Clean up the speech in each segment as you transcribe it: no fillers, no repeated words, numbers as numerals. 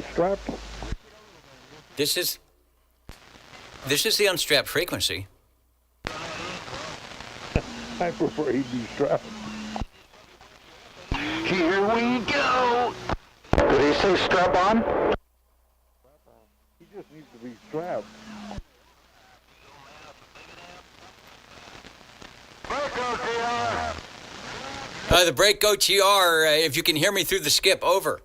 you strapped? This is the unstrapped frequency. I prefer he be strapped. Here we go. Did he say strap on? He just needs to be strapped. The break OTR, if you can hear me through the skip, over.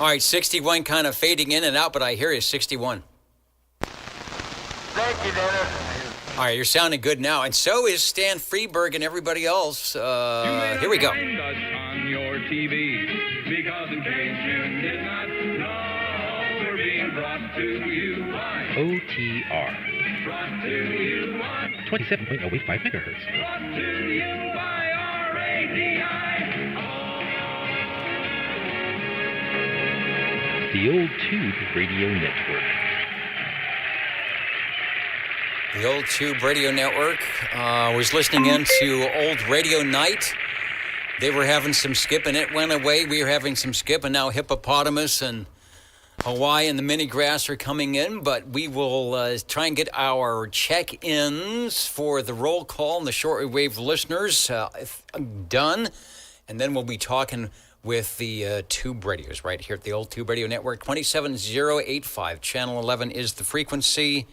All right, 61 kind of fading in and out, but I hear you, 61. Thank you, Dennis. All right, you're sounding good now, and so is Stan Freeberg and everybody else. Here we go. Find us on your TV, because in case you did not know, we're being brought to you by OTR. Brought to you by 27.085 megahertz. Brought to you by RADI. The Old Tube Radio Network. The Old Tube Radio Network was listening in to Old Radio Night. They were having some skip, and it went away. We were having some skip, and now Hippopotamus and Hawaii and the Mini Grass are coming in. But we will try and get our check-ins for the roll call and the shortwave listeners done. And then we'll be talking with the Tube Radios right here at the Old Tube Radio Network. 27085, Channel 11 is the frequency.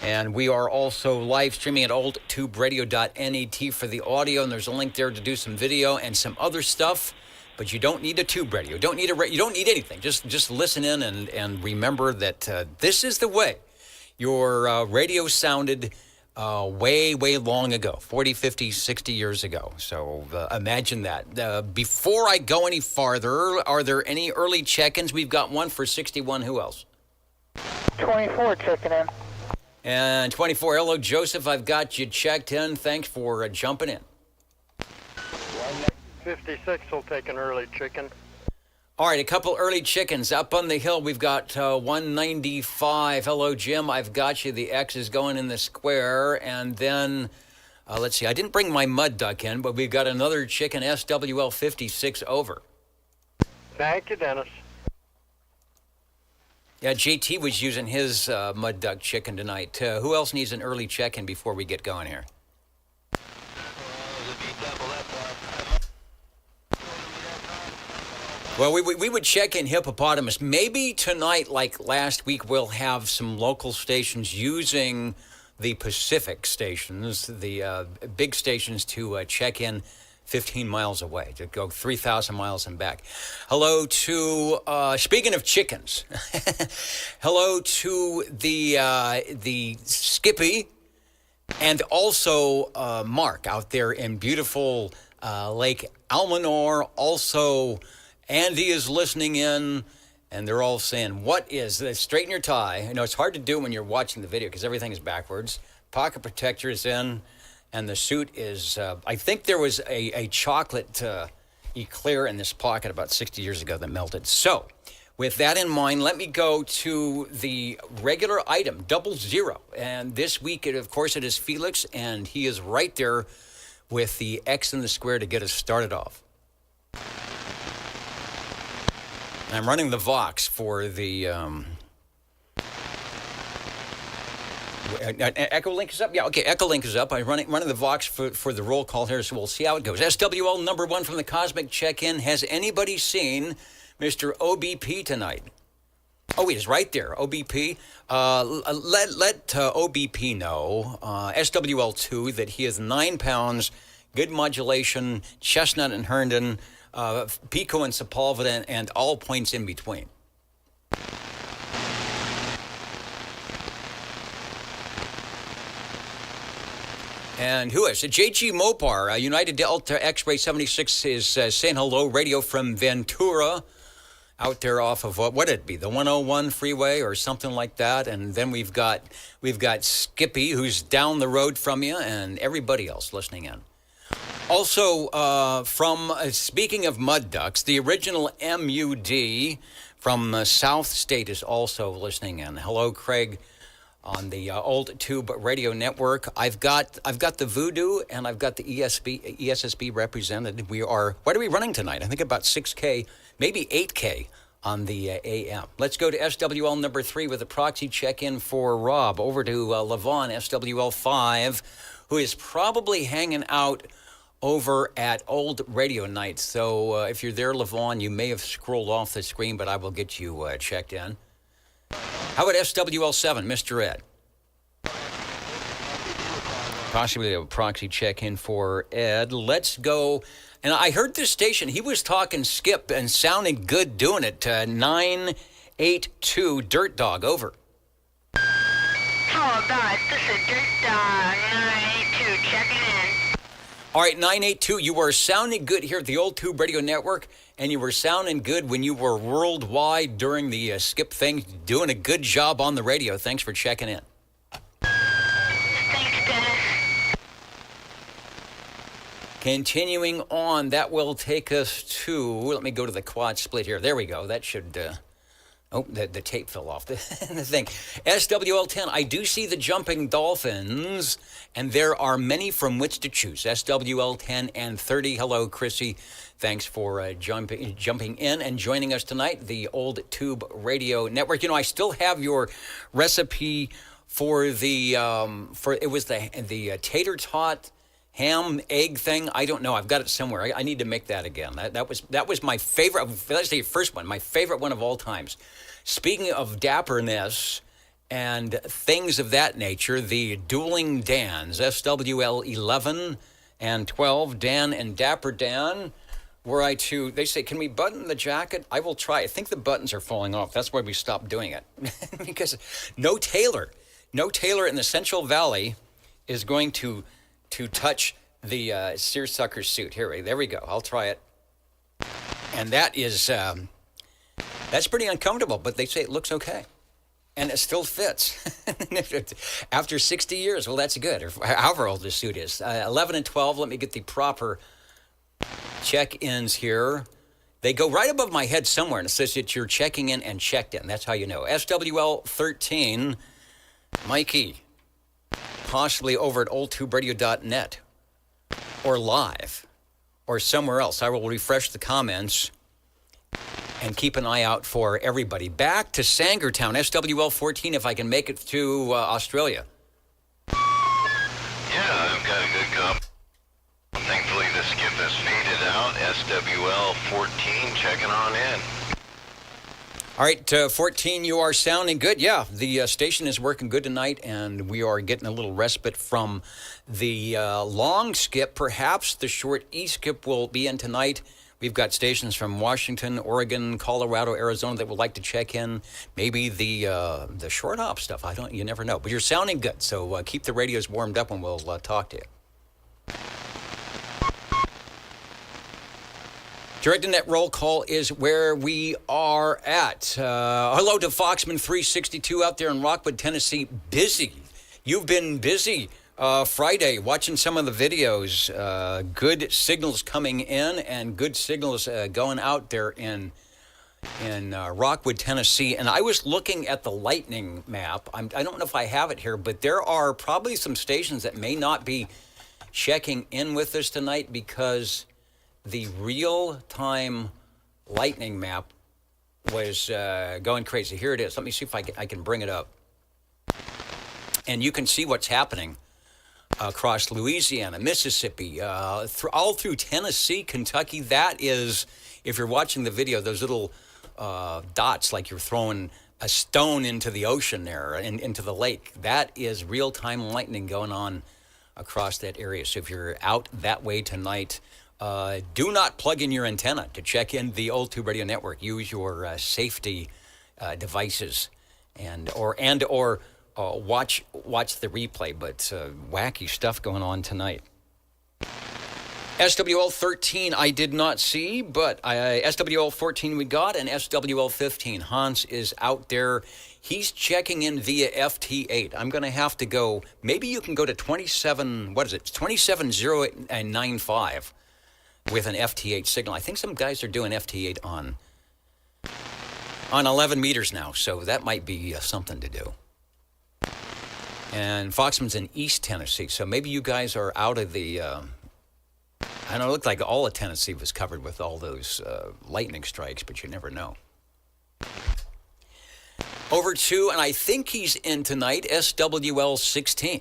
And we are also live streaming at oldtuberadio.net for the audio, and there's a link there to do some video and some other stuff. But you don't need a tube radio. You don't need anything. Just listen in and remember that this is the way your radio sounded way long ago, 40, 50, 60 years ago. So imagine that. Before I go any farther, are there any early check-ins? We've got one for 61. Who else? 24 checking in. And 24, hello, Joseph. I've got you checked in. Thanks for jumping in. 56 will take an early chicken. All right, a couple early chickens. Up on the hill, we've got 195. Hello, Jim. I've got you. The X is going in the square. And then, let's see, I didn't bring my mud duck in, but we've got another chicken, SWL 56 over. Thank you, Dennis. Yeah, JT was using his mud duck chicken tonight. Who else needs an early check-in before we get going here? Well, we would check in Hippopotamus. Maybe tonight, like last week, we'll have some local stations using the Pacific stations, the big stations, to check in 15 miles away, to go 3,000 miles and back. Hello to, speaking of chickens, hello to the Skippy and also Mark out there in beautiful Lake Almanor. Also, Andy is listening in, and they're all saying, what is this? Straighten your tie. You know, it's hard to do when you're watching the video because everything is backwards. Pocket protector is in. And the suit is, I think there was a chocolate eclair in this pocket about 60 years ago that melted. So, with that in mind, let me go to the regular item, 00. And this week, of course, it is Felix, and he is right there with the X in the square to get us started off. And I'm running the Vox for the... Echo Link is up? Yeah, okay, Echo Link is up. I'm running the Vox for the roll call here, so we'll see how it goes. SWL number 1 from the Cosmic Check-In. Has anybody seen Mr. OBP tonight? Oh, he's right there, OBP. Let OBP know, SWL2, that he is 9 pounds, good modulation, Chestnut and Herndon, Pico and Sepulveda, and all points in between. And who is it? JG Mopar, United Delta X-Ray 76 is saying hello, radio from Ventura, out there off of, what would it be, the 101 freeway or something like that. And then we've got Skippy, who's down the road from you, and everybody else listening in. Also, speaking of mud ducks, the original MUD from South State is also listening in. Hello, Craig. on the old tube radio network. I've got the Voodoo and I've got the ESSB represented. What are we running tonight? I think about 6K, maybe 8K on the AM. Let's go to SWL number 3 with a proxy check-in for Rob. Over to Levon, SWL 5, who is probably hanging out over at Old Radio Night. So if you're there, Levon, you may have scrolled off the screen, but I will get you checked in. How about SWL 7, Mr. Ed? Possibly a proxy check-in for Ed. Let's go. And I heard this station, he was talking Skip and sounding good doing it. 982 Dirt Dog, over. Hello, guys. This is Dirt Dog 982 checking in. All right, 982, you were sounding good here at the Old Tube Radio Network, and you were sounding good when you were worldwide during the Skip thing, doing a good job on the radio. Thanks for checking in. Thanks, Dennis. Continuing on, that will take us to, let me go to the quad split here. There we go. That should, the tape fell off the thing. SWL 10, I do see the jumping dolphins, and there are many from which to choose. SWL 10 and 30. Hello, Chrissy. Thanks for jumping in and joining us tonight, the Old Tube Radio Network. You know, I still have your recipe for the tater tot ham egg thing. I don't know. I've got it somewhere. I need to make that again. That was my favorite. Let's say first one. My favorite one of all times. Speaking of dapperness and things of that nature, the dueling Dans, SWL 11 and 12, Dan and Dapper Dan. They say, can we button the jacket? I will try. I think the buttons are falling off. That's why we stopped doing it. Because no tailor in the Central Valley is going to touch the seersucker suit. There we go. I'll try it. And that is, that's pretty uncomfortable, but they say it looks okay. And it still fits. After 60 years, well, that's good. Or however old this suit is. 11 and 12, let me get the proper check-ins here. They go right above my head somewhere, and it says that you're checking in and checked in. That's how you know. SWL 13, Mikey, possibly over at oldtuberadio.net or live or somewhere else. I will refresh the comments and keep an eye out for everybody. Back to Sangertown, SWL 14, if I can make it to Australia. Yeah, I've got a good cop. Thankfully, the skip has faded out. SWL 14 checking on in. All right, 14, you are sounding good. Yeah, the station is working good tonight, and we are getting a little respite from the long skip. Perhaps the short E-skip will be in tonight. We've got stations from Washington, Oregon, Colorado, Arizona that would like to check in. Maybe the short hop stuff. You never know. But you're sounding good, so keep the radios warmed up, and we'll talk to you. Direct Net Roll Call is where we are at. Hello to Foxman 362 out there in Rockwood, Tennessee. Busy. You've been busy Friday watching some of the videos. Good signals coming in and good signals going out there in Rockwood, Tennessee. And I was looking at the lightning map. I don't know if I have it here, but there are probably some stations that may not be checking in with us tonight because the real-time lightning map was going crazy. Here it is. Let me see if I can bring it up. And you can see what's happening across Louisiana, Mississippi, all through Tennessee, Kentucky. That is, if you're watching the video, those little dots like you're throwing a stone into the ocean there, into the lake. That is real-time lightning going on across that area. So if you're out that way tonight, do not plug in your antenna to check in the Old Tube Radio Network. Use your safety devices or watch the replay. But wacky stuff going on tonight. SWL 13 I did not see, but SWL 14 we got, and SWL 15. Hans is out there. He's checking in via FT8. I'm going to have to go. Maybe you can go to 27095 with an FT8 signal. I think some guys are doing FT8 on 11 meters now, so that might be something to do. And Foxman's in East Tennessee. So maybe you guys are out of the, I don't know, it looked like all of Tennessee was covered with all those lightning strikes, but you never know. Over to, and I think he's in tonight, SWL 16.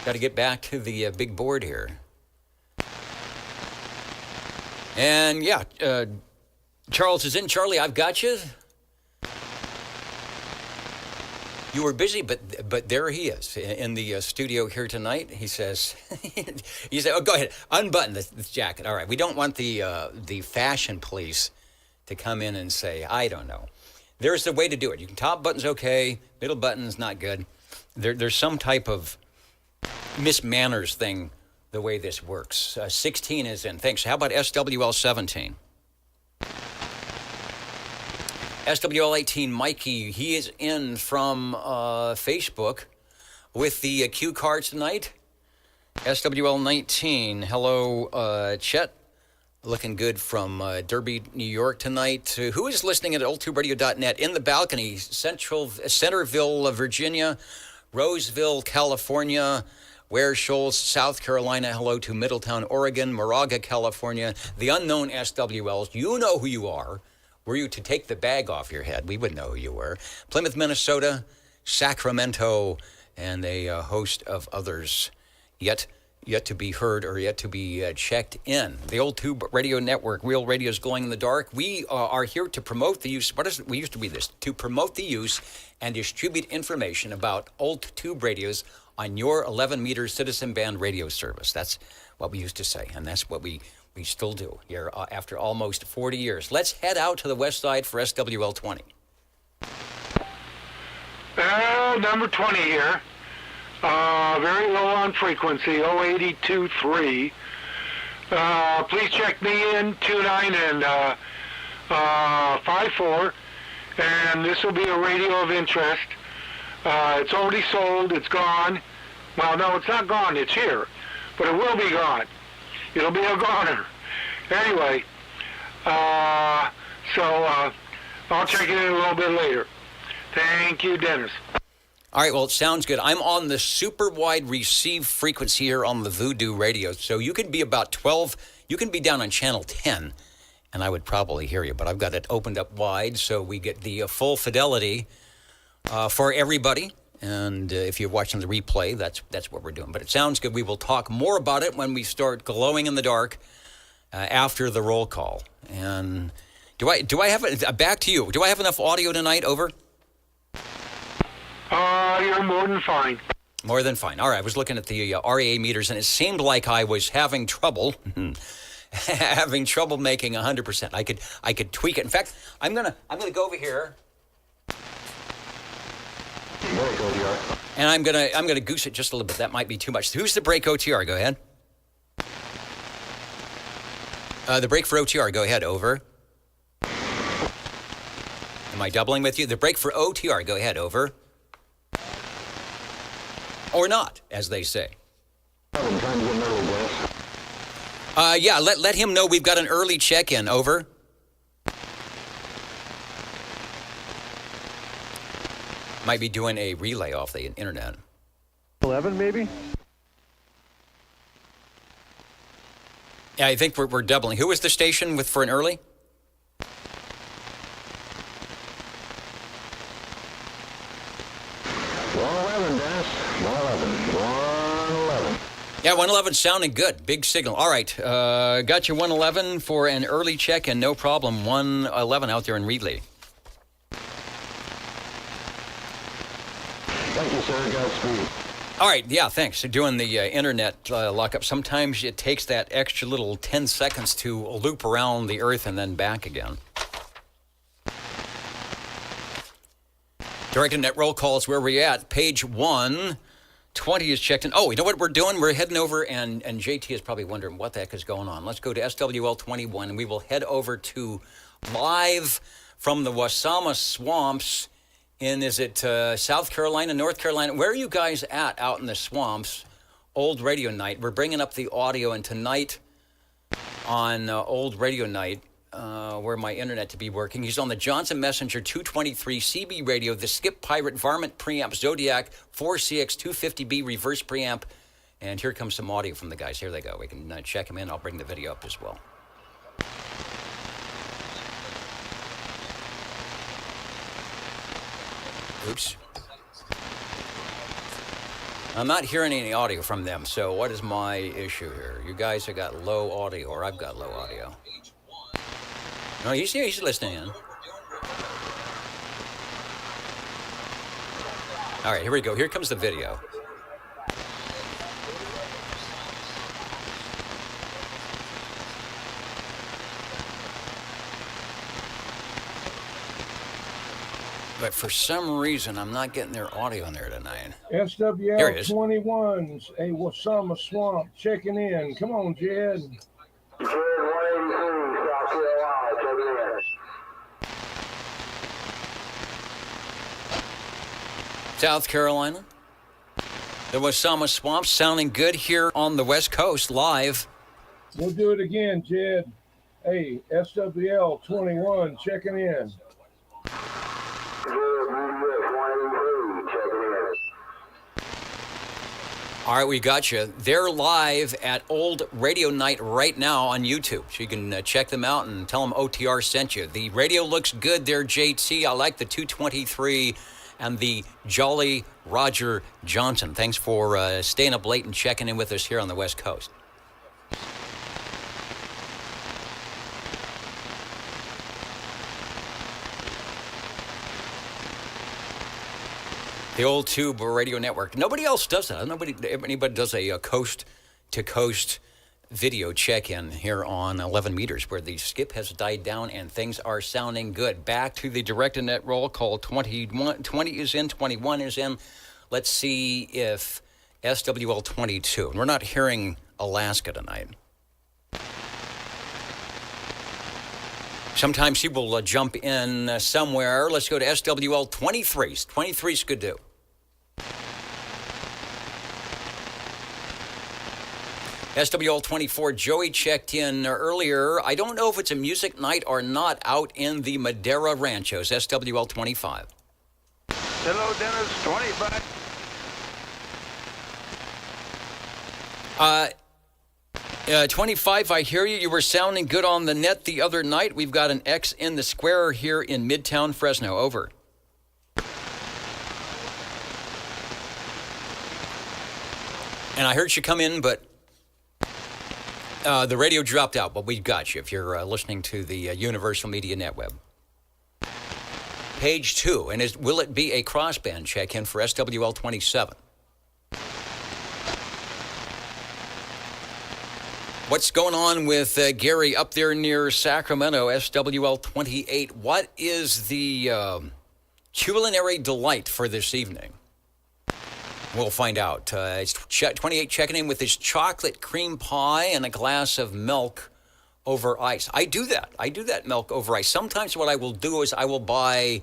Got to get back to the big board here. And yeah, Charles is in. Charlie, I've got you. You were busy, but there he is in the studio here tonight. He says, oh, go ahead, unbutton this jacket. All right, we don't want the fashion police to come in and say, I don't know. There's the way to do it. You can top button's okay, middle button's not good. There's some type of mismanners thing the way this works. 16 is in. Thanks. How about SWL 17? SWL 18, Mikey, he is in from Facebook with the cue cards tonight. SWL 19, hello, Chet. Looking good from Derby, New York tonight. Who is listening at oldtuberadio.net? In the balcony, Centerville, Virginia, Roseville, California, Ware Shoals, South Carolina. Hello to Middletown, Oregon, Moraga, California. The unknown SWLs, you know who you are. Were you to take the bag off your head, we would know who you were. Plymouth, Minnesota, Sacramento, and a host of others yet to be heard or yet to be checked in. The Old Tube Radio Network, Real Radio's Glowing in the Dark. We are here to promote the use, we used to be this, to promote the use and distribute information about old tube radios on your 11-meter citizen band radio service. That's what we used to say, and that's what we still do here after almost 40 years. Let's head out to the west side for SWL 20. Number 20 here. Very low on frequency, 0823. Please check me in, 29 and 54. And this will be a radio of interest. It's already sold, it's gone. Well, no, it's not gone, it's here. But it will be gone. It'll be a goner. Anyway, I'll check it in a little bit later. Thank you, Dennis. All right, well, it sounds good. I'm on the super wide receive frequency here on the Voodoo radio, so you can be about 12, you can be down on channel 10, and I would probably hear you, but I've got it opened up wide, so we get the full fidelity for everybody. And if you're watching the replay, that's what we're doing. But it sounds good. We will talk more about it when we start glowing in the dark after the roll call. And do I have back to you? Do I have enough audio tonight? Over. You're more than fine. More than fine. All right. I was looking at the RAA meters, and it seemed like I was having trouble. Having trouble making 100%. I could tweak it. In fact, I'm gonna go over here. And I'm gonna goose it just a little bit. That might be too much. Who's the break OTR? Go ahead. The break for OTR. Go ahead. Over. Am I doubling with you? The break for OTR. Go ahead. Over. Or not, as they say. Yeah. Let him know we've got an early check-in. Over. Might be doing a relay off the internet. 11 maybe? Yeah, I think we're doubling. Who was the station with for an early? Yeah, 111 sounding good. Big signal. All right, got you 111 for an early check and no problem. 111 out there in Reedley. Thank you, sir. Godspeed. All right, yeah, thanks. So doing the internet lockup, sometimes it takes that extra little 10 seconds to loop around the earth and then back again. Direct net roll calls, where we're at. Page 120 is checked in. Oh, you know what we're doing? We're heading over, and JT is probably wondering what the heck is going on. Let's go to SWL 21, and we will head over to live from the Wasama Swamps in, is it South Carolina, North Carolina? Where are you guys at out in the swamps? Old Radio Night. We're bringing up the audio, and tonight on Old Radio Night, where my internet to be working. He's on the Johnson Messenger 223 CB radio, the Skip Pirate Varmint preamp, Zodiac 4CX 250B reverse preamp. And here comes some audio from the guys. Here they go. We can check them in. I'll bring the video up as well. Oops. I'm not hearing any audio from them, so what is my issue here? You guys have got low audio, or I've got low audio. No, he's listening in. All right, here we go. Here comes the video. But for some reason, I'm not getting their audio in there tonight. SWL 21's a Wasama Swamp checking in. Come on, Jed. Jed 182, South Carolina, checking in. South Carolina. The Wasama Swamp sounding good here on the West Coast live. We'll do it again, Jed. Hey, SWL 21 checking in. All right, we got you. They're live at Old Radio Night right now on YouTube. So you can check them out and tell them OTR sent you. The radio looks good there, JT. I like the 223 and the Jolly Roger Johnson. Thanks for staying up late and checking in with us here on the West Coast. The old Tube Radio Network. Nobody else does that. Anybody does a coast-to-coast video check-in here on 11 meters where the skip has died down and things are sounding good. Back to the direct-to-net roll call. 20 is in, 21 is in. Let's see if SWL 22. And we're not hearing Alaska tonight. Sometimes he will jump in somewhere. Let's go to SWL 23. 23 is good too. SWL 24, Joey checked in earlier. I don't know if it's a music night or not out in the Madera Ranchos. SWL 25. Hello, Dennis. 25. 25, I hear you. You were sounding good on the net the other night. We've got an X in the square here in Midtown Fresno. Over. And I heard you come in, but the radio dropped out. But we got you if you're listening to the Universal Media Netweb. Page 2. And will it be a crossband check-in for SWL 27? What's going on with Gary up there near Sacramento, SWL 28? What is the culinary delight for this evening? We'll find out. It's 28 checking in with his chocolate cream pie and a glass of milk over ice. I do that milk over ice. Sometimes what I will do is I will buy,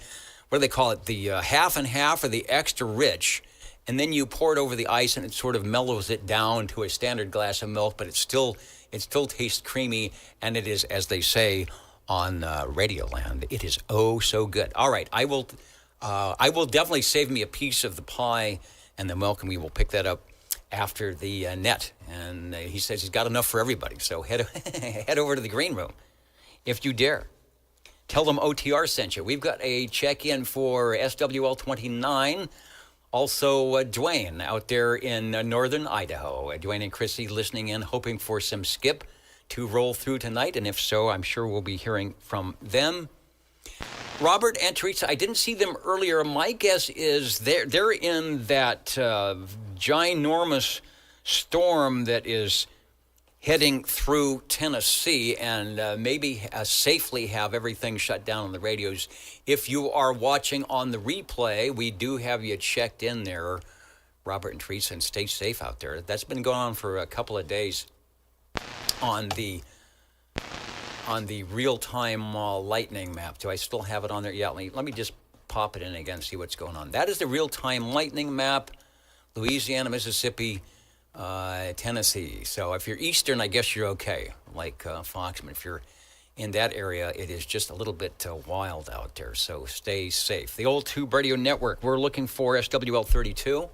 what do they call it, the half and half or the extra rich, and then you pour it over the ice and it sort of mellows it down to a standard glass of milk, but it still tastes creamy, and it is, as they say on Radioland, it is oh so good. All right, I will definitely save me a piece of the pie and the milk, and we will pick that up after the net. And he says he's got enough for everybody, so head over to the green room if you dare. Tell them OTR sent you. We've got a check-in for SWL 29. Also, Dwayne out there in northern Idaho. Dwayne and Chrissy listening in, hoping for some skip to roll through tonight. And if so, I'm sure we'll be hearing from them. Robert and Teresa, I didn't see them earlier. My guess is they're in that ginormous storm that is heading through Tennessee, and maybe safely have everything shut down on the radios. If you are watching on the replay, we do have you checked in there, Robert and Teresa, and stay safe out there. That's been going on for a couple of days on the real-time lightning map. Do I still have it on there? Yeah, let me just pop it in again and see what's going on. That is the real-time lightning map, Louisiana, Mississippi, Tennessee. So if you're Eastern, I guess you're okay, like Foxman. If you're in that area, it is just a little bit wild out there, so stay safe. The Old Tube Radio Network, we're looking for SWL 32.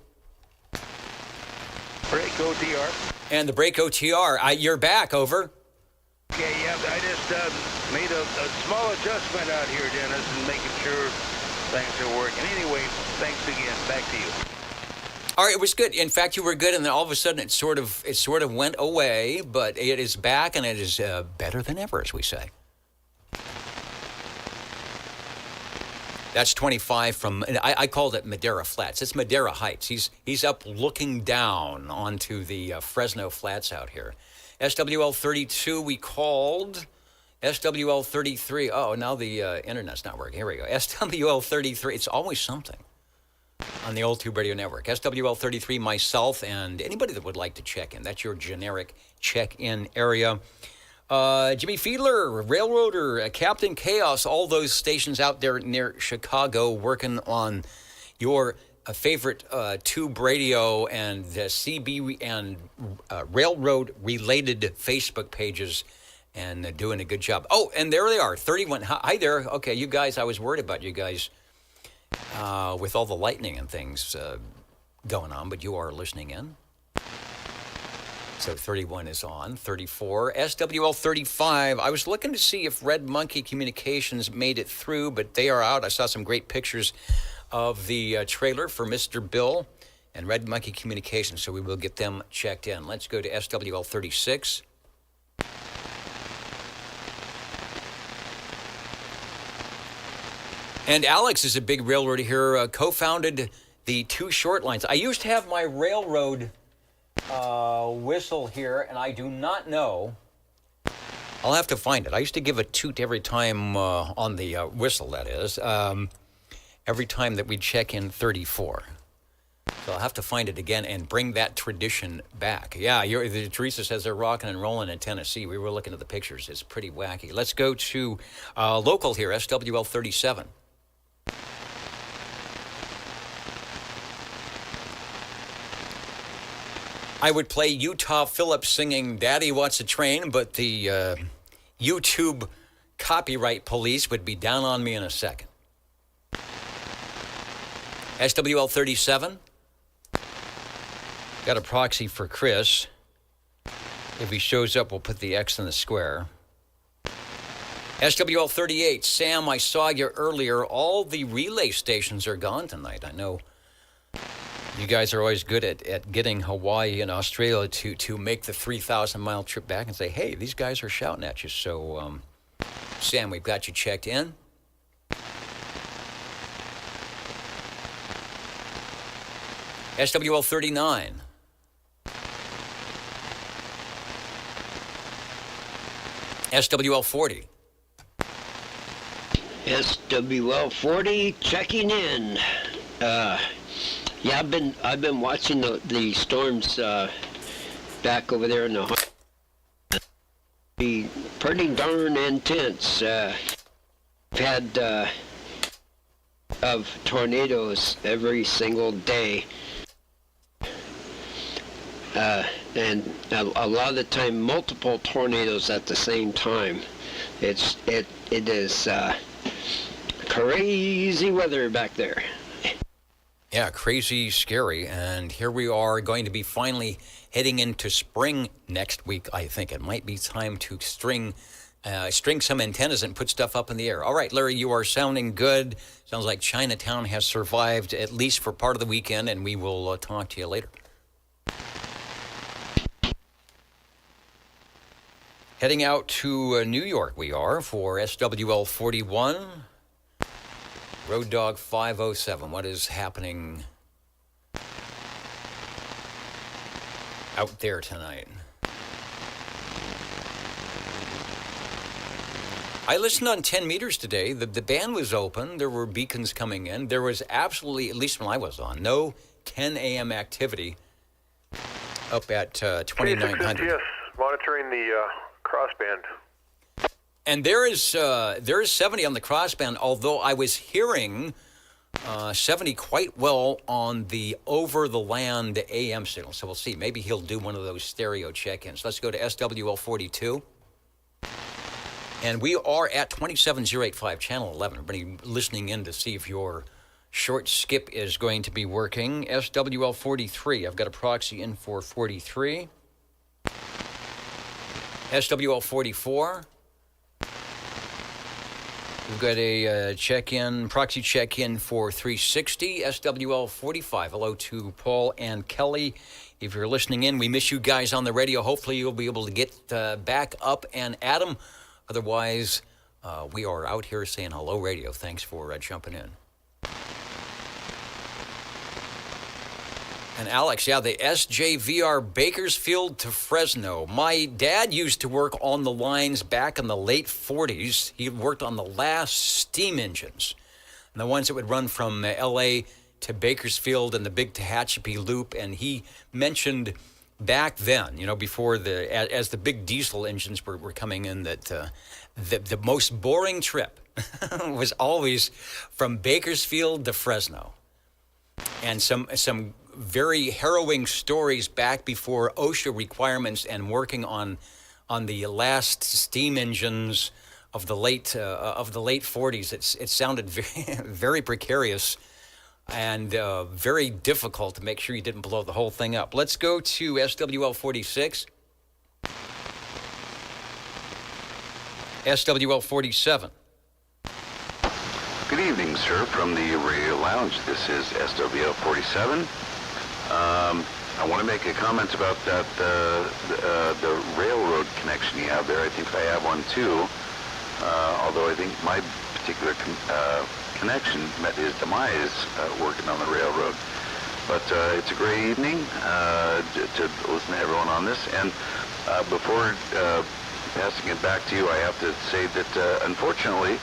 Break OTR. And the Break OTR. You're back, over. Okay, yeah, I just made a small adjustment out here, Dennis, and making sure things are working. Anyway, thanks again. Back to you. All right, it was good. In fact, you were good, and then all of a sudden it sort of went away, but it is back, and it is better than ever, as we say. That's 25 from, I called it Madera Flats. It's Madera Heights. He's up looking down onto the Fresno Flats out here. SWL 32 we called. SWL 33. Oh, now the internet's not working. Here we go. SWL 33. It's always something on the Old Tube Radio Network. SWL 33, myself, and anybody that would like to check in. That's your generic check-in area. Jimmy Fiedler, Railroader, Captain Chaos, all those stations out there near Chicago working on your favorite tube radio and CB and railroad-related Facebook pages, and doing a good job. Oh, and there they are, 31. Hi there. Okay, you guys, I was worried about you guys with all the lightning and things going on, but you are listening in. So 31 is on. 34. SWL 35. I was looking to see if Red Monkey Communications made it through, but they are out. I saw some great pictures of the trailer for Mr. Bill and Red Monkey Communications, so we will get them checked in. Let's go to SWL 36. And Alex is a big railroader here, co-founded the two short lines. I used to have my railroad whistle here, and I do not know. I'll have to find it. I used to give a toot every time on the whistle, that is, every time that we check in 34. So I'll have to find it again and bring that tradition back. Yeah, Teresa says they're rocking and rolling in Tennessee. We were looking at the pictures. It's pretty wacky. Let's go to local here, SWL 37. I would play Utah Phillips singing Daddy Wants a Train, but the YouTube copyright police would be down on me in a second. SWL 37. Got a proxy for Chris. If he shows up, we'll put the X in the square. SWL 38. Sam, I saw you earlier. All the relay stations are gone tonight. I know you guys are always good at getting Hawaii and Australia to make the 3,000-mile trip back and say, hey, these guys are shouting at you. So, Sam, we've got you checked in. SWL 39. SWL 40. SWL 40 checking in. Yeah, I've been watching the storms back over there in the be pretty darn intense. We've had of tornadoes every single day, and a lot of the time multiple tornadoes at the same time. It is crazy weather back there. Yeah, crazy, scary, and here we are going to be finally heading into spring next week, I think. It might be time to string some antennas and put stuff up in the air. All right, Larry, you are sounding good. Sounds like Chinatown has survived at least for part of the weekend, and we will talk to you later. Heading out to New York we are for SWL 41. Road Dog 507, what is happening out there tonight? I listened on 10 meters today. The band was open. There were beacons coming in. There was absolutely, at least when I was on, no 10 a.m. activity up at 2900. Yes, monitoring the crossband. And there is 70 on the crossband, although I was hearing 70 quite well on the over-the-land AM signal. So we'll see. Maybe he'll do one of those stereo check-ins. Let's go to SWL 42. And we are at 27085, channel 11. Everybody listening in to see if your short skip is going to be working. SWL 43. I've got a proxy in for 43. SWL 44. We've got a proxy check-in for 360. SWL 45. Hello to Paul and Kelly. If you're listening in, we miss you guys on the radio. Hopefully you'll be able to get back up and at 'em. Otherwise, we are out here saying hello, radio. Thanks for jumping in. And Alex, yeah, the SJVR Bakersfield to Fresno. My dad used to work on the lines back in the late 40s. He worked on the last steam engines, and the ones that would run from L.A. to Bakersfield and the big Tehachapi Loop. And he mentioned back then, before as the big diesel engines were coming in, that the most boring trip was always from Bakersfield to Fresno. And some very harrowing stories back before OSHA requirements and working on the last steam engines of the late 40s. It sounded very, very precarious and very difficult to make sure you didn't blow the whole thing up. Let's go to SWL 46. SWL 47. Good evening, sir, from the Radio Lounge. This is SWL 47. I want to make a comment about that the railroad connection you have there. I think I have one too. Although I think my particular connection met his demise working on the railroad. But it's a great evening to listen to everyone on this. And before passing it back to you, I have to say that unfortunately,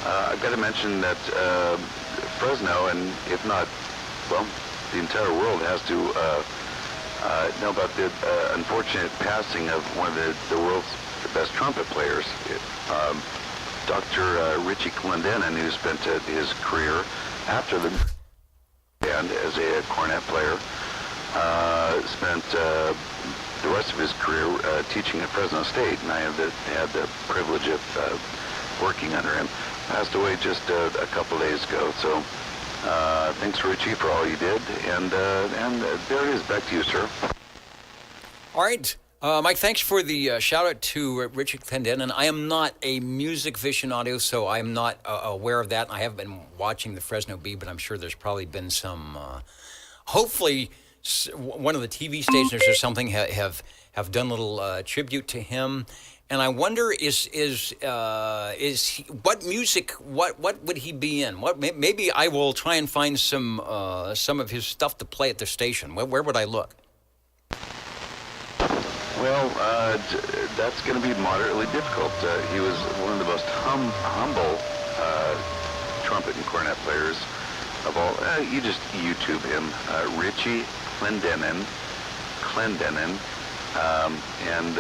I've got to mention that Fresno, and if not, well, the entire world has to know about the unfortunate passing of one of the world's best trumpet players, Dr. Richie Clendenin, who spent his career after the band as a cornet player, spent the rest of his career teaching at Fresno State, and I had the privilege of working under him. Passed away just a couple days ago. So thanks, Richie, for all you did. And there it is. Back to you, sir. All right. Mike, thanks for the shout-out to Richard Clendenin. I am not a music aficionado, so I'm not aware of that. I haven't been watching the Fresno Bee, but I'm sure there's probably been some... hopefully, one of the TV stations or something have done a little tribute to him. And I wonder, is he, what music? What would he be in? Maybe I will try and find some of his stuff to play at the station. Where would I look? Well, that's going to be moderately difficult. He was one of the most humble trumpet and cornet players of all. You just YouTube him, Richie Clendenin, and.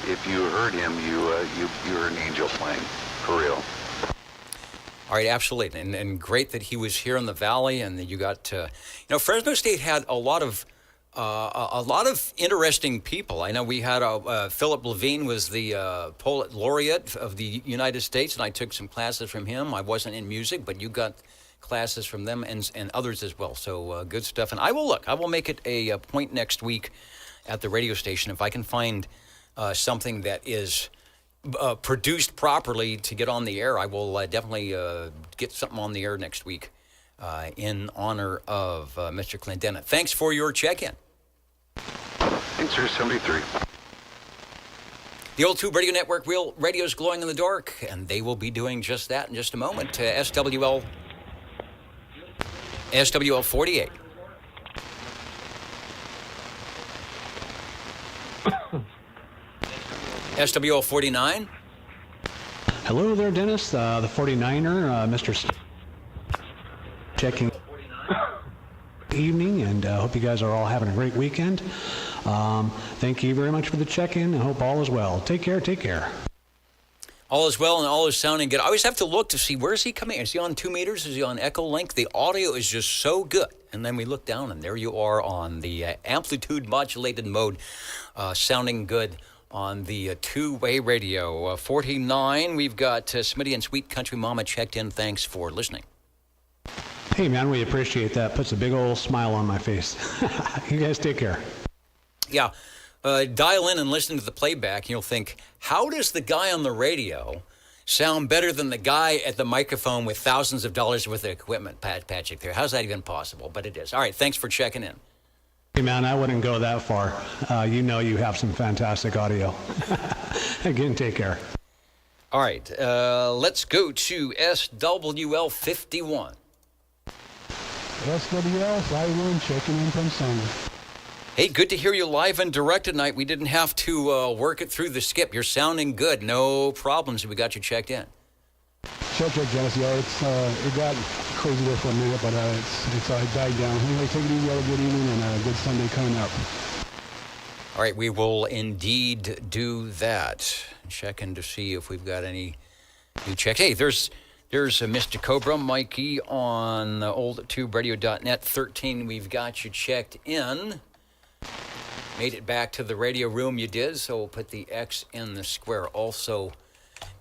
If you heard him, you were an angel playing, for real. All right, absolutely, and great that he was here in the Valley, and that you got Fresno State had a lot of interesting people. I know we had Philip Levine was the poet laureate of the United States, and I took some classes from him. I wasn't in music, but you got classes from them and others as well. So good stuff. And I will make it a point next week at the radio station if I can find something that is produced properly to get on the air. I will definitely get something on the air next week in honor of Mr. Clendenin. Thanks for your check-in. Thanks, sir. 73. The Old Tube Radio Network, real radio's glowing in the dark, and they will be doing just that in just a moment. SWL 48. SWL 49. Hello there, Dennis. The 49er, Mr. Checking evening, and hope you guys are all having a great weekend. Thank you very much for the check-in. I hope all is well. Take care. All is well and all is sounding good. I always have to look to see where is he coming. Is he on 2 meters? Is he on echo link? The audio is just so good. And then we look down, and there you are on the amplitude modulated mode, sounding good on the two-way radio. 49, we've got Smitty and Sweet Country Mama checked in. Thanks for listening. Hey, man, we appreciate that. Puts a big old smile on my face. You guys take care. Yeah, dial in and listen to the playback, and you'll think, how does the guy on the radio sound better than the guy at the microphone with thousands of dollars worth of equipment, Patrick, there? How's that even possible? But it is. All right, thanks for checking in. Hey, man, I wouldn't go that far. You know you have some fantastic audio. Again, take care. All right, let's go to SWL 51. SWL 51, checking in from Summer. Hey, good to hear you live and direct tonight. We didn't have to work it through the skip. You're sounding good. No problems. We got you checked in. Check, Janice. Yeah, it got crazy there for a minute, but it died down. Anyway, take it easy. Have a good evening and a good Sunday coming up. All right, we will indeed do that. Checking to see if we've got any new checks. Hey, there's Mr. Cobra, Mikey on oldtuberadio.net 13. We've got you checked in. Made it back to the radio room, you did, so we'll put the X in the square. Also,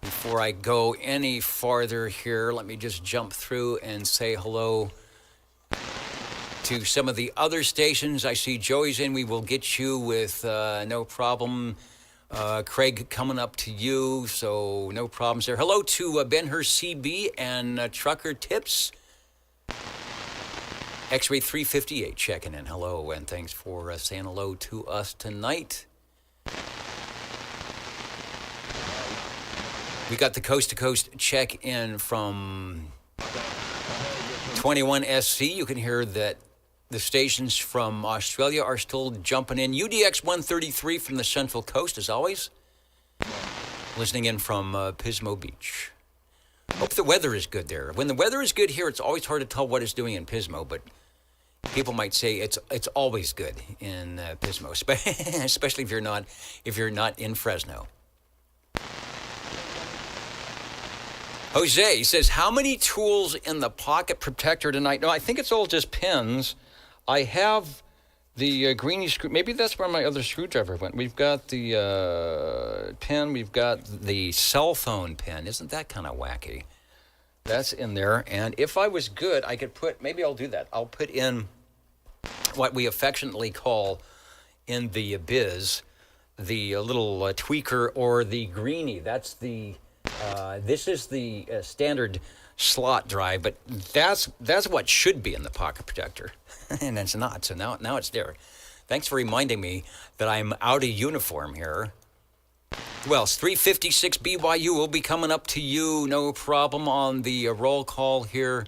before I go any farther here, let me just jump through and say hello to some of the other stations. I see Joey's in. We will get you with no problem. Craig coming up to you, so no problems there. Hello to Ben-Hur CB and Trucker Tips. X-Ray 358 checking in. Hello, and thanks for saying hello to us tonight. We got the coast-to-coast check-in from 21SC. You can hear that the stations from Australia are still jumping in. UDX 133 from the Central Coast, as always. Listening in from Pismo Beach. Hope the weather is good there. When the weather is good here, it's always hard to tell what it's doing in Pismo, but people might say it's always good in Pismo, especially if you're not in Fresno. Jose says, how many tools in the pocket protector tonight? No, I think it's all just pins. I have the greenie screw. Maybe that's where my other screwdriver went. We've got the pin. We've got the cell phone pin. Isn't that kind of wacky? That's in there. And if I was good, I could maybe I'll do that. I'll put in what we affectionately call in the biz, the little tweaker or the greenie. That's the, this is the standard slot drive, but that's what should be in the pocket protector. And it's not, so now it's there. Thanks for reminding me that I'm out of uniform here. Well, it's 356 BYU. We'll be coming up to you, no problem, on the roll call here,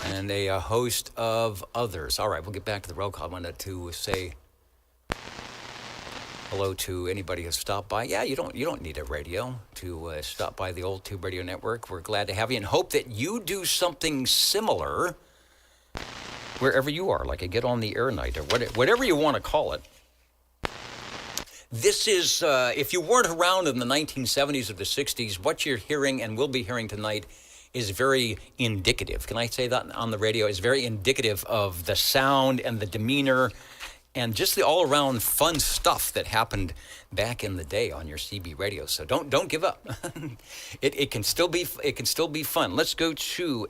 and a host of others. All right, we'll get back to the roll call. I wanted to say hello to anybody who's stopped by. Yeah, you don't need a radio to stop by the Old Tube Radio Network. We're glad to have you and hope that you do something similar wherever you are, like a Get on the Air night or whatever you want to call it. This is, if you weren't around in the 1970s or the 60s, what you're hearing and will be hearing tonight is very indicative. Can I say that on the radio? It's very indicative of the sound and the demeanor and just the all-around fun stuff that happened back in the day on your CB radio. So don't give up. It can still be fun. Let's go to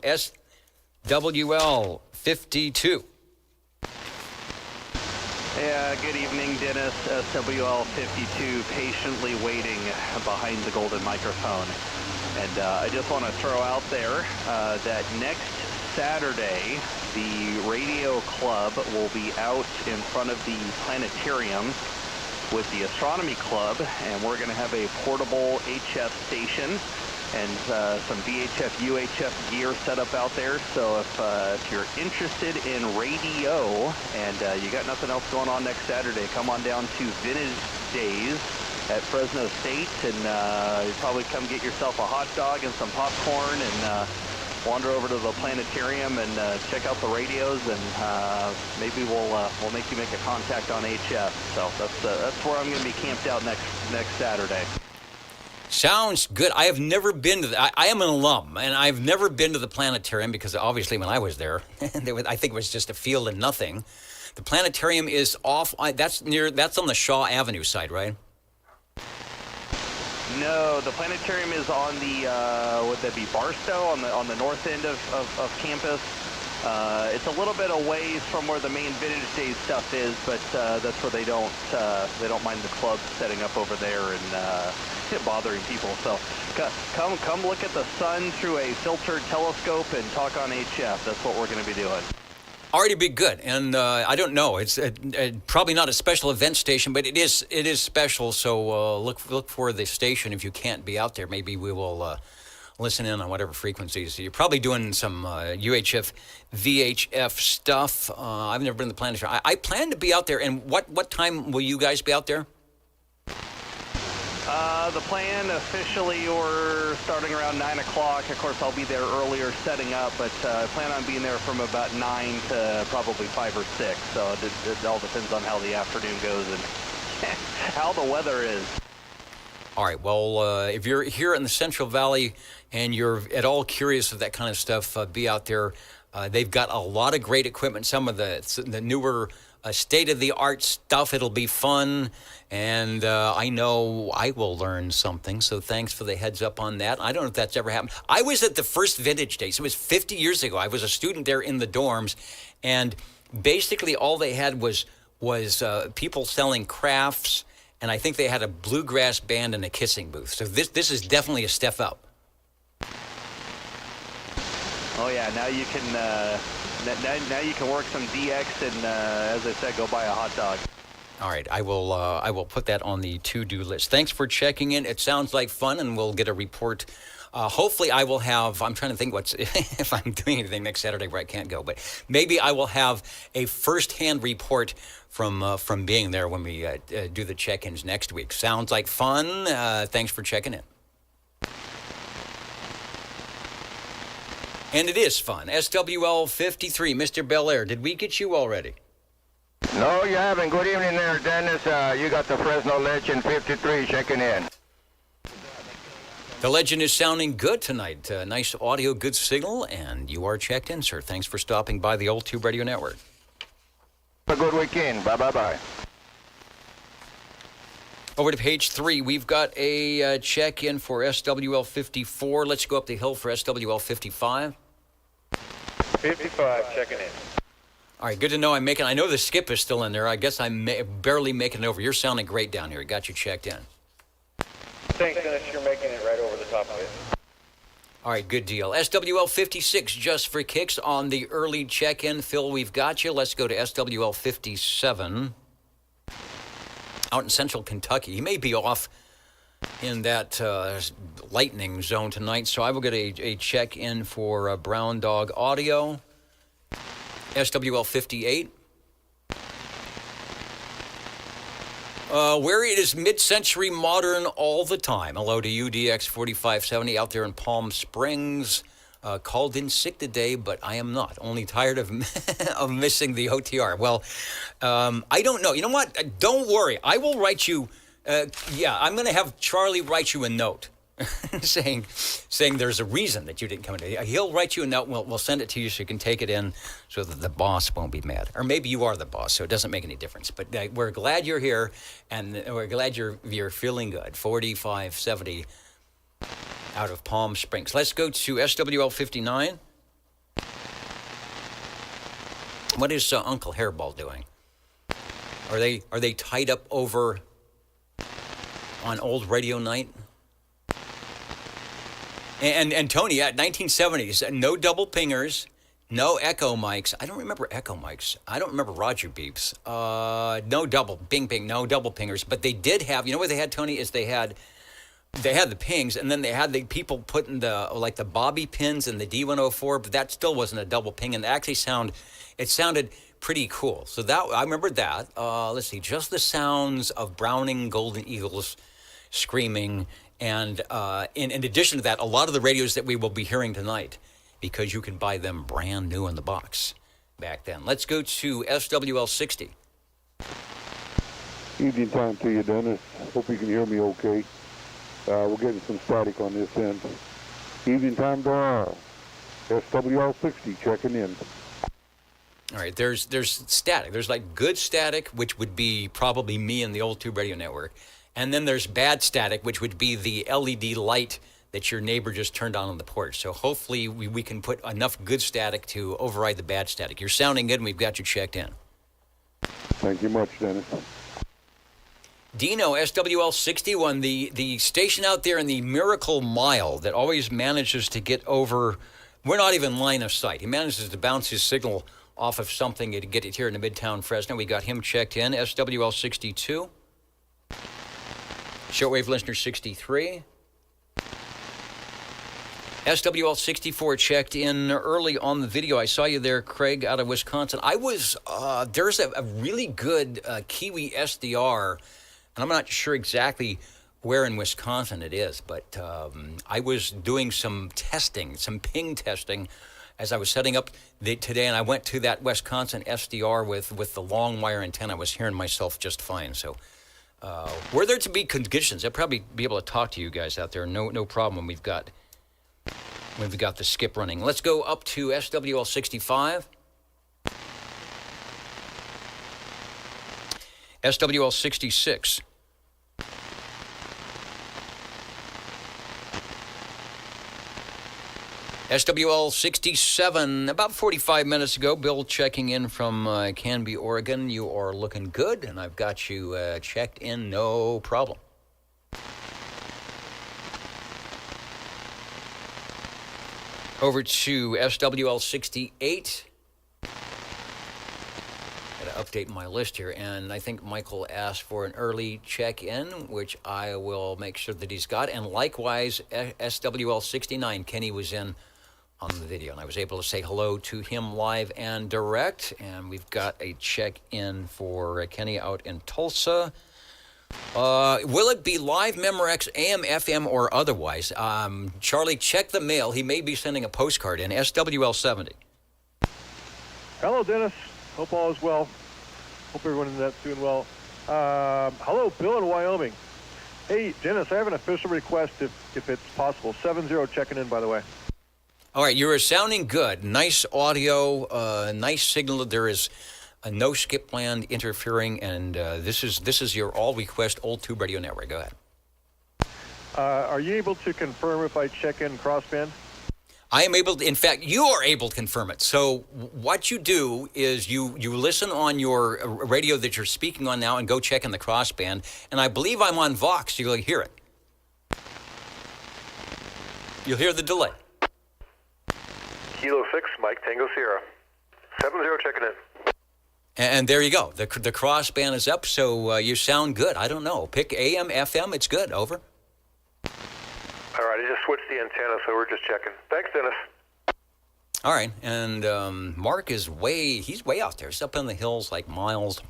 SWL 52. Yeah, good evening, Dennis. SWL 52, patiently waiting behind the golden microphone. And I just want to throw out there that next Saturday, the radio club will be out in front of the planetarium with the astronomy club, and we're going to have a portable HF station and some VHF, UHF gear set up out there. So if you're interested in radio and you got nothing else going on next Saturday, come on down to Vintage Days at Fresno State, and you probably come get yourself a hot dog and some popcorn and wander over to the planetarium and check out the radios, and maybe we'll make you make a contact on HF. So that's where I'm going to be camped out next Saturday. Sounds good. I have never been to I am an alum, and I've never been to the planetarium because obviously when I was there, I think it was just a field and nothing. The planetarium is off. That's on the Shaw Avenue side, right? No, the planetarium is on the, would that be Barstow, on the north end of campus. It's a little bit away from where the main Vintage Days stuff is, but that's where they don't mind the club setting up over there and bothering people. So come look at the sun through a filtered telescope and talk on HF. That's what we're going to be doing. Already be good, and I don't know. It's probably not a special event station, but it is special. So look for the station if you can't be out there. Maybe we will listen in on whatever frequencies. You're probably doing some UHF, VHF stuff. I've never been to the planetarium. I plan to be out there. And what time will you guys be out there? The plan officially, we're starting around 9 o'clock. Of course, I'll be there earlier setting up, but I plan on being there from about 9 to probably 5 or 6. So it all depends on how the afternoon goes and how the weather is. All right. Well, if you're here in the Central Valley and you're at all curious of that kind of stuff, be out there. They've got a lot of great equipment, some of the newer state-of-the-art stuff. It'll be fun, and I know I will learn something, so thanks for the heads up on that. I don't know if that's ever happened. I was at the first Vintage Days. It was 50 years ago. I was a student there in the dorms, and basically all they had was people selling crafts, and I think they had a bluegrass band and a kissing booth. So this is definitely a step up. Oh yeah, now you can now you can work some DX and as I said, go buy a hot dog. All right, I will put that on the to-do list. Thanks for checking in. It sounds like fun, and we'll get a report. Hopefully, I will have. I'm trying to think if I'm doing anything next Saturday where I can't go, but maybe I will have a first-hand report from being there when we do the check-ins next week. Sounds like fun. Thanks for checking in. And it is fun. SWL 53, Mr. Belair. Did we get you already? No, you haven't. Good evening there, Dennis. You got the Fresno Legend 53 checking in. The Legend is sounding good tonight. Nice audio, good signal, and you are checked in, sir. Thanks for stopping by the Old Tube Radio Network. Have a good weekend. Bye-bye-bye. Over to page 3, we've got a check-in for SWL 54. Let's go up the hill for SWL 55. 55, checking in. All right, good to know I know the skip is still in there. I guess I'm barely making it over. You're sounding great down here. Got you checked in. Thanks, Dennis. You're making it right over the top of it. All right, good deal. SWL 56, just for kicks on the early check-in. Phil, we've got you. Let's go to SWL 57. Out in central Kentucky. He may be off in that lightning zone tonight, so I will get a check-in for Brown Dog Audio. SWL 58. Where it is mid-century modern all the time. Hello to UDX 4570 out there in Palm Springs. Called in sick today, but I am not. Only tired of of missing the OTR. Well, I don't know. You know what? Don't worry. I will write you. I'm going to have Charlie write you a note saying there's a reason that you didn't come in. He'll write you a note. We'll send it to you so you can take it in so that the boss won't be mad. Or maybe you are the boss, so it doesn't make any difference. But we're glad you're here, and we're glad you're feeling good. 4570 out of Palm Springs. Let's go to SWL 59. What is Uncle Hairball doing? Are they tied up over on old radio night? And Tony, at 1970s, no double pingers, no echo mics. I don't remember echo mics. I don't remember Roger beeps. No double bing bing, no double pingers. But they did have. You know what they had, Tony? Is they had the pings, and then they had the people putting the bobby pins in the D104, but that still wasn't a double ping, and it sounded pretty cool. So that I remember that. Let's see, just the sounds of Browning Golden Eagles screaming, and in addition to that, a lot of the radios that we will be hearing tonight, because you can buy them brand new in the box back then. Let's go to SWL 60. Evening time to you, Dennis. Hope you can hear me okay. We're getting some static on this end. Evening time to SWL 60 checking in. All right, there's static. There's like good static, which would be probably me and the Old Tube Radio Network. And then there's bad static, which would be the LED light that your neighbor just turned on the porch. So hopefully we can put enough good static to override the bad static. You're sounding good, and we've got you checked in. Thank you much, Dennis. Dino, SWL 61, the station out there in the Miracle Mile that always manages to get over, we're not even line of sight. He manages to bounce his signal off of something to get it here in the Midtown Fresno. We got him checked in, SWL 62. Shortwave listener 63. SWL 64 checked in early on the video. I saw you there, Craig, out of Wisconsin. There's a really good Kiwi SDR, and I'm not sure exactly where in Wisconsin it is, but I was doing some testing, some ping testing, as I was setting up today, and I went to that Wisconsin SDR with the long wire antenna. I was hearing myself just fine. So were there to be conditions, I'd probably be able to talk to you guys out there. No problem. We've got the skip running. Let's go up to SWL 65. SWL 66. SWL 67, about 45 minutes ago, Bill checking in from Canby, Oregon. You are looking good, and I've got you checked in, no problem. Over to SWL 68. Got to update my list here, and I think Michael asked for an early check-in, which I will make sure that he's got. And likewise, SWL 69, Kenny was in on the video, and I was able to say hello to him live and direct. And we've got a check-in for Kenny out in Tulsa. Will it be live, Memorex, AM, FM, or otherwise? Charlie, check the mail. He may be sending a postcard in SWL 70. Hello, Dennis. Hope all is well. Hope everyone in that's doing well. Hello, Bill in Wyoming. Hey, Dennis, I have an official request if it's possible. 70 checking in, by the way. All right, you are sounding good. Nice audio, nice signal. There is no skip land interfering, and this is your all request Old Tube Radio Network. Go ahead. Are you able to confirm if I check in crossband? I am able to, in fact, you are able to confirm it. So what you do is you listen on your radio that you're speaking on now and go check in the crossband, and I believe I'm on Vox, so you'll hear it. You'll hear the delay. Kilo 6, Mike Tango Sierra. 70 checking in. And there you go. The crossband is up, so you sound good. I don't know. Pick AM, FM. It's good. Over. All right, I just switched the antenna, so we're just checking. Thanks, Dennis. All right, and Mark is way out there. He's up in the hills like miles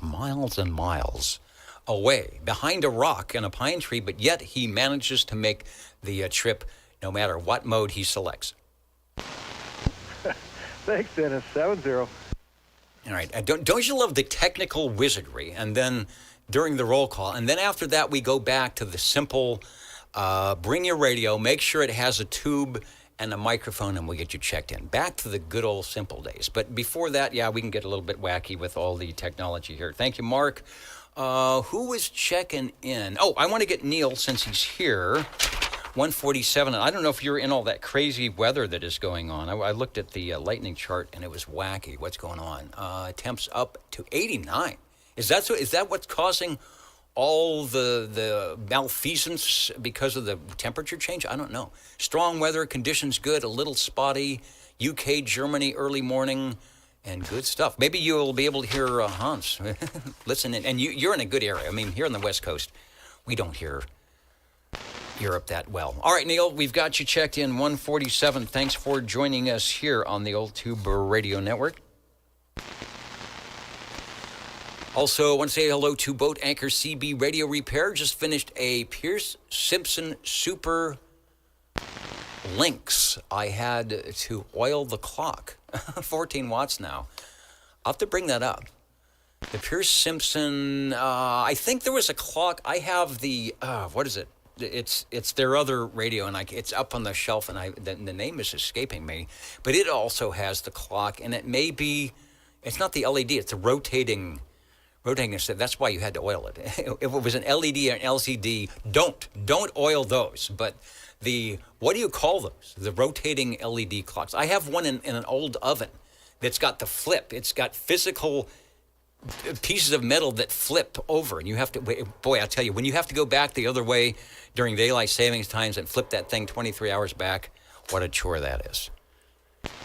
and miles away, behind a rock and a pine tree, but yet he manages to make the trip no matter what mode he selects. Thanks, Dennis. 70. All right. Don't you love the technical wizardry? And then during the roll call, and then after that, we go back to the simple, bring your radio, make sure it has a tube and a microphone, and we'll get you checked in. Back to the good old simple days. But before that, yeah, we can get a little bit wacky with all the technology here. Thank you, Mark. Who was checking in? Oh, I want to get Neil since he's here. 147, and I don't know if you're in all that crazy weather that is going on. I looked at the lightning chart, and it was wacky. What's going on? Temps up to 89. Is that what's causing all the malfeasance because of the temperature change? I don't know. Strong weather, conditions good, a little spotty. UK, Germany, early morning, and good stuff. Maybe you'll be able to hear Hans. Listen in. And you're in a good area. I mean, here on the West Coast, we don't hear Europe that well. All right, Neil, we've got you checked in 147. Thanks for joining us here on the Old Tube Radio Network. Also, I want to say hello to Boat Anchor CB Radio Repair. Just finished a Pierce Simpson Super Lynx. I had to oil the clock. 14 watts now. I'll have to bring that up. The Pierce Simpson, I think there was a clock. I have the, what is it? It's their other radio, and it's up on the shelf, and the name is escaping me. But it also has the clock, and it may be, it's not the LED, it's a rotating Road hanger said that's why you had to oil it. If it was an LED or an LCD, don't oil those. But what do you call those? The rotating LED clocks. I have one in an old oven that's got the flip. It's got physical pieces of metal that flip over, and you have to, boy, I'll tell you, when you have to go back the other way during daylight savings times and flip that thing 23 hours back, what a chore that is.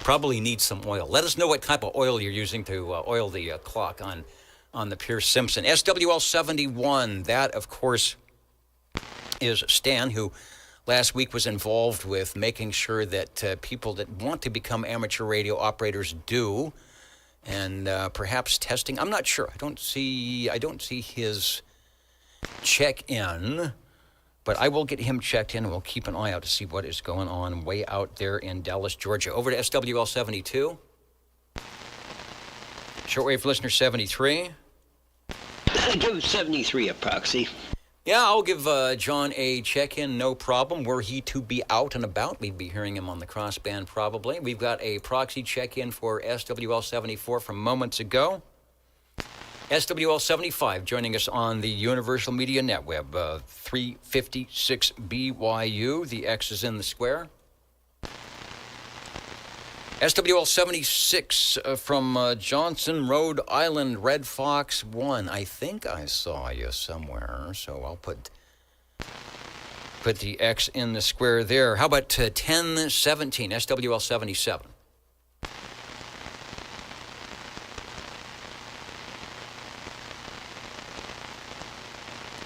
Probably needs some oil. Let us know what type of oil you're using to oil the clock on the Pierce Simpson. SWL 71, that, of course, is Stan, who last week was involved with making sure that people that want to become amateur radio operators do, and perhaps testing. I'm not sure. I don't see his check-in, but I will get him checked in, and we'll keep an eye out to see what is going on way out there in Dallas, Georgia. Over to SWL 72. Shortwave listener 73. Give 73 a proxy. Yeah, I'll give John a check-in, no problem. Were he to be out and about, we'd be hearing him on the crossband probably. We've got a proxy check-in for SWL 74 from moments ago. SWL 75 joining us on the Universal Media Netweb, 356 BYU. The X is in the square. SWL 76 from Johnson, Rhode Island, Red Fox 1. I think I saw you somewhere, so I'll put the X in the square there. How about 1017, SWL 77?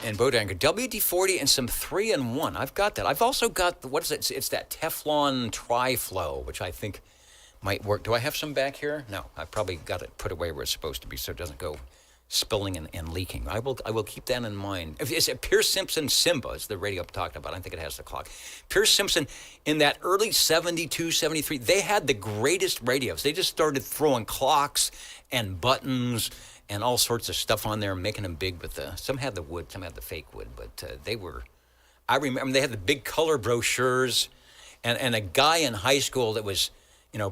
And boat anchor, WD-40 and some 3-in-1. I've got that. I've also got, what is it? It's that Teflon Tri-Flow, which I think might work. Do I have some back here? No, I probably got it put away where it's supposed to be so it doesn't go spilling and leaking. I will keep that in mind. Is it Pierce Simpson Simba is the radio I'm talking about? I think it has the clock. Pierce Simpson, in that early 72, 73, they had the greatest radios. They just started throwing clocks and buttons and all sorts of stuff on there and making them big with some had the wood, some had the fake wood, but they were, I remember they had the big color brochures and a guy in high school that was,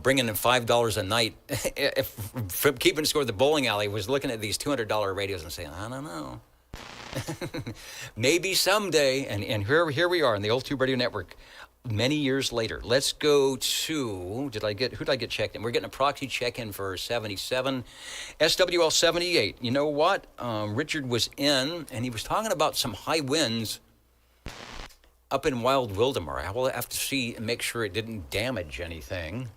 bringing in $5 a night from keeping score at the bowling alley was looking at these $200 radios and saying, I don't know. Maybe someday. And here we are in the old Tube Radio Network many years later. Let's go to, who did I get checked in? We're getting a proxy check-in for 77. SWL 78. You know what? Richard was in, and he was talking about some high winds up in Wild Wildemar. I will have to see and make sure it didn't damage anything.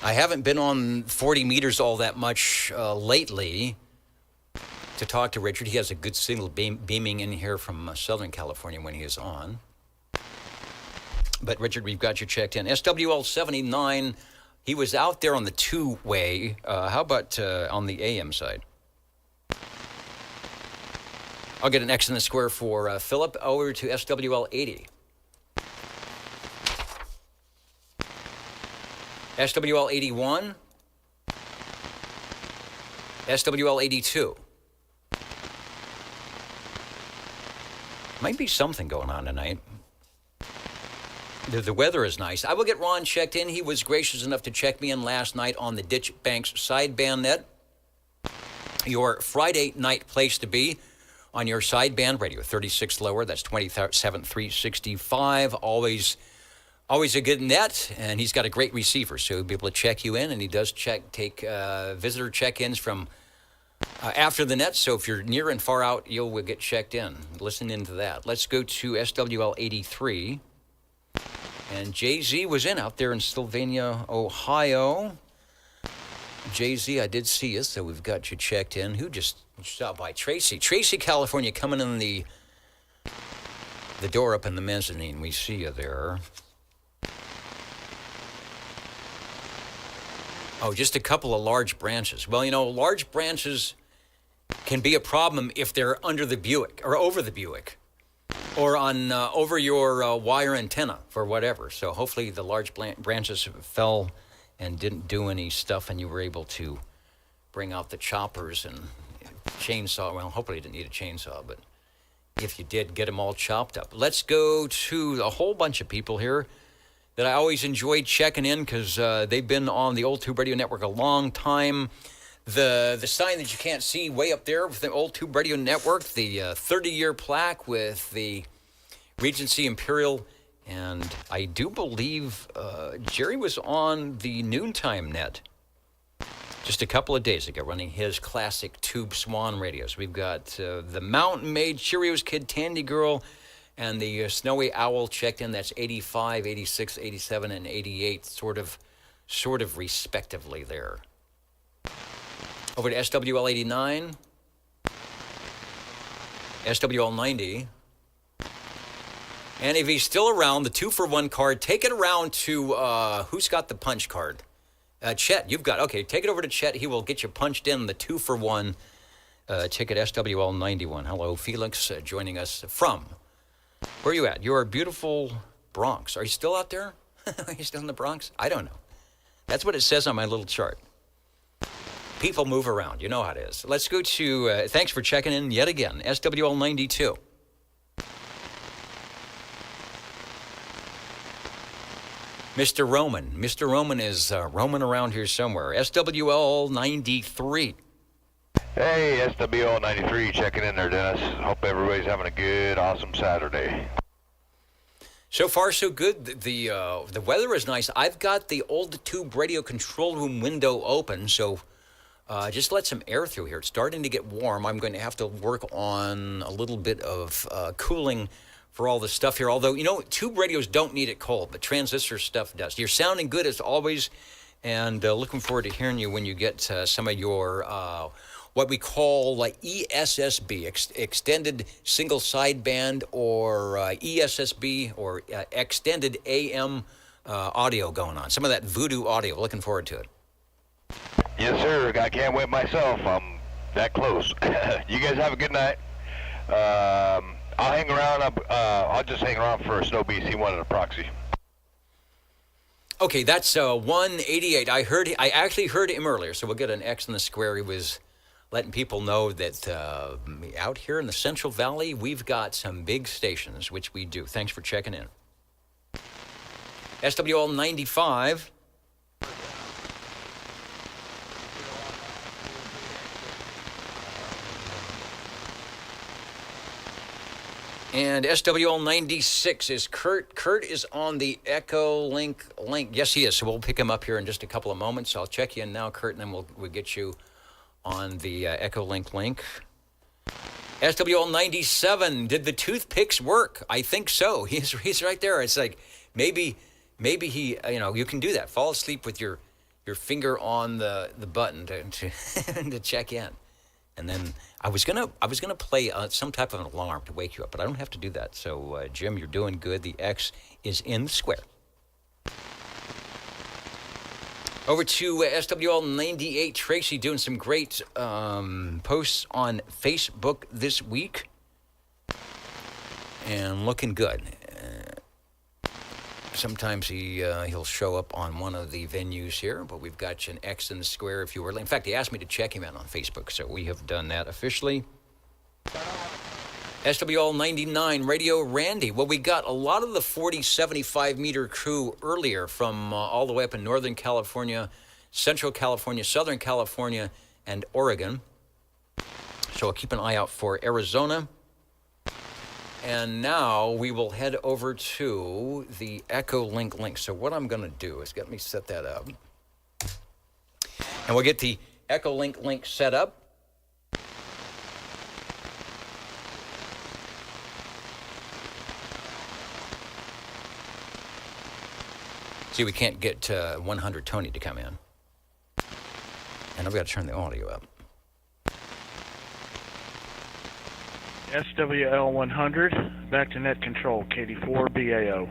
I haven't been on 40 meters all that much lately to talk to Richard. He has a good signal beaming in here from Southern California when he is on. But Richard, we've got you checked in. SWL 79, he was out there on the two-way. How about on the AM side? I'll get an X in the square for Philip. Over to SWL 80. SWL 81, SWL 82. Might be something going on tonight. The weather is nice. I will get Ron checked in. He was gracious enough to check me in last night on the Ditch Banks sideband net. Your Friday night place to be on your sideband radio, 36 lower. That's 27,365. Always a good net, and he's got a great receiver, so he'll be able to check you in, and he does take visitor check-ins from after the net, so if you're near and far out, you'll get checked in. Listen into that. Let's go to SWL 83, and Jay-Z was in out there in Sylvania, Ohio. Jay-Z, I did see you, so we've got you checked in. Who just stopped by? Tracy, California, coming in the door up in the mezzanine. We see you there. Oh, just a couple of large branches. Well, large branches can be a problem if they're under the Buick or over the Buick or on over your wire antenna for whatever. So hopefully the large branches fell and didn't do any stuff and you were able to bring out the choppers and chainsaw. Well, hopefully you didn't need a chainsaw, but if you did, get them all chopped up. Let's go to a whole bunch of people here that I always enjoyed checking in because they've been on the old Tube Radio Network a long time. The sign that you can't see way up there with the old Tube Radio Network, the 30-year plaque with the Regency Imperial, and I do believe Jerry was on the Noontime Net just a couple of days ago running his classic Tube Swan radios. We've got the Mountain Maid, Cheerios Kid, Tandy Girl, and the Snowy Owl checked in. That's 85, 86, 87, and 88, sort of respectively there. Over to SWL 89, SWL 90. And if he's still around, the 2-for-1 card, take it around to, who's got the punch card? Chet, you've got, okay, take it over to Chet. He will get you punched in the 2-for-1 ticket, SWL 91. Hello, Felix, joining us from, where are you at? You're beautiful Bronx. Are you still out there? Are you still in the Bronx? I don't know. That's what it says on my little chart. People move around. You know how it is. Let's go to, thanks for checking in yet again, SWL 92. Mr. Roman. Mr. Roman is roaming around here somewhere. SWL 93. Hey, SWL 93 checking in there, Dennis. Hope everybody's having a good, awesome Saturday. So far, so good. The weather is nice. I've got the old Tube Radio control room window open, so just let some air through here. It's starting to get warm. I'm going to have to work on a little bit of cooling for all the stuff here. Although, you know, Tube radios don't need it cold, but transistor stuff does. You're sounding good as always, and looking forward to hearing you when you get some of your what we call ESSB, extended single sideband, or ESSB, or extended AM audio going on. Some of that voodoo audio. Looking forward to it. Yes, sir. I can't wait myself. I'm that close. You guys have a good night. I'll hang around. I'll just hang around for a Snow BC1 and a proxy. Okay, that's 188. I actually heard him earlier, so we'll get an X in the square. He was letting people know that out here in the Central Valley, we've got some big stations, which we do. Thanks for checking in. SWL 95. And SWL 96 is Kurt. Kurt is on the Echo link. Yes, he is. So we'll pick him up here in just a couple of moments. I'll check you in now, Kurt, and then we'll get you on the Echo link. SWL 97. Did the toothpicks work? I think so. He's right there. It's like maybe he, you can do that. Fall asleep with your finger on the button to check in. And then I was gonna play some type of an alarm to wake you up, but I don't have to do that. So, Jim, you're doing good. The X is in the square. Over to SWL 98. Tracy doing some great posts on Facebook this week. And looking good. Sometimes he'll show up on one of the venues here, but we've got you an X in the square if you were. In fact, he asked me to check him out on Facebook, so we have done that officially. SWL 99, Radio Randy. Well, we got a lot of the 40, 75-meter crew earlier from all the way up in Northern California, Central California, Southern California, and Oregon. So I'll keep an eye out for Arizona. And now we will head over to the Echo link. So what I'm going to do is let me set that up. And we'll get the Echo link set up. See, we can't get 100 Tony to come in. And I've got to turn the audio up. SWL 100, back to net control, KD4 BAO.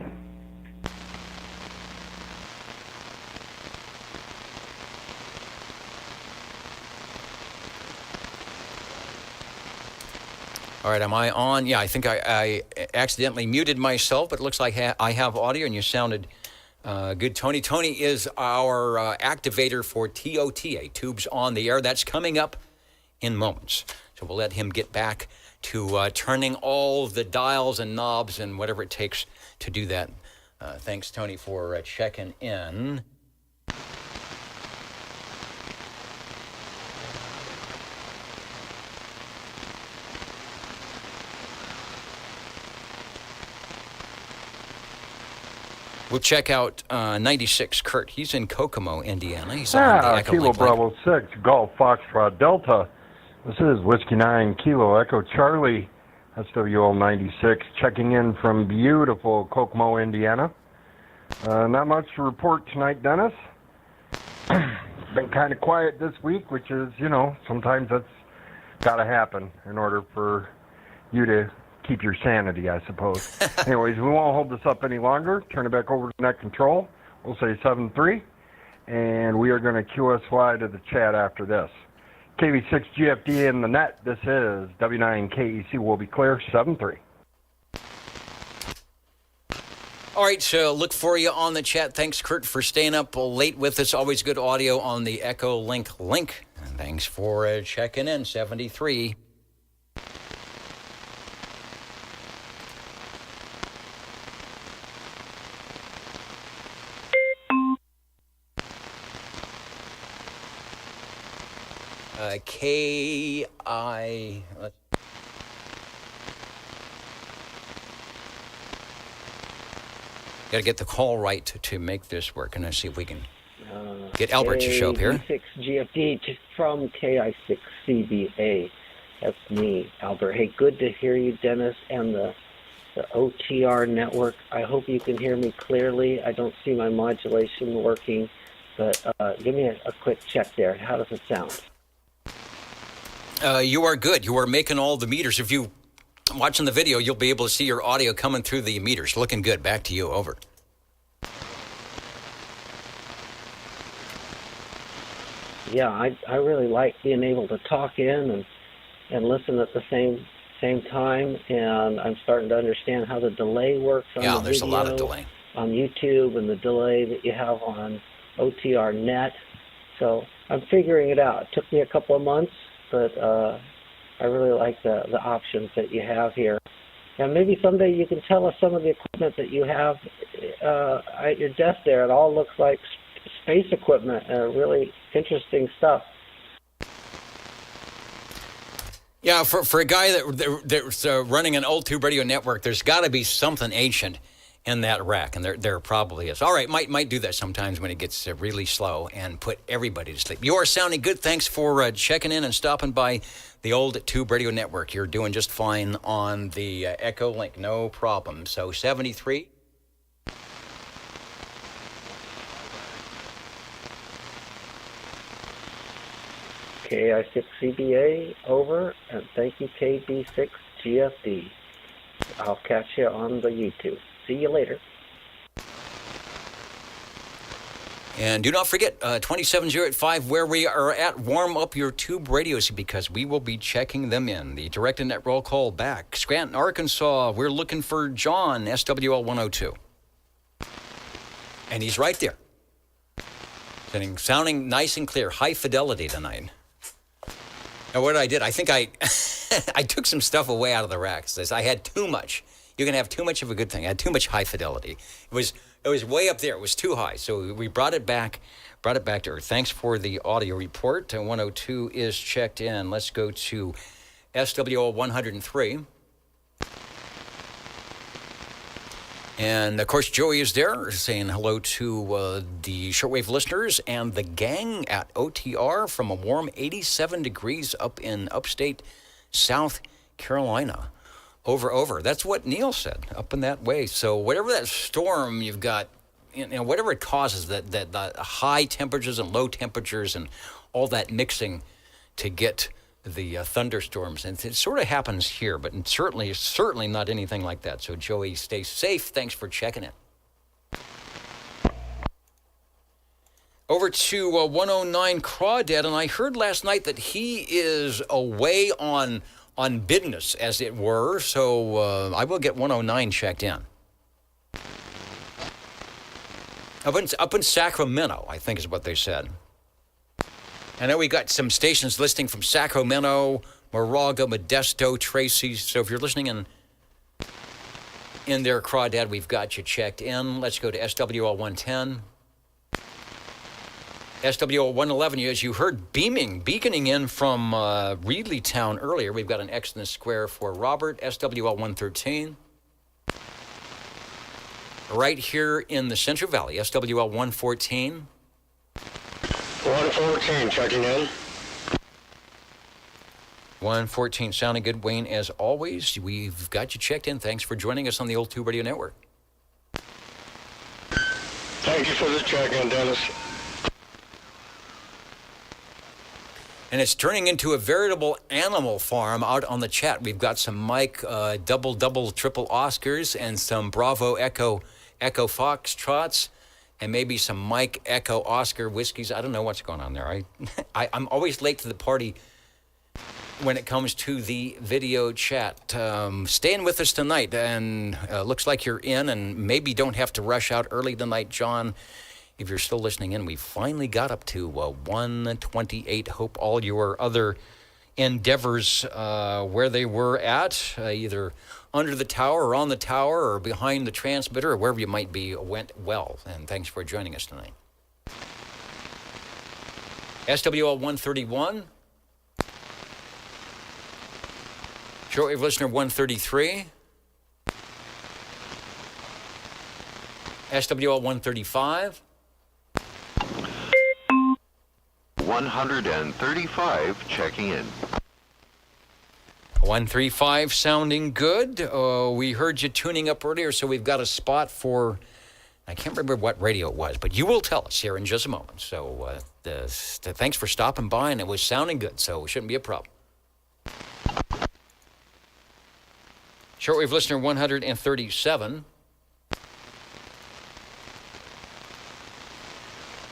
All right, am I on? Yeah, I think I accidentally muted myself, but it looks like I have audio, and you sounded good. Tony is our activator for TOTA, Tubes on the Air. That's coming up in moments. So we'll let him get back to turning all the dials and knobs and whatever it takes to do that. Thanks, Tony, for checking in. We'll check out 96 Kurt. He's in Kokomo, Indiana. He's on the Echo Kilo Link. Bravo 6, Golf Foxtrot Delta. This is Whiskey 9 Kilo Echo Charlie, SWL 96, checking in from beautiful Kokomo, Indiana. Not much to report tonight, Dennis. Been kind of quiet this week, which is, sometimes that's got to happen in order for you to keep your sanity, I suppose. Anyways, we won't hold this up any longer. Turn it back over to Net Control. We'll say 7-3, and we are going to QSY to the chat after this. KV6GFD in the net. This is W9KEC. We'll be clear, 7-3. All right, so look for you on the chat. Thanks, Kurt, for staying up late with us. Always good audio on the Echo Link. And thanks for checking in, 73. Got to get the call right to make this work, and let's see if we can get Albert to show up here. KV6GFD from KI6CBA. That's me, Albert. Hey, good to hear you, Dennis, and the OTR network. I hope you can hear me clearly. I don't see my modulation working, but give me a quick check there. How does it sound? You are good. You are making all the meters. If you watching the video, you'll be able to see your audio coming through the meters. Looking good. Back to you. Over. Yeah, I really like being able to talk in and listen at the same time, and I'm starting to understand how the delay works on the there's video, a lot of delay on YouTube, and the delay that you have on OTR net. So I'm figuring it out. It took me a couple of months, but I really like the options that you have here. And maybe someday you can tell us some of the equipment that you have at your desk there. It all looks like space equipment, really interesting stuff. Yeah, for a guy that's running an old tube radio network, there's got to be something ancient in that rack, and there probably is. All right, might do that sometimes when it gets really slow and put everybody to sleep. You are sounding good. Thanks for checking in and stopping by the old tube radio network. You're doing just fine on the Echo Link, no problem. So 73. KI6CBA, over, and thank you, KB6GFD. I'll catch you on the YouTube. See you later. And do not forget, 27085, where we are at, warm up your tube radios because we will be checking them in. The direct net roll call back. Scranton, Arkansas, we're looking for John, SWL 102. And he's right there. Sounding nice and clear, high fidelity tonight. Now, what I did, I think I took some stuff away out of the racks. I had too much. You can have too much of a good thing. I had too much high fidelity. It was way up there. It was too high. So we brought it back to earth. Thanks for the audio report. 102 is checked in. Let's go to SWL 103. And, of course, Joey is there saying hello to the shortwave listeners and the gang at OTR from a warm 87 degrees up in upstate South Carolina. Over. That's what Neil said, up in that way. So whatever that storm you've got, whatever it causes, that high temperatures and low temperatures and all that mixing to get the thunderstorms. And it sort of happens here, but certainly not anything like that. So, Joey, stay safe. Thanks for checking in. Over to 109 Crawdad, and I heard last night that he is away on business, as it were. So I will get 109 checked in. Up in Sacramento, I think is what they said. I know we got some stations listing from Sacramento, Moraga, Modesto, Tracy. So if you're listening in there, Crawdad, we've got you checked in. Let's go to SWL 110. SWL 111, as you heard, beaconing in from Reedleytown earlier. We've got an X in the square for Robert. SWL 113. right here in the Central Valley, SWL 114. 114, checking in. 114, sounding good. Wayne, as always, we've got you checked in. Thanks for joining us on the Old Tube Radio Network. Thank you for the check-in, Dennis. And it's turning into a veritable animal farm out on the chat. We've got some Mike double, triple Oscars and some Bravo Echo Fox Trots and maybe some Mike Echo Oscar whiskeys. I don't know what's going on there. I'm always late to the party when it comes to the video chat. Staying with us tonight, and looks like you're in and maybe don't have to rush out early tonight, John. If you're still listening in, we finally got up to 128. Hope all your other endeavors where they were at, either under the tower or on the tower or behind the transmitter or wherever you might be, went well. And thanks for joining us tonight. SWL 131. Shortwave listener 133. SWL 135. 135 checking in. 135 sounding good. We heard you tuning up earlier, so we've got a spot for, I can't remember what radio it was, but you will tell us here in just a moment. So thanks for stopping by, and it was sounding good, so it shouldn't be a problem. Shortwave listener 137.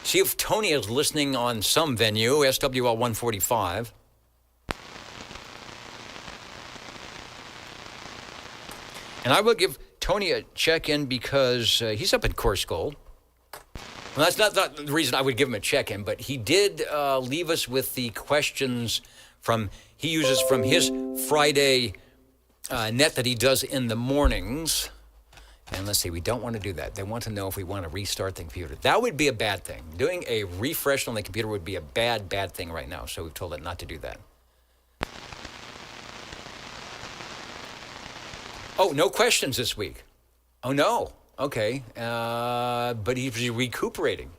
See if Tony is listening on some venue, SWL 145. And I will give Tony a check-in because he's up in Coursegold. Well, that's not the reason I would give him a check-in, but he did leave us with the questions he uses from his Friday net that he does in the mornings. And let's see, we don't want to do that. They want to know if we want to restart the computer. That would be a bad thing. Doing a refresh on the computer would be a bad thing right now. So we've told it not to do that. Oh, no questions this week. Oh, no. Okay. But he's recuperating.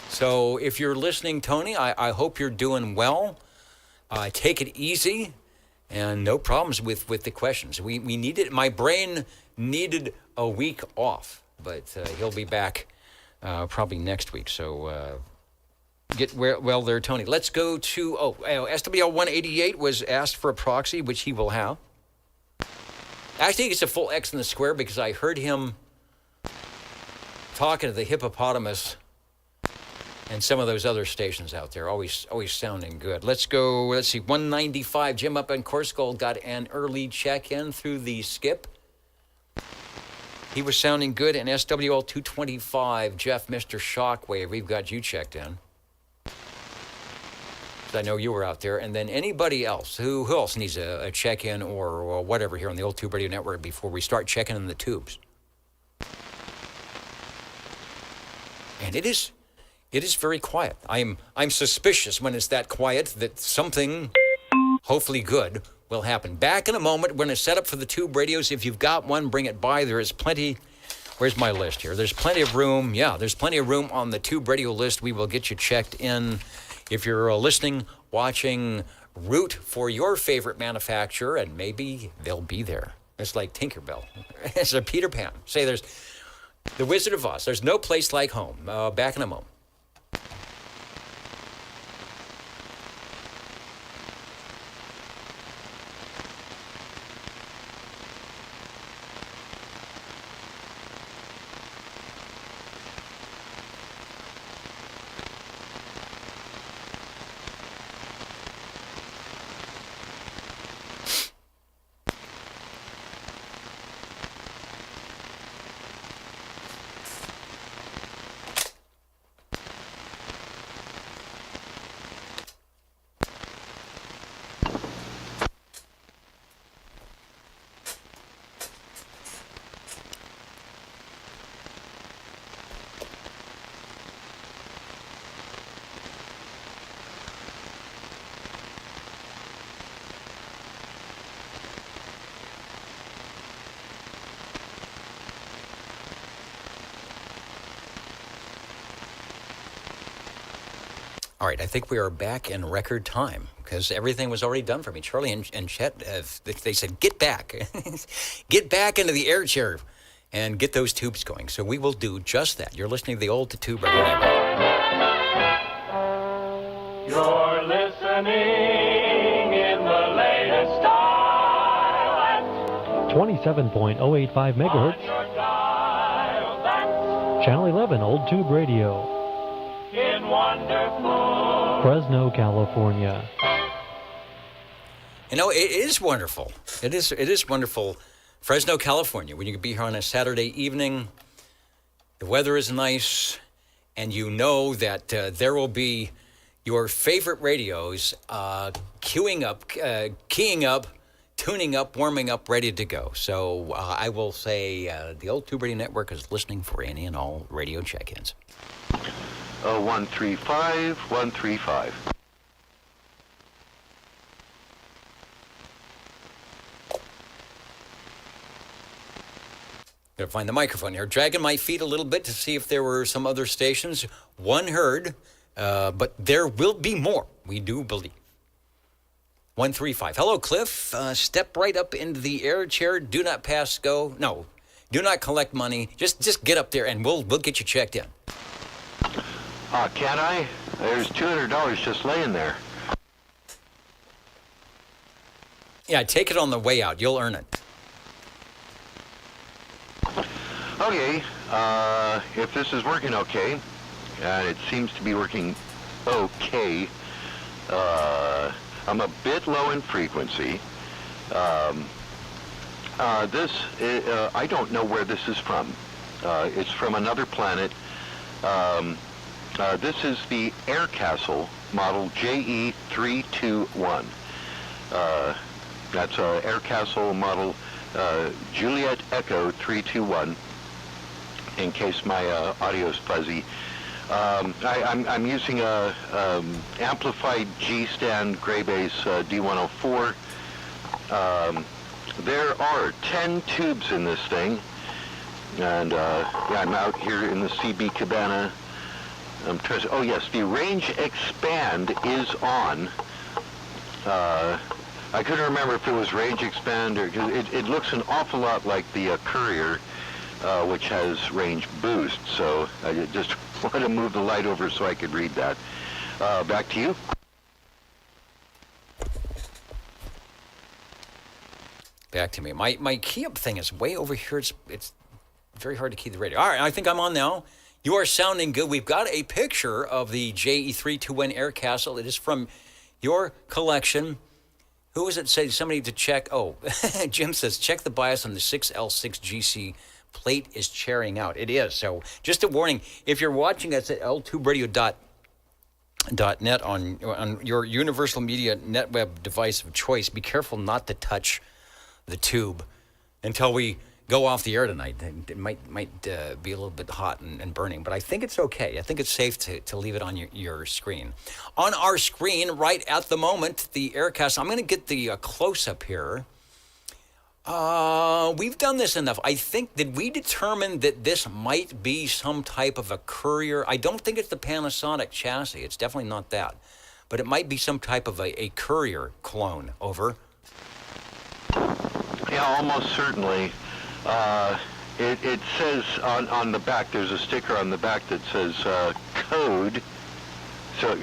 So if you're listening, Tony, I hope you're doing well. Take it easy. And no problems with the questions. We needed, my brain needed a week off, but he'll be back probably next week. So get well there, Tony. Let's go to, SWL 188 was asked for a proxy, which he will have. Actually, it's a full X in the square because I heard him talking to the hippopotamus and some of those other stations out there, always sounding good. Let's see, 195, Jim up in Coursegold got an early check-in through the skip. He was sounding good. And SWL 225, Jeff, Mr. Shockwave, we've got you checked in. I know you were out there. And then anybody else, who else needs a check-in or whatever here on the Old Tube Radio Network before we start checking in the tubes? And it is very quiet. I'm suspicious when it's that quiet that something, hopefully good, will happen. Back in a moment. We're going to set up for the tube radios. If you've got one, bring it by. There is plenty. Where's my list here? There's plenty of room. Yeah, there's plenty of room on the tube radio list. We will get you checked in. If you're listening, watching, root for your favorite manufacturer, and maybe they'll be there. It's like Tinkerbell. It's a Peter Pan. Say there's the Wizard of Oz. There's no place like home. Back in a moment. All right, I think we are back in record time because everything was already done for me. Charlie and Chet, they said, get back. Get back into the air chair and get those tubes going. So we will do just that. You're listening to the Old Tube Radio Network. You're listening in the latest style at 27.085 megahertz. Channel 11, Old Tube Radio. In wonderful Fresno, California. You know, it is wonderful. It is wonderful. Fresno, California, when you can be here on a Saturday evening, the weather is nice, and you know that there will be your favorite radios keying up, tuning up, warming up, ready to go. So I will say the Old Tube Radio Network is listening for any and all radio check-ins. 135, 135. Gotta find the microphone here. Dragging my feet a little bit to see if there were some other stations. One heard, but there will be more. We do believe. 135. Hello, Cliff. Step right up into the air chair. Do not pass go. No, do not collect money. Just get up there and we'll get you checked in. Can I? There's $200 just laying there. Yeah, take it on the way out. You'll earn it. Okay, if this is working okay, and it seems to be working okay, I'm a bit low in frequency. I don't know where this is from. It's from another planet. This is the Air Castle model JE321. That's Air Castle model Juliet Echo 321. In case my audio is fuzzy, I'm using a amplified G-stand gray bass D104. There are 10 tubes in this thing, and yeah, I'm out here in the CB Cabana. Oh yes, the range expand is on. I couldn't remember if it was range expand or because it looks an awful lot like the Courier, which has range boost. So I just wanted to move the light over so I could read that. Back to you. Back to me. My key up thing is way over here. It's very hard to key the radio. All right, I think I'm on now. You are sounding good. We've got a picture of the JE321 Air Castle. It is from your collection. Who was it say somebody to check? Oh, Jim says, check the bias on the 6L6GC plate is chairing out. It is. So just a warning, if you're watching us at ltuberadio.net on your universal media netweb device of choice, be careful not to touch the tube until we go off the air tonight. It might be a little bit hot and burning, but I think it's okay. I think it's safe to leave it on your screen. On our screen right at the moment, the Air Castle. I'm going to get the close-up here. We've done this enough. I think, did we determine that this might be some type of a Courier? I don't think it's the Panasonic chassis. It's definitely not that. But it might be some type of a Courier clone. Over. Yeah, almost certainly. It says on the back, there's a sticker on the back that says code, so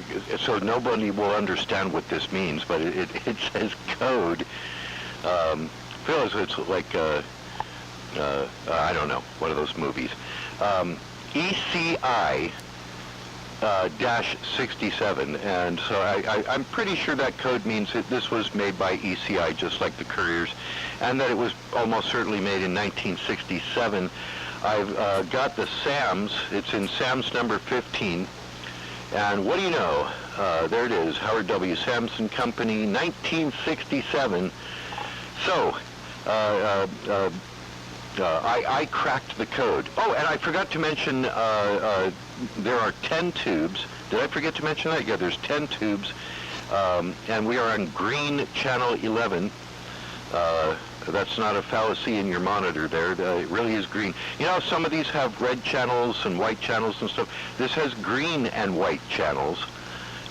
nobody will understand what this means, but it says code. Feels it's like, I don't know, one of those movies. ECI -67, and so I'm pretty sure that code means that this was made by ECI, just like the Couriers, and that it was almost certainly made in 1967. I've got the SAMS. It's in SAMS number 15, and what do you know? There it is, Howard W. Samson Company, 1967. So, I cracked the code. Oh, and I forgot to mention there are 10 tubes. Did I forget to mention that? Yeah, there's 10 tubes. And we are on green channel 11. That's not a fallacy in your monitor there. It really is green. You know, some of these have red channels and white channels and stuff. This has green and white channels.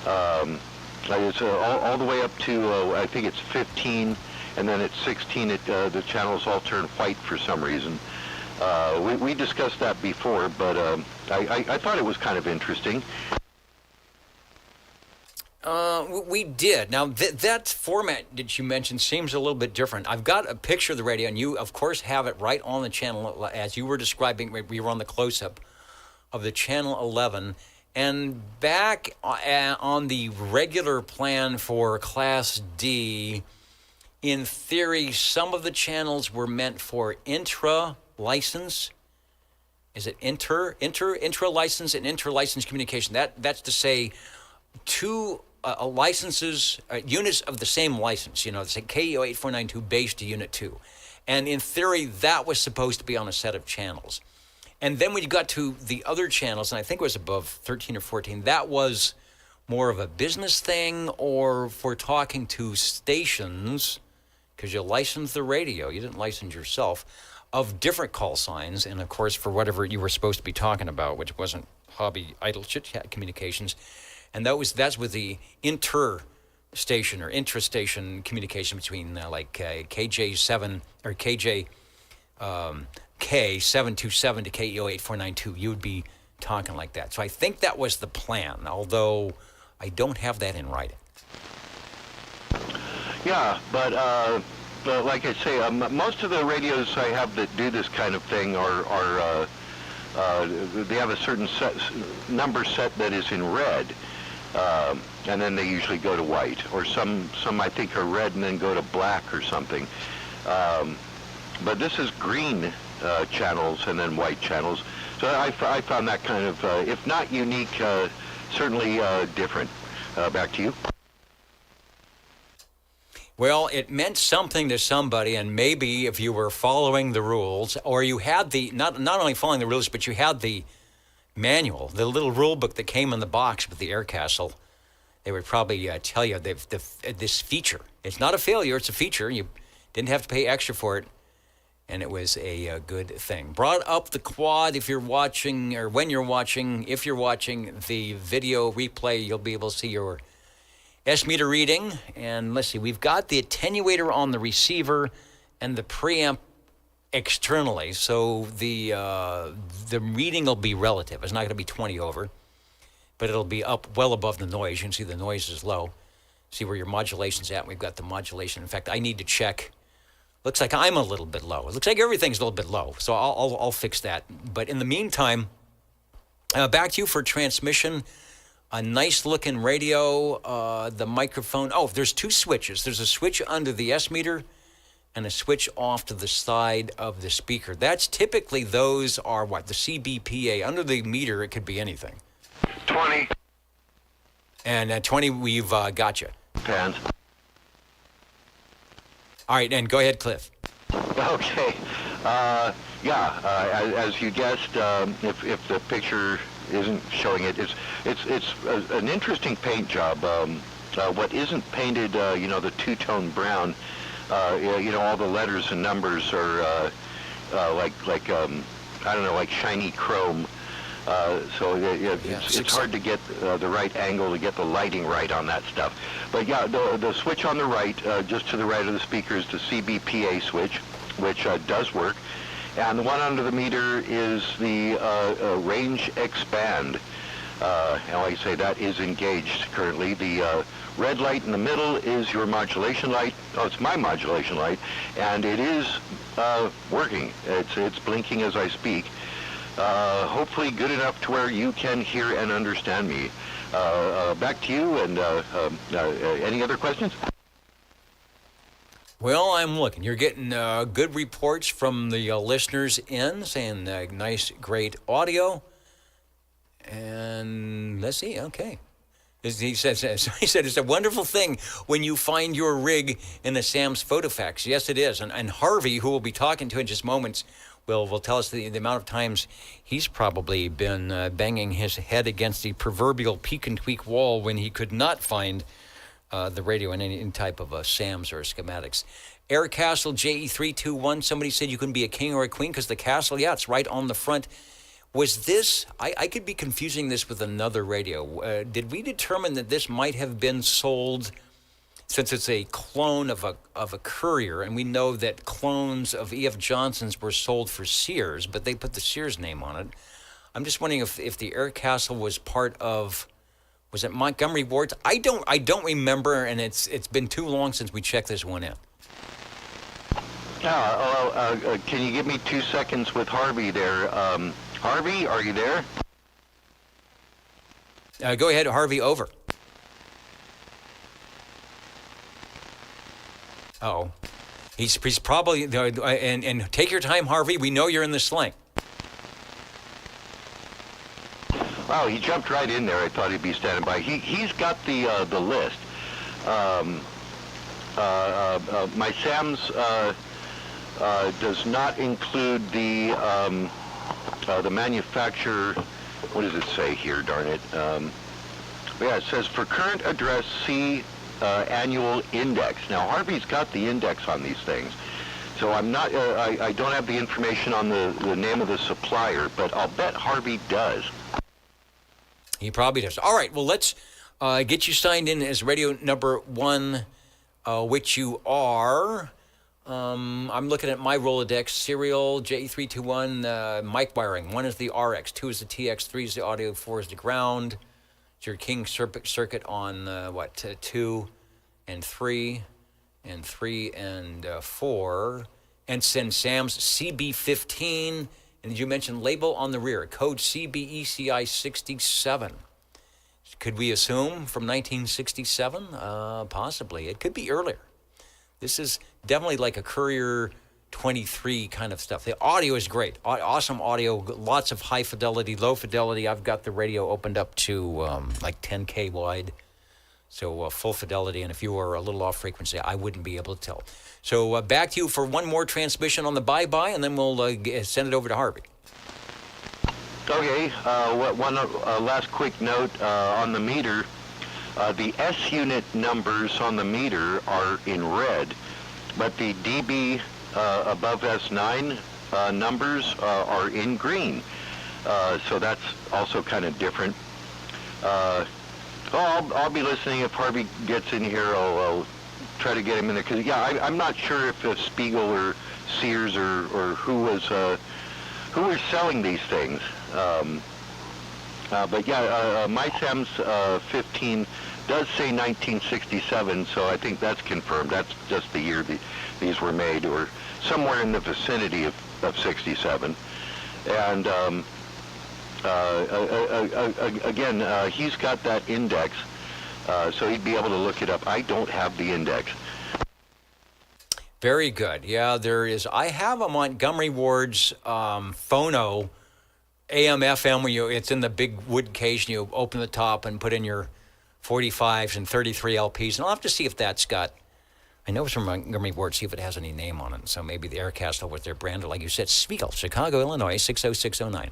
It's all the way up to, I think it's 15, and then at 16, the channels all turn white for some reason. We discussed that before, but I thought it was kind of interesting. We did. Now, that format that you mentioned seems a little bit different. I've got a picture of the radio, and you, of course, have it right on the channel, as you were describing. We were on the close-up of the channel 11. And back on the regular plan for Class D, in theory, some of the channels were meant for intra-license. Is it intra-license and inter-license communication? That's to say, two licenses, units of the same license, it's like KEO 8492 base to Unit 2. And in theory, that was supposed to be on a set of channels. And then when you got to the other channels, and I think it was above 13 or 14, that was more of a business thing or for talking to stations, because you licensed the radio, you didn't license yourself, of different call signs, and of course for whatever you were supposed to be talking about, which wasn't hobby idle chit-chat communications. And that's with the inter-station or intra-station communication between KJ7 or KJ K727 to KEO 8492. You would be talking like that. So I think that was the plan, although I don't have that in writing. Yeah, but like I say, most of the radios I have that do this kind of thing are they have a certain number set that is in red. And then they usually go to white, or some I think are red and then go to black or something. But this is green channels and then white channels. So I found that kind of, if not unique, certainly different. Back to you. Well, it meant something to somebody, and maybe if you were following the rules, or you had the, not only following the rules, but you had the manual, the little rule book that came in the box with the air castle, they would probably tell you this feature. It's not a failure, it's a feature. You didn't have to pay extra for it, and it was a good thing. Brought up the quad if you're watching, or when you're watching, if you're watching the video replay, you'll be able to see your S-meter reading. And let's see, we've got the attenuator on the receiver and the preamp externally, so the reading will be relative. It's not going to be 20 over, but it'll be up well above the noise. You can see the noise is low. See where your modulation's at. We've got the modulation. In fact, I need to check. Looks like I'm a little bit low. It looks like everything's a little bit low, so I'll fix that. But in the meantime, back to you for transmission. A nice-looking radio, the microphone. Oh, there's two switches. There's a switch under the S-meter and a switch off to the side of the speaker. That's typically, those are what? The CBPA. Under the meter, it could be anything. 20. And 20, we've got you. Pans. All right, and go ahead, Cliff. Okay. As you guessed, if the picture isn't showing it, it's an interesting paint job. What isn't painted, the two-tone brown, all the letters and numbers are like I don't know, like shiny chrome. So it's hard to get the right angle to get the lighting right on that stuff. But yeah, the switch on the right, just to the right of the speaker, is the CBPA switch, which does work. And the one under the meter is the range expand. And like I say, that is engaged currently. The red light in the middle is your modulation light. Oh, it's my modulation light, and it is working. It's blinking as I speak. Hopefully good enough to where you can hear and understand me. Back to you, and any other questions? Well, I'm looking. You're getting good reports from the listeners in, saying nice, great audio. And let's see, okay. He said it's a wonderful thing when you find your rig in a Sam's Photofax. Yes, it is. And Harvey, who we'll be talking to in just moments, will tell us the amount of times he's probably been banging his head against the proverbial peek and tweak wall when he could not find the radio in any type of SAMs or schematics. Air Castle JE321, somebody said you can be a king or a queen because the castle, yeah, it's right on the front. Was this, I could be confusing this with another radio. Did we determine that this might have been sold, since it's a clone of a Courier, and we know that clones of E.F. Johnson's were sold for Sears, but they put the Sears name on it. I'm just wondering if the Air Castle was part of, was it Montgomery Ward's? I don't remember, and it's been too long since we checked this one in. Can you give me 2 seconds with Harvey there? Harvey, are you there? Go ahead, Harvey, over. Oh, he's probably, and take your time, Harvey. We know you're in the sling. Oh, he jumped right in there. I thought he'd be standing by. He's got the list. My Sam's does not include the manufacturer. What does it say here? Darn it. Yeah, it says for current address, see annual index. Now Harvey's got the index on these things, so I'm not. I don't have the information on the name of the supplier, but I'll bet Harvey does. He probably does. All right, well, let's get you signed in as radio number 1, which you are. I'm looking at my Rolodex. Serial, JE321, mic wiring. 1 is the RX, 2 is the TX, 3 is the audio, 4 is the ground. It's your King circuit on, 2 and 3, and 3 and 4. And send Sam's CB15. And did you mention label on the rear, code CBECI 67? Could we assume from 1967? Possibly. It could be earlier. This is definitely like a Courier 23 kind of stuff. The audio is great. Awesome audio, lots of high fidelity, low fidelity. I've got the radio opened up to like 10K wide. So full fidelity, and if you were a little off frequency, I wouldn't be able to tell. So back to you for one more transmission on the bye-bye, and then we'll send it over to Harvey. Okay, one last quick note on the meter. The S unit numbers on the meter are in red, but the dB above S9 numbers are in green. So that's also kind of different. I'll be listening if Harvey gets in here. I'll try to get him in there, because I'm not sure if Spiegel or Sears or who was selling these things. But my Sam's 15 does say 1967, so I think that's confirmed. That's just the year these were made, or somewhere in the vicinity of 67. And again, he's got that index, so he'd be able to look it up. I don't have the index. Very good. Yeah, there is. I have a Montgomery Ward's phono AM FM where it's in the big wood case, and you open the top and put in your 45s and 33 LPs. And I'll have to see if that's got, I know it's from Montgomery Ward, see if it has any name on it. So maybe the Air Castle with their brand, like you said, Spiegel, Chicago, Illinois, 60609.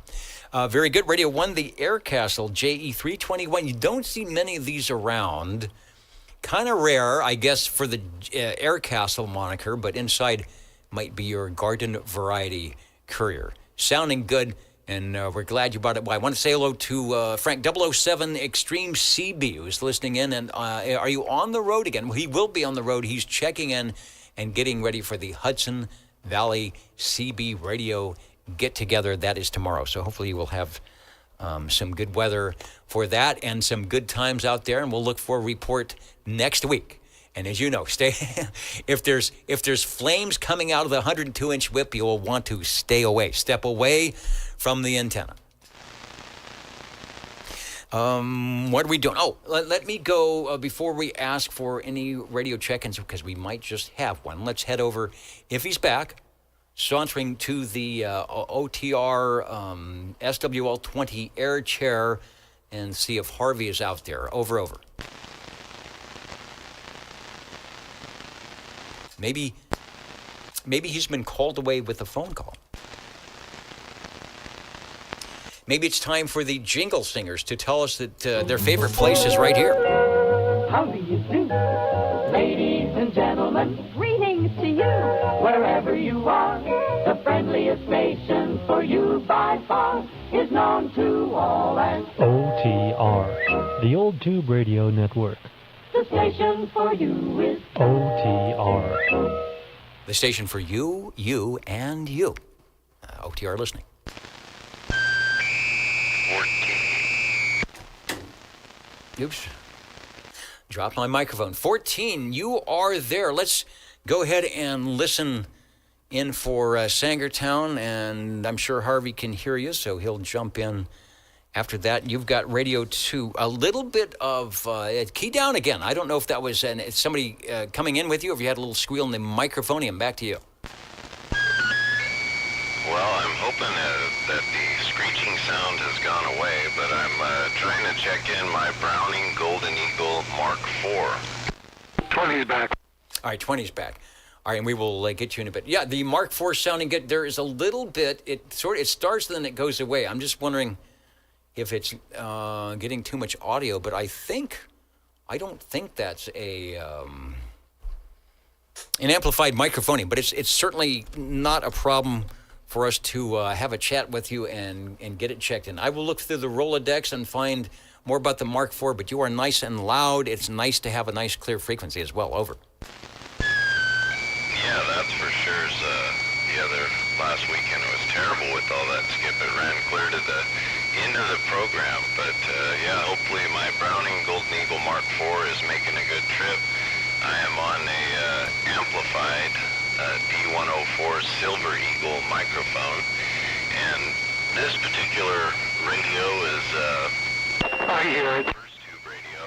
Very good. Radio 1, the Air Castle, JE321. You don't see many of these around. Kind of rare, I guess, for the Air Castle moniker, but inside might be your garden variety Courier. Sounding good, and we're glad you brought it by. I want to say hello to Frank 007 Extreme CB, who's listening in. And are you on the road again? Well, he will be on the road. He's checking in and getting ready for the Hudson Valley CB radio get-together. That is tomorrow, so hopefully you will have some good weather for that and some good times out there, and we'll look for a report next week. And as you know, if there's flames coming out of the 102-inch whip, you will want to step away from the antenna. What are we doing? Oh, let me go before we ask for any radio check-ins, because we might just have one. Let's head over, if he's back, sauntering to the OTR SWL-20 air chair, and see if Harvey is out there. Over. Maybe he's been called away with a phone call. Maybe it's time for the jingle singers to tell us that their favorite place is right here. How do you do, ladies and gentlemen? Greetings. brings to you, wherever you are. The friendliest station for you by far is known to all as OTR, the Old Tube Radio Network. the station for you is OTR. The station for you, you, and you. OTR listening. 14. Oops. Dropped my microphone. 14, you are there. Let's go ahead and listen in for Sangertown, and I'm sure Harvey can hear you, so he'll jump in after that. You've got Radio 2. A little bit of key down again. I don't know if that was somebody coming in with you, or if you had a little squeal in the microphone. And back to you. Well, I'm hoping that the screeching sound has gone away, but I'm trying to check in my Browning Golden Eagle Mark IV. 20's back. All right, 20's back. All right, and we will get you in a bit. Yeah, the Mark IV sounding good. There is a little bit. It starts, then it goes away. I'm just wondering if it's getting too much audio, but I don't think that's an amplified microphoning, but it's certainly not a problem for us to have a chat with you and get it checked in. I will look through the Rolodex and find more about the Mark IV, but you are nice and loud. It's nice to have a nice clear frequency as well. Over. Yeah, that's for sure. The other last weekend it was terrible with all that skip. It ran clear to the end of the program, but yeah, hopefully my Browning Golden Eagle Mark IV is making a good trip. I am on a amplified D104 Silver Eagle microphone, and this particular radio is I hear it. First tube radio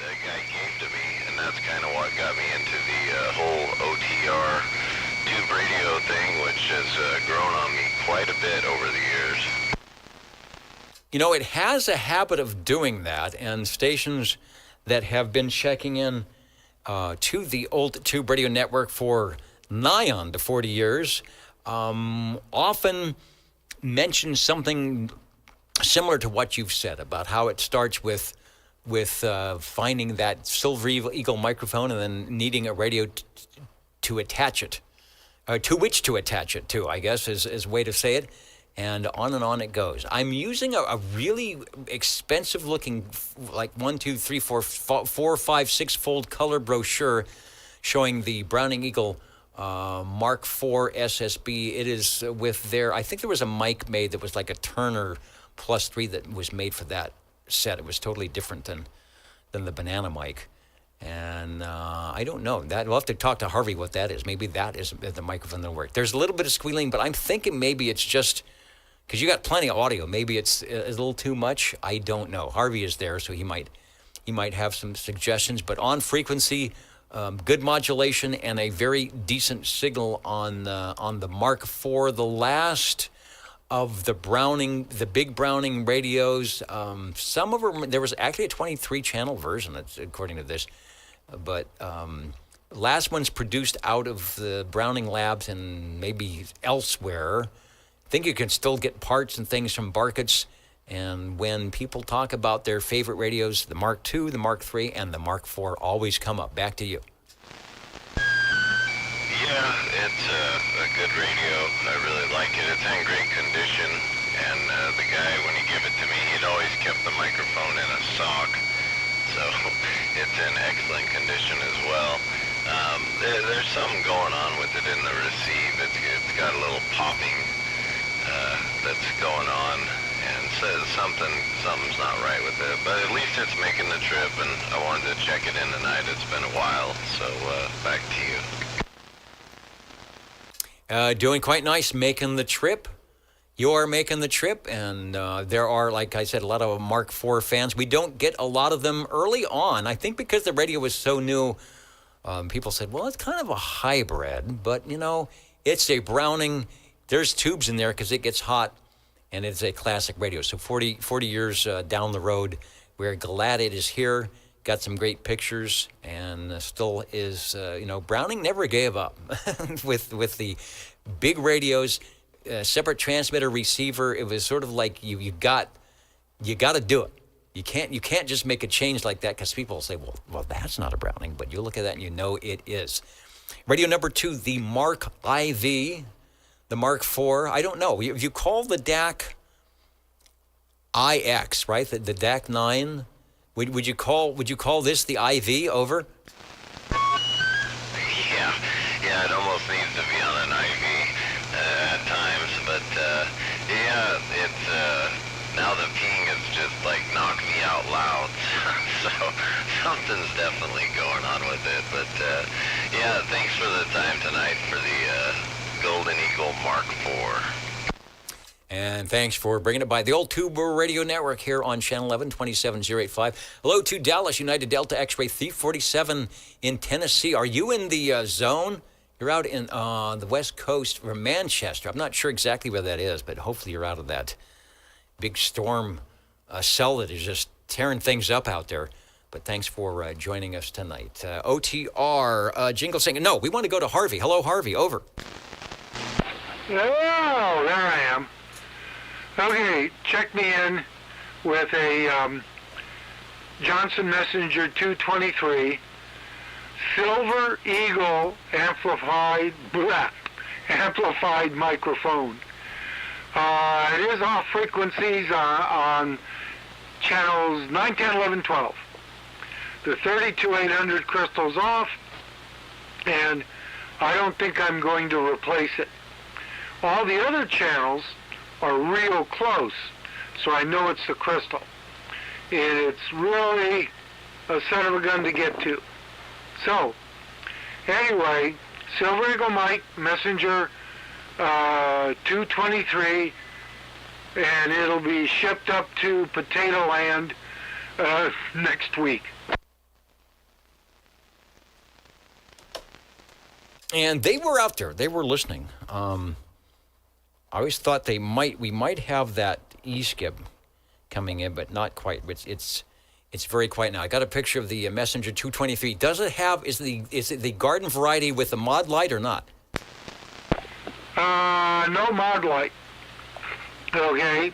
that guy gave to me, and that's kind of what got me into the whole OTR tube radio thing, which has grown on me quite a bit over the years. You know, it has a habit of doing that, and stations that have been checking in to the old tube radio network for nigh on to 40 years often mention something similar to what you've said about how it starts with finding that Silver Eagle microphone and then needing a radio to attach it, to which to attach it to, I guess is a way to say it. And on it goes. I'm using a really expensive looking, like 1, 2, 3, 4, 5, 6-fold color brochure showing the Browning Eagle Mark IV SSB. It is with I think there was a mic made that was like a Turner Plus 3 that was made for that set. It was totally different than the banana mic. And I don't know. We'll have to talk to Harvey what that is. Maybe that is the microphone that'll work. There's a little bit of squealing, but I'm thinking maybe it's just because you got plenty of audio. Maybe it's a little too much. I don't know. Harvey is there, so he might have some suggestions. But on frequency, good modulation and a very decent signal on the Mark IV, the last of the big Browning radios. Some of them, there was actually a 23-channel version, according to this, but last one's produced out of the Browning labs and maybe elsewhere. I think you can still get parts and things from Barkett's. And when people talk about their favorite radios, the Mark II, the Mark III, and the Mark IV always come up. Back to you. Yeah, it's a good radio. I really like it. It's in great condition. And the guy, when he gave it to me, he'd always kept the microphone in a sock. So it's in excellent condition as well. There's something going on with it in the receive. It's got a little popping that's going on, and says something's not right with it. But at least it's making the trip, and I wanted to check it in tonight. It's been a while, so back to you. Doing quite nice, making the trip. You are making the trip, and there are, like I said, a lot of Mark IV fans. We don't get a lot of them early on. I think because the radio was so new, people said, well, it's kind of a hybrid, but, it's a Browning. There's tubes in there because it gets hot, and it's a classic radio. So 40 years down the road, we're glad it is here. Got some great pictures, and still is, Browning never gave up with the big radios, separate transmitter, receiver. It was sort of like you got to do it. You can't just make a change like that because people say, well, that's not a Browning, but you look at that and you know it is. Radio number 2, the Mark IV, the Mark IV. I don't know. If you call the DAC IX, right? The DAC 9, would you call this the IV? Over? Yeah, it almost needs to be on an IV at times, but yeah, it's now the ping is just like knocked me out loud, so something's definitely going on with it. But yeah, thanks for the time tonight for the Golden Eagle Mark IV. And thanks for bringing it by the old Tube Radio Network here on Channel 11, 27085. Hello to Dallas United Delta X-Ray 347 in Tennessee. Are you in the zone? You're out in the West Coast or Manchester. I'm not sure exactly where that is, but hopefully you're out of that big storm cell that is just tearing things up out there. But thanks for joining us tonight. OTR, jingle singing. No, we want to go to Harvey. Hello, Harvey. Over. Oh, there I am. Okay, check me in with a Johnson Messenger 223 Silver Eagle amplified microphone. It is off frequencies on channels 9, 10, 11, 12. The 32800 crystal's off, and I don't think I'm going to replace it. All the other channels are real close, so I know it's the crystal. And it's really a son of a gun to get to. So, anyway, Silver Eagle Mike Messenger 223, and it'll be shipped up to Potato Land next week. And they were out there. They were listening. I always thought we might have that E-skip coming in, but not quite. It's very quiet now. I got a picture of the Messenger 223. Does it have, is it the garden variety with the mod light or not? No mod light. Okay.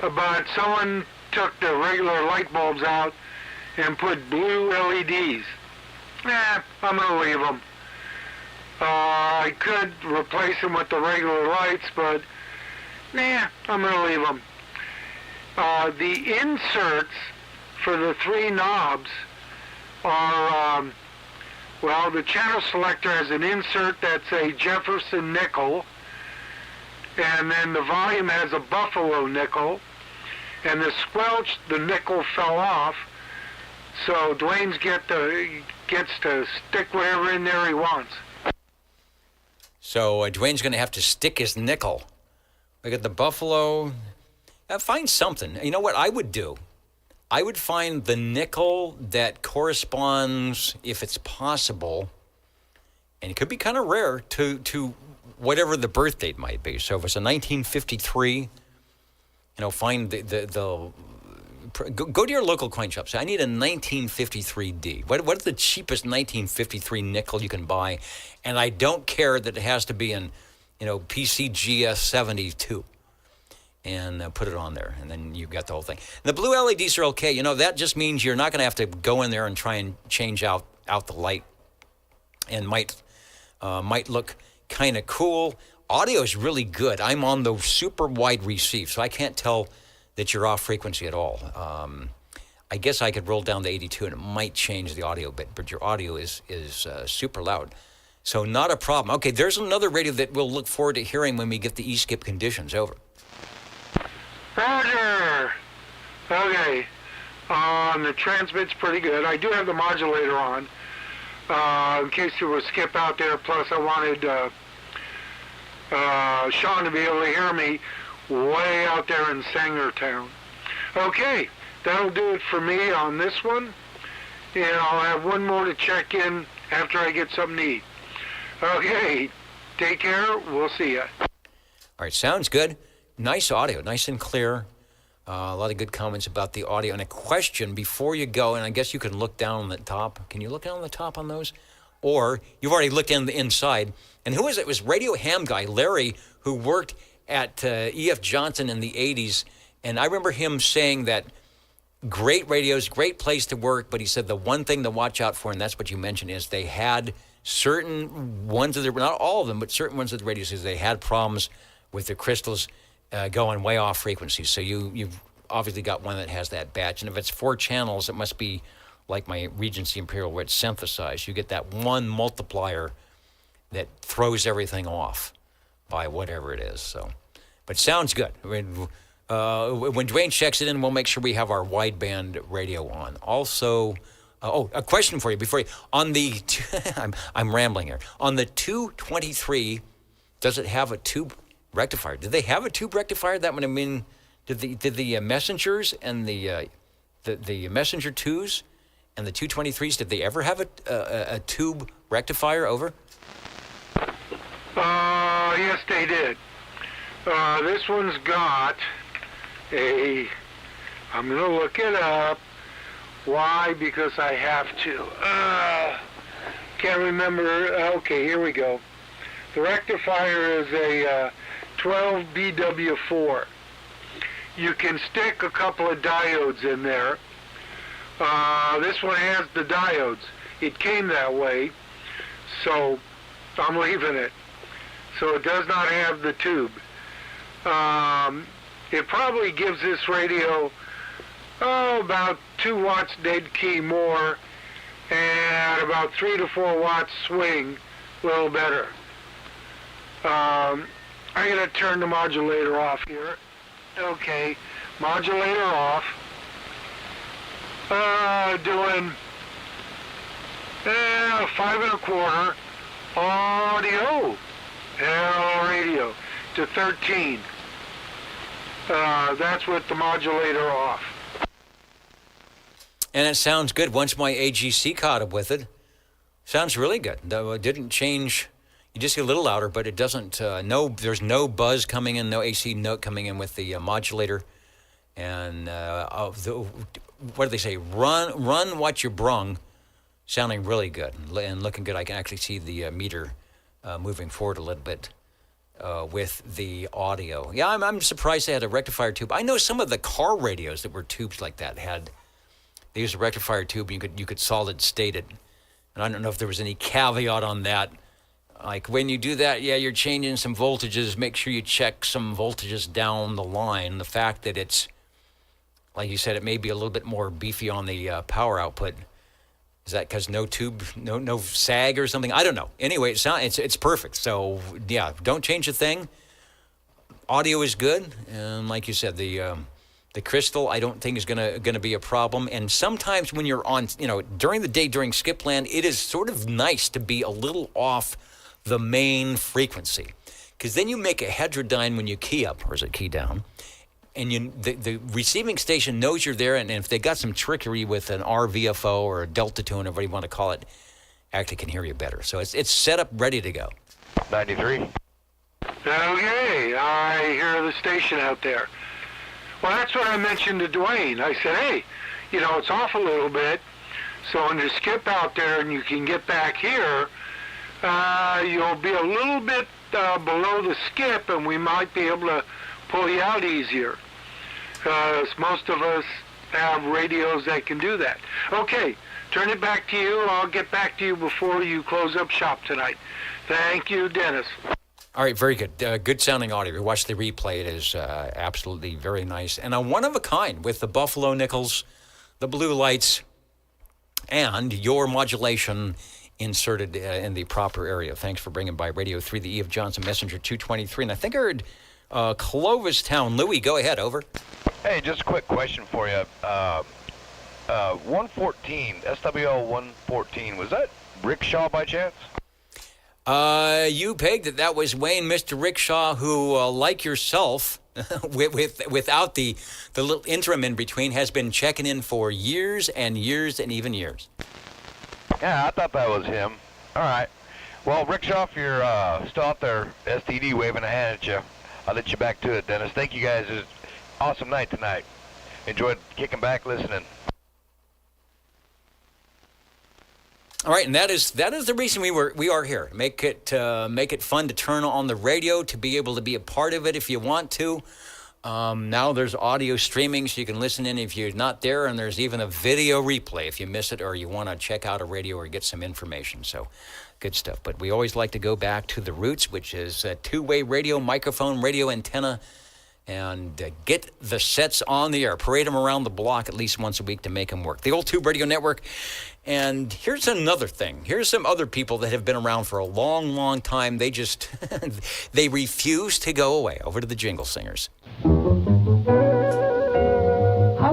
But someone took the regular light bulbs out and put blue LEDs. I'm going to leave them. I could replace them with the regular lights, but I'm going to leave them. The inserts for the 3 knobs are, well, the channel selector has an insert that's a Jefferson nickel, and then the volume has a Buffalo nickel, and the squelch, the nickel fell off, so Dwayne's gets to stick whatever in there he wants. So Dwayne's going to have to stick his nickel. Look at the Buffalo. Find something. You know what I would do? I would find the nickel that corresponds, if it's possible, and it could be kind of rare, to whatever the birth date might be. So if it's a 1953, find go to your local coin shop. Say, I need a 1953D. What's the cheapest 1953 nickel you can buy? And I don't care that it has to be in, PCGS 72. And put it on there, and then you've got the whole thing. And the blue LEDs are okay. That just means you're not going to have to go in there and try and change out the light, and might look kind of cool. Audio is really good. I'm on the super wide receive, so I can't tell that you're off frequency at all. I guess I could roll down to 82, and it might change the audio bit, but your audio is super loud. So not a problem. Okay, there's another radio that we'll look forward to hearing when we get the E-skip conditions. Over. Roger. Okay. The transmit's pretty good. I do have the modulator on in case there was skip out there. Plus, I wanted Sean to be able to hear me way out there in Sangertown. Okay, that'll do it for me on this one. And I'll have one more to check in after I get something to eat. Okay, take care. We'll see ya. All right, sounds good. Nice audio, nice and clear. A lot of good comments about the audio. And a question before you go, and I guess you can look down on the top. Can you look down on the top on those? Or you've already looked in the inside. And who is it? It was Radio Ham guy, Larry, who worked at E.F. Johnson in the 80s. And I remember him saying that great radios, great place to work. But he said the one thing to watch out for, and that's what you mentioned, is they had certain ones of the, not all of them, but certain ones of the radio stations, they had problems with the crystals going way off frequency. So you've obviously got one that has that batch. And if it's 4 channels, it must be like my Regency Imperial where it's synthesized. You get that one multiplier that throws everything off by whatever it is. So, but sounds good. When Dwayne checks it in, we'll make sure we have our wideband radio on. Also, a question for you before you, on the, I'm rambling here. On the 223, does it have a tube rectifier? Did they have a tube rectifier? That would have been, did the messengers and the messenger 2s and the 223s, did they ever have a tube rectifier over? Yes, they did. This one's got I'm going to look it up. Why? Because I have to. Can't remember. Okay, here we go. The rectifier is a 12 BW4. You can stick a couple of diodes in there. This one has the diodes. It came that way, so I'm leaving it. So it does not have the tube. It probably gives this radio about 2 watts dead key more and about 3 to 4 watts swing, a little better. I'm going to turn the modulator off here. Okay, modulator off. Doing 5 1/4 audio. Hello radio to 13. That's with the modulator off. And it sounds good once my AGC caught up with it. Sounds really good. Though it didn't change. You just get a little louder, but it doesn't. There's no buzz coming in, no AC note coming in with the modulator. And what do they say? Run what you brung. Sounding really good and looking good. I can actually see the meter moving forward a little bit with the audio. Yeah, I'm surprised they had a rectifier tube. I know some of the car radios that were tubes like that they used a rectifier tube. And you could solid state it, and I don't know if there was any caveat on that. Like when you do that, yeah, you're changing some voltages. Make sure you check some voltages down the line. The fact that it's, like you said, it may be a little bit more beefy on the power output. Is that because no tube, no sag or something? I don't know. Anyway, it's perfect. So yeah, don't change a thing. Audio is good, and like you said, the crystal I don't think is gonna be a problem. And sometimes when you're on, during the day during Skipland, it is sort of nice to be a little off the main frequency, because then you make a heterodyne when you key up, or is it key down? And the receiving station knows you're there, and if they got some trickery with an RVFO or a Delta tune, or whatever you want to call it, actually can hear you better. So it's set up, ready to go. 93. Okay, I hear the station out there. Well, that's what I mentioned to Dwayne. I said, hey, it's off a little bit, so when you skip out there and you can get back here, you'll be a little bit below the skip, and we might be able to pull you out easier, because most of us have radios that can do that. Okay, turn it back to you. I'll get back to you before you close up shop tonight. Thank you, Dennis. All right, very good. Good sounding audio. You watch the replay. It is absolutely very nice. And a one of a kind with the Buffalo nickels, the blue lights, and your modulation inserted in the proper area. Thanks for bringing by Radio 3, the E. F. Johnson Messenger 223. And I think I heard Clovis Town. Louis, go ahead. Over. Hey, just a quick question for you. 114, SWL 114, was that Rickshaw by chance? You pegged it. That was Wayne, Mr. Rickshaw, who, like yourself, without the little interim in between, has been checking in for years and years and even years. Yeah, I thought that was him. All right. Well, Rickshaw, if you're still out there, STD waving a hand at you, I'll let you back to it, Dennis. Thank you guys. It was an awesome night tonight. Enjoyed kicking back, listening. All right, and that is the reason we are here. Make it fun to turn on the radio, to be able to be a part of it if you want to. Now there's audio streaming, so you can listen in if you're not there, and there's even a video replay if you miss it or you want to check out a radio or get some information. So Good stuff. But we always like to go back to the roots, which is a two-way radio, microphone, radio antenna, and get the sets on the air. Parade them around the block at least once a week to make them work. The Old Tube Radio Network. And here's another thing. Here's some other people that have been around for a long, long time. They just, they refuse to go away. Over to the Jingle Singers. How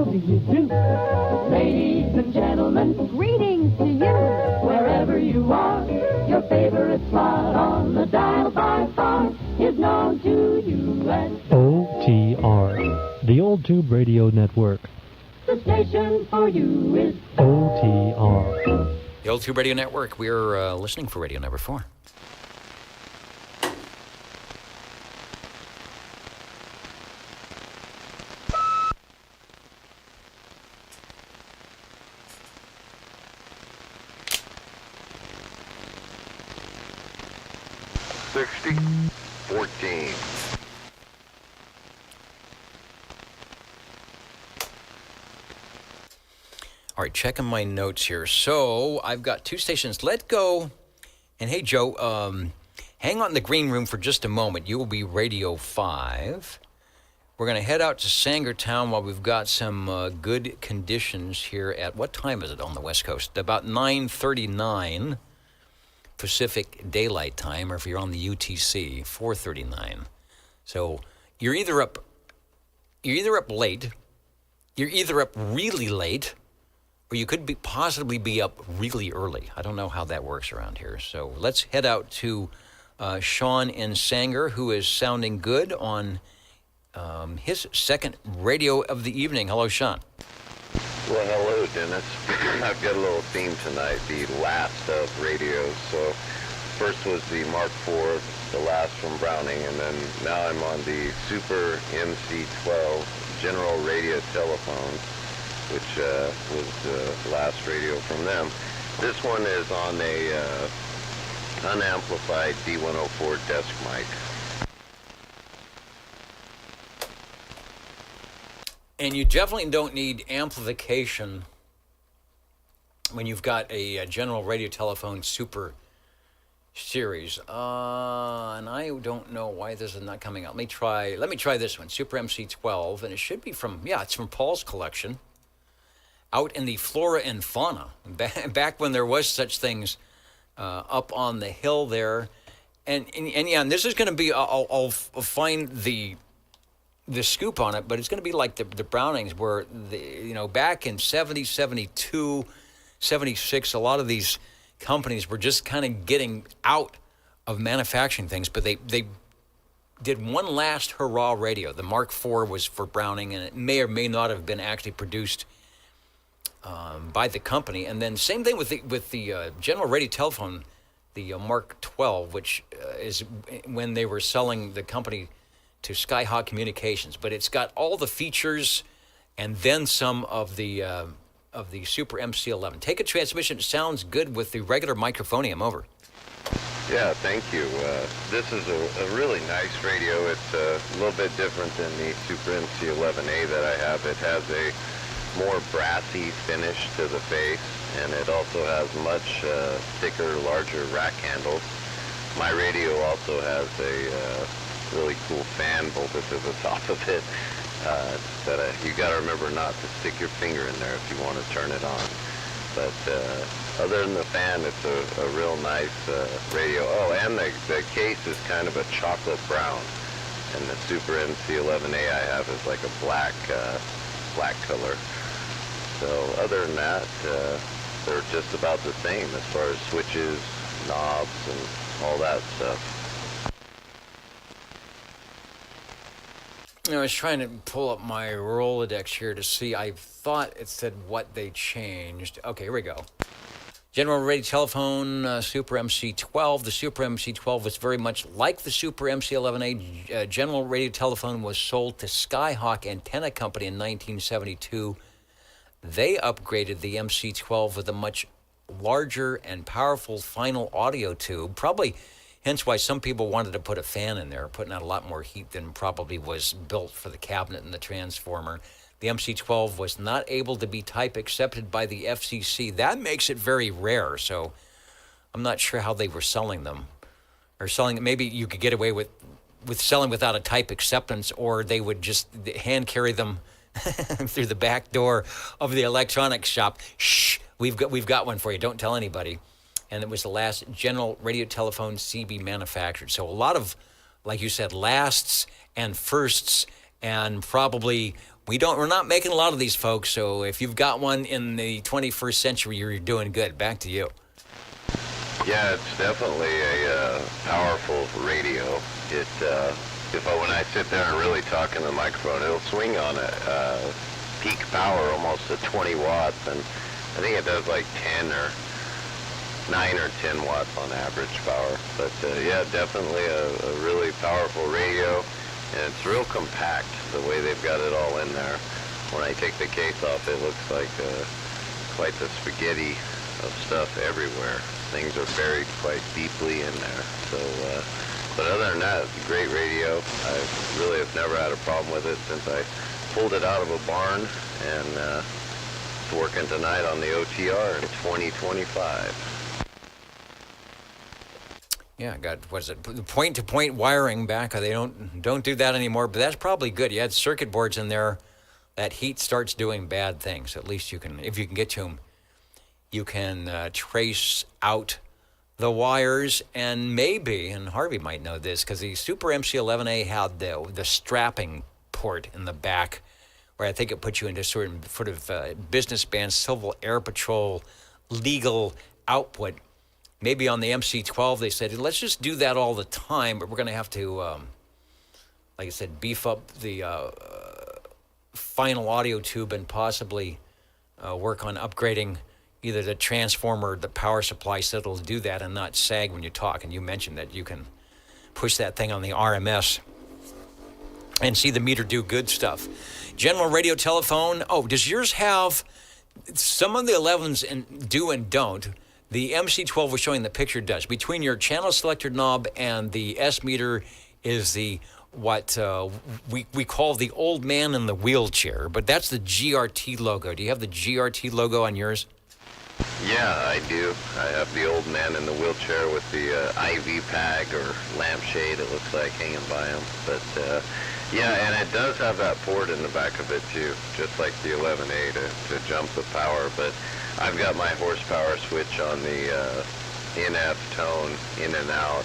do you do? Ladies and gentlemen, greetings to you. Wherever you are, your favorite slot on the dial by far is known to you as OTR, the Old Tube Radio Network. the station for you is OTR. The Old Tube Radio Network. We're listening for radio number 4. All right, checking my notes here. So I've got 2 stations. Let go. And hey, Joe, hang on in the green room for just a moment. You will be Radio 5. We're going to head out to Sangertown while we've got some good conditions here at, what time is it on the West Coast? About 9:39 Pacific Daylight Time, or if you're on the UTC, 4:39. So you're either up late, you're either up really late, or you could possibly be up really early. I don't know how that works around here. So let's head out to Sean in Sanger, who is sounding good on his second radio of the evening. Hello, Sean. Well, hello, Dennis. I've got a little theme tonight, the last of radios. So first was the Mark IV, the last from Browning, and then now I'm on the Super MC12 General Radio Telephone, which was the last radio from them. This one is on a unamplified D104 desk mic. And you definitely don't need amplification when you've got a General Radio Telephone Super Series. And I don't know why this is not coming out. Let me try this one, Super MC12, and it should be from, it's from Paul's collection. Out in the flora and fauna, back when there was such things up on the hill there. And this is going to be, I'll find the scoop on it, but it's going to be like the Brownings where, back in 70, 72, 76, a lot of these companies were just kind of getting out of manufacturing things, but they did one last hurrah radio. The Mark IV was for Browning, and it may or may not have been actually produced by the company. And then same thing with the General Radio Telephone, the Mark 12, which is when they were selling the company to Skyhawk Communications, but it's got all the features and then some of the Super MC11. Take a transmission. It sounds good with the regular microphonium. Over. Yeah, thank you. This is a really nice radio. It's a little bit different than the Super MC11A that I have. It has a more brassy finish to the face, and it also has much thicker, larger rack handles. My radio also has a really cool fan bolted to the top of it that you got to remember not to stick your finger in there if you want to turn it on. But other than the fan, it's a real nice radio. Oh, and the case is kind of a chocolate brown, and the Super MC11A I have is like a black color. So other than that, they're just about the same as far as switches, knobs, and all that stuff. I was trying to pull up my Rolodex here to see. I thought it said what they changed. Okay, here we go. General Radio Telephone, Super MC12. The Super MC12 was very much like the Super MC11A. General Radio Telephone was sold to Skyhawk Antenna Company in 1972. They upgraded the MC12 with a much larger and powerful final audio tube, probably hence why some people wanted to put a fan in there, putting out a lot more heat than probably was built for the cabinet and the transformer. The MC12 was not able to be type accepted by the FCC. That makes it very rare. So I'm not sure how they were selling them. Or selling, maybe you could get away with selling without a type acceptance, or they would just hand carry them through the back door of the electronics shop. Shh, we've got one for you. Don't tell anybody. And it was the last general radio telephone CB manufactured. So a lot of, like you said, lasts and firsts, and probably we're not making a lot of these, folks. So if you've got one in the 21st century, you're doing good. Back to you. Yeah, it's definitely a powerful radio. When I sit there and really talk in the microphone, it'll swing on a peak power almost to 20 watts, and I think it does like 10 or 9 or 10 watts on average power. But yeah, definitely a really powerful radio, and it's real compact the way they've got it all in there. When I take the case off, it looks like quite the spaghetti of stuff everywhere. Things are buried quite deeply in there. So, but other than that, it's a great radio. I really have never had a problem with it since I pulled it out of a barn, and it's working tonight on the OTR in 2025. Yeah, point-to-point wiring back. They don't do that anymore, but that's probably good. You had circuit boards in there. That heat starts doing bad things. At least you can, if you can get to them, you can trace out the wires, and maybe, and Harvey might know this, because the Super MC11A had the strapping port in the back, where I think it puts you into sort of business band, Civil Air Patrol, legal output. Maybe on the MC12 they said, let's just do that all the time, but we're going to have to, like I said, beef up the final audio tube and possibly work on upgrading either the transformer or the power supply so it'll do that and not sag when you talk. And you mentioned that you can push that thing on the RMS and see the meter do good stuff. General radio telephone. Oh, does yours have, some of the 11s and do and don't. The MC12 was showing the picture does. Between your channel selector knob and the S meter is the what we call the old man in the wheelchair, but that's the GRT logo. Do you have the GRT logo on yours? Yeah, I do. I have the old man in the wheelchair with the IV pag or lampshade, it looks like, hanging by him. But yeah, and it does have that port in the back of it too, just like the 11A to jump the power. But I've got my horsepower switch on the NF tone in and out.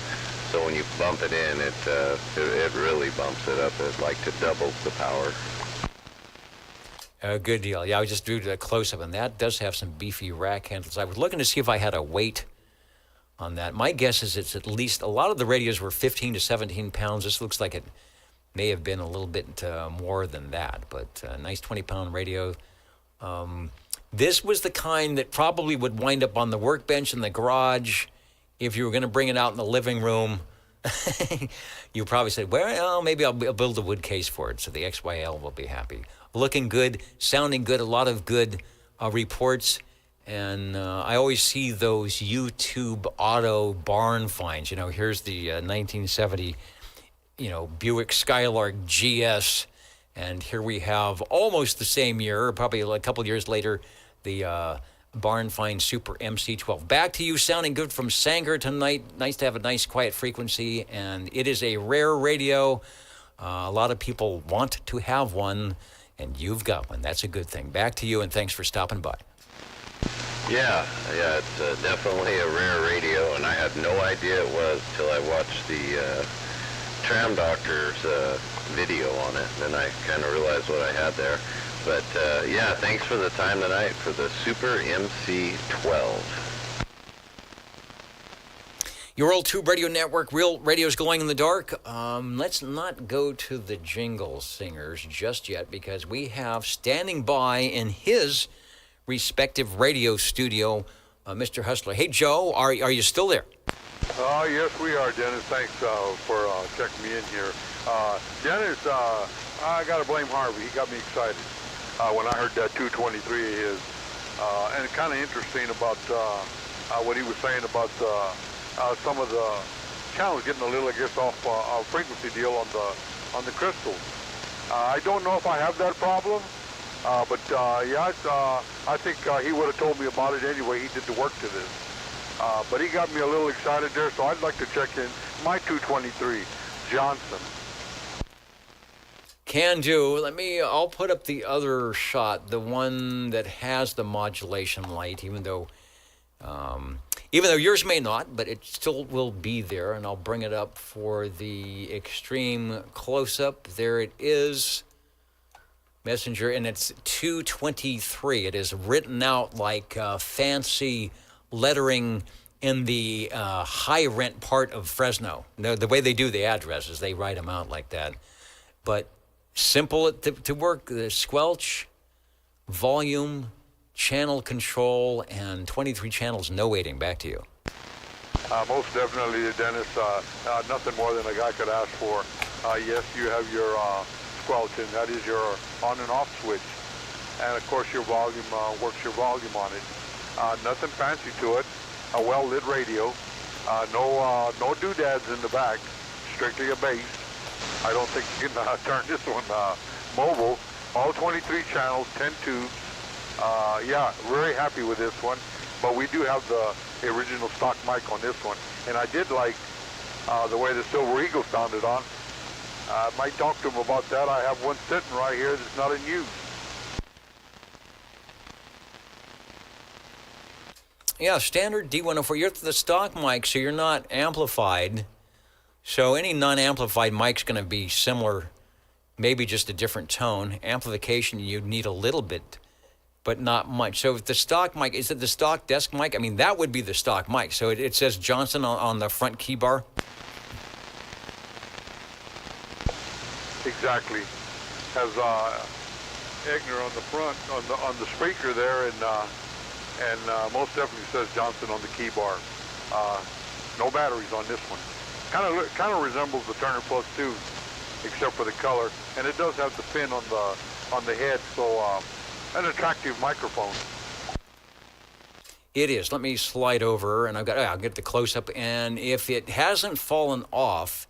So when you bump it in, it really bumps it up. It like to double the power. Good deal. Yeah, I just drew a close-up, and that does have some beefy rack handles. I was looking to see if I had a weight on that. My guess is it's at least, a lot of the radios were 15 to 17 pounds. This looks like it may have been a little bit more than that, but a nice 20-pound radio. This was the kind that probably would wind up on the workbench in the garage. If you were going to bring it out in the living room, you probably said, well, maybe I'll build a wood case for it, so the XYL will be happy. Looking good, sounding good, a lot of good reports. And I always see those YouTube auto barn finds. You know, here's the 1970, Buick Skylark GS. And here we have almost the same year, probably a couple years later, the barn find Super MC12. Back to you, sounding good from Sanger tonight. Nice to have a nice quiet frequency. And it is a rare radio. A lot of people want to have one. And you've got one. That's a good thing. Back to you, and thanks for stopping by. Yeah, it's definitely a rare radio, and I had no idea it was till I watched the Tram Doctor's video on it. Then I kind of realized what I had there. But yeah, thanks for the time tonight for the Super MC12. Your old Tube Radio Network, real radios glowing in the dark. Let's not go to the jingle singers just yet, because we have standing by in his respective radio studio, Mr. Hustler. Hey, Joe, are you still there? Yes, we are, Dennis. Thanks for checking me in here. Dennis, I got to blame Harvey. He got me excited when I heard that 223 of his. And it's kind of interesting about what he was saying about some of the channels getting a little, I guess, off a frequency deal on the crystals. I don't know if I have that problem, but yeah, I think he would have told me about it anyway. He did the work to this. But he got me a little excited there, so I'd like to check in my 223, Johnson. Can do. I'll put up the other shot, the one that has the modulation light, even though yours may not, but it still will be there, and I'll bring it up for the extreme close-up. There it is, Messenger, and it's 223. It is written out like fancy lettering in the high-rent part of Fresno. The way they do the addresses, they write them out like that. But simple to work, the squelch, volume, channel control, and 23 channels, no waiting. Back to you. Most definitely, Dennis. Nothing more than a guy could ask for. Yes, you have your squelch, and that is your on and off switch. And of course, your volume works your volume on it. Nothing fancy to it. A well-lit radio. No doodads in the back. Strictly a bass. I don't think you can turn this one mobile. All 23 channels, 10 tubes. Yeah, very happy with this one. But we do have the original stock mic on this one. And I did like the way the Silver Eagle sounded on. I might talk to him about that. I have one sitting right here that's not in use. Yeah, standard D104. You're the stock mic, so you're not amplified. So any non-amplified mic's going to be similar, maybe just a different tone. Amplification, you'd need a little bit, but not much. So if the stock mic, is it the stock desk mic? I mean, that would be the stock mic. So it says Johnson on the front key bar? Exactly. Has Egner on the front, on the speaker there, and most definitely says Johnson on the key bar. No batteries on this one. Kind of resembles the Turner Plus 2, except for the color, and it does have the pin on the head, so an attractive microphone. It is. Let me slide over, and I'll get the close-up, and if it hasn't fallen off,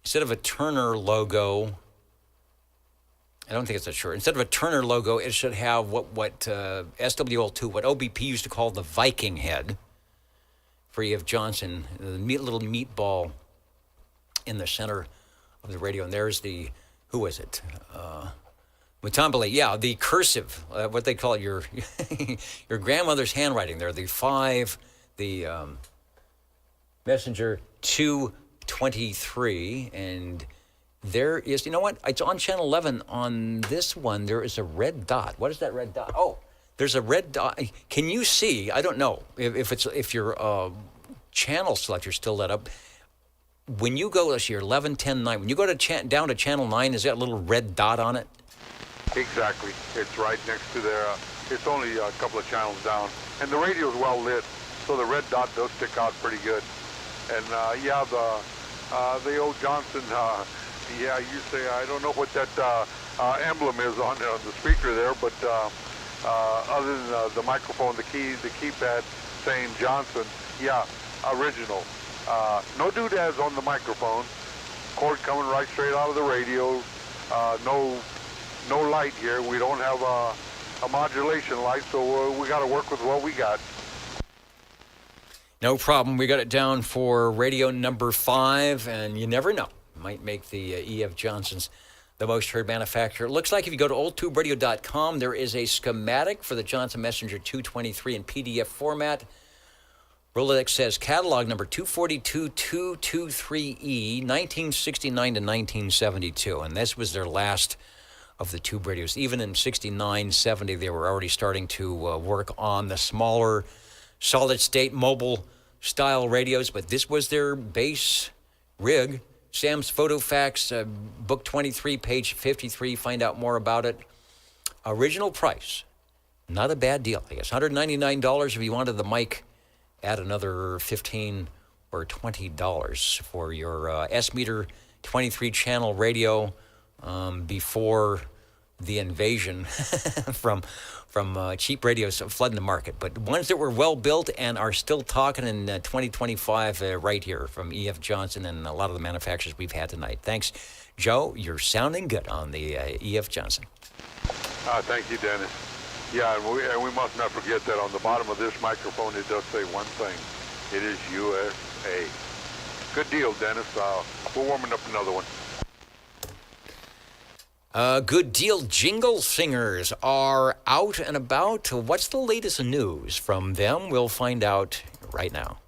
instead of a Turner logo, I don't think it's a shirt. Instead of a Turner logo, it should have what SWL2, what OBP used to call the Viking head, for E.F. Johnson, the little meatball in the center of the radio. And there's the, who is it? Mutambale, yeah, the cursive, what they call it, your grandmother's handwriting there, the 5, the Messenger 223, and there is, you know what? It's on channel 11. On this one, there is a red dot. What is that red dot? Oh, there's a red dot. Can you see? I don't know if your channel selector still lit up. When you go, let's see, 11, 10, 9. When you go to down to channel 9, is that a little red dot on it? Exactly. It's right next to there. It's only a couple of channels down, and the radio's well lit, so the red dot does stick out pretty good. And yeah, the old Johnson. Yeah, you say, I don't know what that emblem is on the speaker there, but other than the microphone, the keypad saying Johnson, yeah, original. No doodads on the microphone. Cord coming right straight out of the radio. No light here. We don't have a modulation light, so we got to work with what we got. No problem. We got it down for radio number 5, and you never know. Might make the E.F. Johnson's the most heard manufacturer. It looks like if you go to oldtuberadio.com, there is a schematic for the Johnson Messenger 223 in PDF format. Rolodex says catalog number 242223E, 1969 to 1972. And this was their last of the tube radios. Even in 69, 70, they were already starting to work on the smaller solid-state mobile-style radios. But this was their base rig. Sam's Photo Facts, book 23, page 53. Find out more about it. Original price, not a bad deal, I guess. $199 if you wanted the mic. Add another $15 or $20 for your S-meter 23-channel radio before the invasion from cheap radios flooding the market. But ones that were well-built and are still talking in 2025 right here from E.F. Johnson and a lot of the manufacturers we've had tonight. Thanks, Joe. You're sounding good on the E.F. Johnson. Thank you, Dennis. Yeah, and we must not forget that on the bottom of this microphone, it does say one thing. It is USA. Good deal, Dennis. We're warming up another one. Good deal. Jingle singers are out and about. What's the latest news from them? We'll find out right now.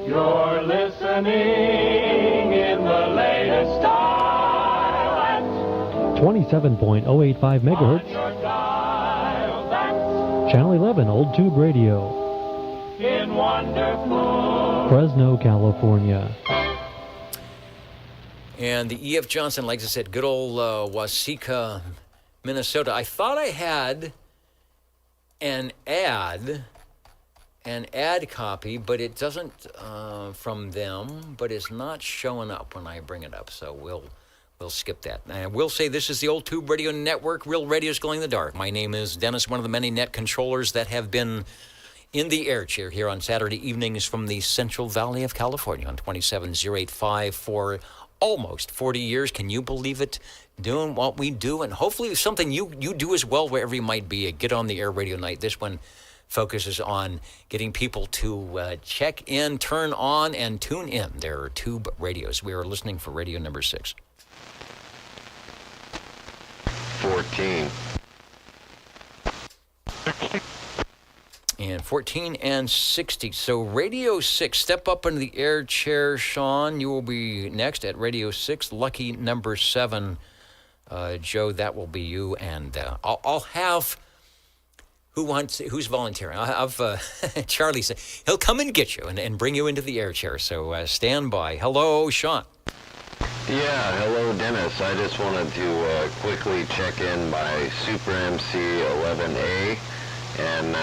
You're listening in the latest style at 27.085 megahertz. Channel 11, Old Tube Radio. In wonderful Fresno, California. And the E.F. Johnson, like I said, good old Waseca, Minnesota. I thought I had an ad copy, but it doesn't from them, but it's not showing up when I bring it up, so we'll skip that. And I will say this is the Old Tube Radio Network, Real Radio's Glowing in the Dark. My name is Dennis, one of the many net controllers that have been in the air chair here on Saturday evenings from the Central Valley of California on 27085 for almost 40 years. Can you believe it? Doing what we do, and hopefully something you do as well wherever you might be. Get on the air radio night. This one focuses on getting people to check in, turn on, and tune in their tube radios. We are listening for radio number 6. 14. And 14 and 60. So Radio 6, step up into the air chair, Sean. You will be next at Radio 6, lucky number 7. Joe, that will be you. And I'll have... Who's volunteering? I'll have Charlie say, he'll come and get you and bring you into the air chair. So stand by. Hello, Sean. Yeah, hello, Dennis. I just wanted to quickly check in my Super MC 11A, and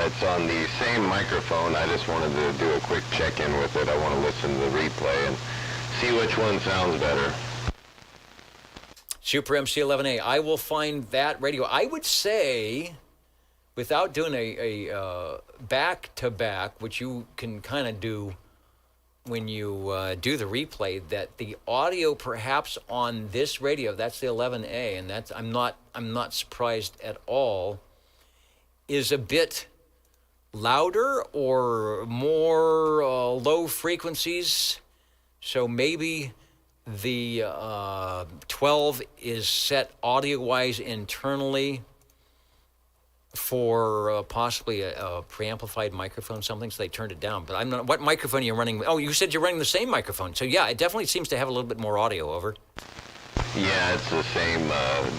it's on the same microphone. I just wanted to do a quick check-in with it. I want to listen to the replay and see which one sounds better. Super MC 11A. I will find that radio. I would say, without doing a back-to-back, which you can kind of do when you do the replay, that the audio perhaps on this radio, that's the 11A, and that's I'm not surprised at all, is a bit louder or more low frequencies. So maybe the 12 is set audio-wise internally for possibly a preamplified microphone, something, so they turned it down. But I'm not. What microphone are you running? Oh, you said you're running the same microphone. So yeah, it definitely seems to have a little bit more audio over. Yeah, it's the same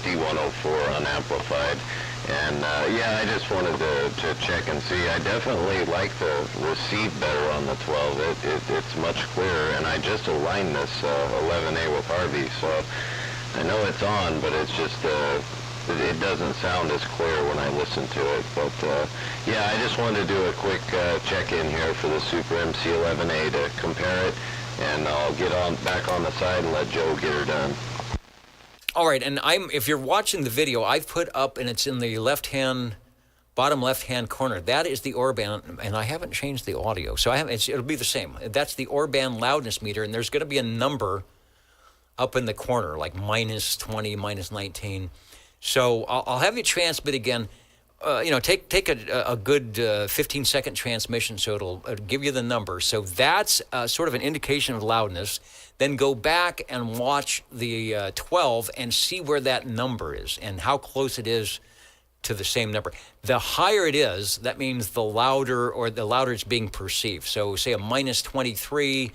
D104 unamplified. And yeah, I just wanted to check and see. I definitely like the receive better on the 12. It's much clearer. And I just aligned this 11A with Harvey, so I know it's on, but it's just it doesn't sound as clear when I listen to it. But yeah, I just wanted to do a quick check-in here for the Super MC 11A to compare it, and I'll get back on the side and let Joe get her done. All right, and if you're watching the video, I've put up, and it's in the bottom left-hand corner. That is the Orban, and I haven't changed the audio, so it'll be the same. That's the Orban loudness meter, and there's going to be a number up in the corner, like minus 20, minus 19. So I'll have you transmit again. Take a good 15-second transmission, so it'll give you the number. So that's sort of an indication of loudness. Then go back and watch the 12 and see where that number is and how close it is to the same number. The higher it is, that means the louder it's being perceived. So say a minus 23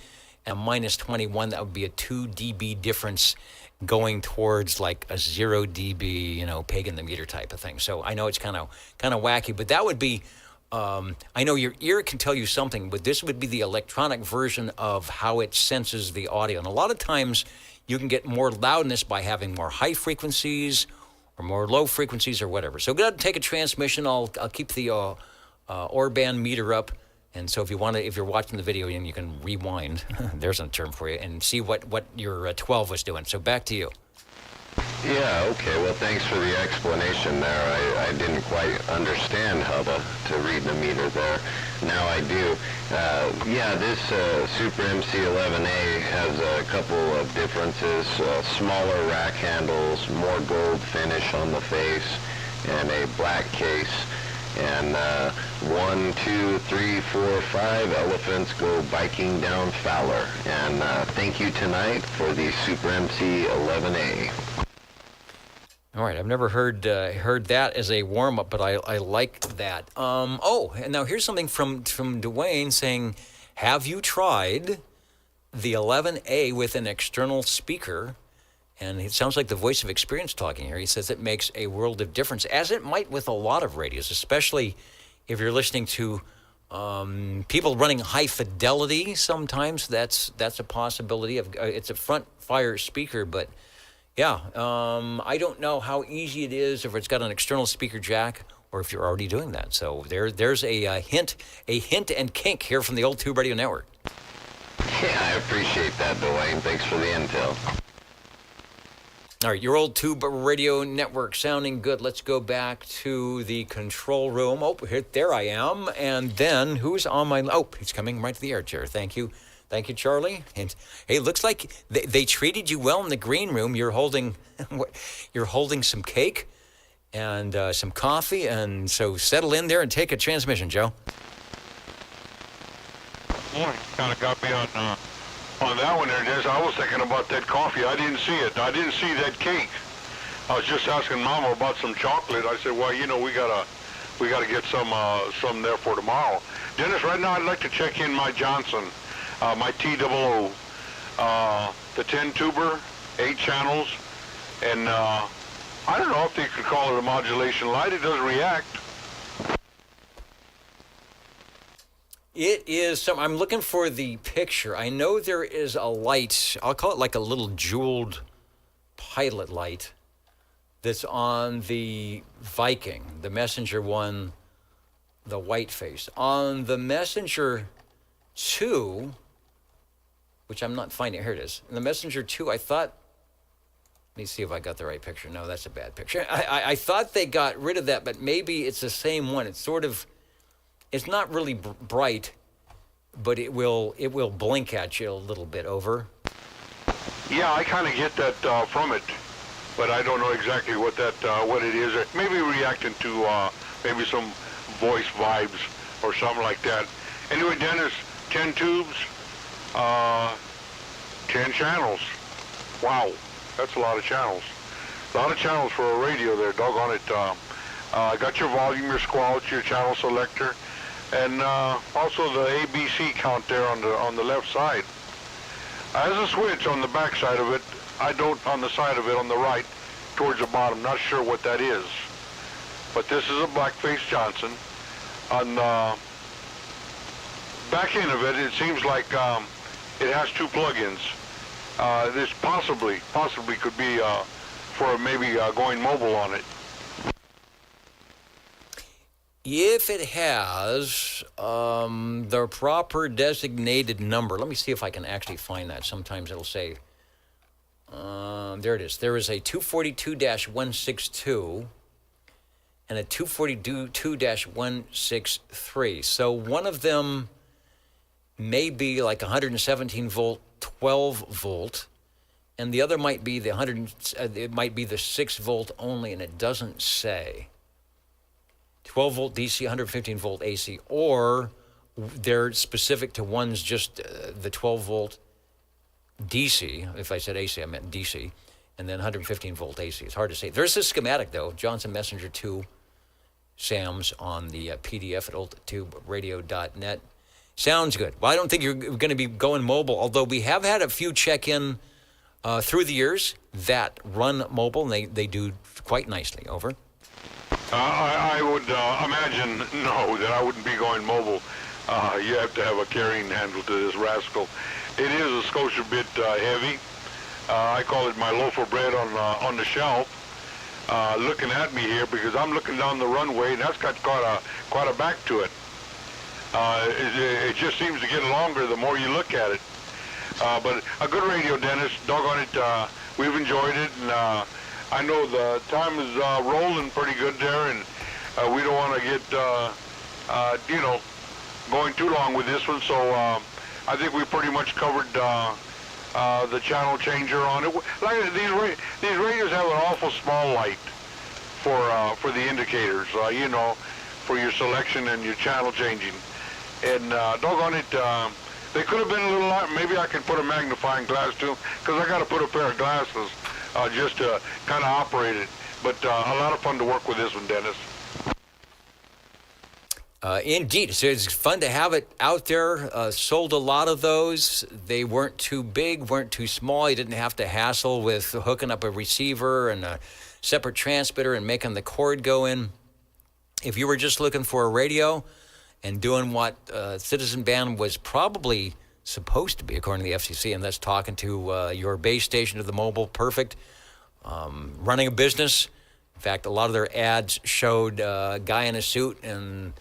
and minus 21, that would be a 2 dB difference going towards like a 0 dB, peg in the meter type of thing. So I know it's kind of wacky, but that would be, I know your ear can tell you something, but this would be the electronic version of how it senses the audio. And a lot of times you can get more loudness by having more high frequencies or more low frequencies or whatever. So go ahead and take a transmission. I'll keep the Orban meter up. And so if you're watching the video, you can rewind, there's a term for you, and see what your 12 was doing. So back to you. Yeah, okay. Well, thanks for the explanation there. I didn't quite understand how to read the meter there. Now I do. Yeah, this Super MC11A has a couple of differences. Smaller rack handles, more gold finish on the face, and a black case. And 1, 2, 3, 4, 5 elephants go biking down Fowler. And thank you tonight for the Super MC 11A. All right, I've never heard that as a warm-up, but I like that. Oh, and now here's something from Dwayne saying, have you tried the 11A with an external speaker? And it sounds like the voice of experience talking here. He says it makes a world of difference, as it might with a lot of radios, especially if you're listening to people running high fidelity. Sometimes that's a possibility. It's a front fire speaker, but yeah, I don't know how easy it is if it's got an external speaker jack or if you're already doing that. So there's a hint and kink here from the Old Tube Radio Network. Yeah, I appreciate that, Dwayne. Thanks for the intel. All right, your Old Tube Radio Network sounding good. Let's go back to the control room. Oh, there I am. And then who's on my... Oh, he's coming right to the air chair. Thank you. Thank you, Charlie. And hey, it looks like they treated you well in the green room. You're holding some cake and some coffee. And so settle in there and take a transmission, Joe. Morning. Kind of got me on that one there, Dennis. I was thinking about that coffee. I didn't see it. I didn't see that cake. I was just asking Mama about some chocolate. I said, well, you know, we gotta get some there for tomorrow. Dennis, right now I'd like to check in my Johnson, my T00, the 10 tuber, 8 channels, and I don't know if they could call it a modulation light. It doesn't react. It is I'm looking for the picture. I know there is a light. I'll call it like a little jeweled pilot light that's on the Viking, the Messenger one, the white face. On the Messenger 2, which I'm not finding. Here it is. In the Messenger 2, I thought, let me see if I got the right picture. No, that's a bad picture. I thought they got rid of that, but maybe it's the same one. It's sort of... It's not really bright, but it will blink at you a little bit. Over. Yeah, I kind of get that from it, but I don't know exactly what it is. Maybe reacting to maybe some voice vibes or something like that. Anyway, Dennis, 10 tubes, 10 channels. Wow, that's a lot of channels. A lot of channels for a radio there. Doggone it. Got your volume, your squelch, your channel selector. And also the ABC count there on the left side. As a switch on the back side of it, I don't on the side of it on the right towards the bottom. Not sure what that is. But this is a blackface Johnson. On the back end of it, it seems like it has 2 plug-ins. This possibly could be for maybe going mobile on it. If it has the proper designated number, let me see if I can actually find that. Sometimes it'll say, there it is. There is a 242-162 and a 242-163. So one of them may be like 117 volt, 12 volt, and the other might be it might be the 6 volt only, and it doesn't say. 12 volt DC, 115 volt AC, or they're specific to one's just the 12 volt DC. If I said AC, I meant DC, and then 115 volt AC. It's hard to say. There's a schematic though, Johnson Messenger 2 SAMs on the PDF at oldtuberadio.net. Sounds good. Well, I don't think you're going to be going mobile, although we have had a few check-in through the years that run mobile, and they do quite nicely. Over. I would imagine, no, that I wouldn't be going mobile. You have to have a carrying handle to this rascal. It is a Scotia bit heavy. I call it my loaf of bread on the shelf. Looking at me here because I'm looking down the runway, and that's got quite a back to it. It just seems to get longer the more you look at it. But a good radio, Dennis. Doggone it, we've enjoyed it, and I know the time is rolling pretty good there, and we don't want to get, going too long with this one. So I think we pretty much covered the channel changer on it. Like these radios have an awful small light for the indicators. for your selection and your channel changing. And doggone it, they could have been a little light. Maybe I can put a magnifying glass too, because I got to put a pair of glasses just to kind of operate it. But a lot of fun to work with this one, Dennis. Indeed. So it's fun to have it out there. Sold a lot of those. They weren't too big, weren't too small. You didn't have to hassle with hooking up a receiver and a separate transmitter and making the cord go in. If you were just looking for a radio and doing what Citizen Band was probably supposed to be, according to the FCC, and that's talking to your base station to the mobile, perfect. Running a business. In fact, a lot of their ads showed a guy in a suit and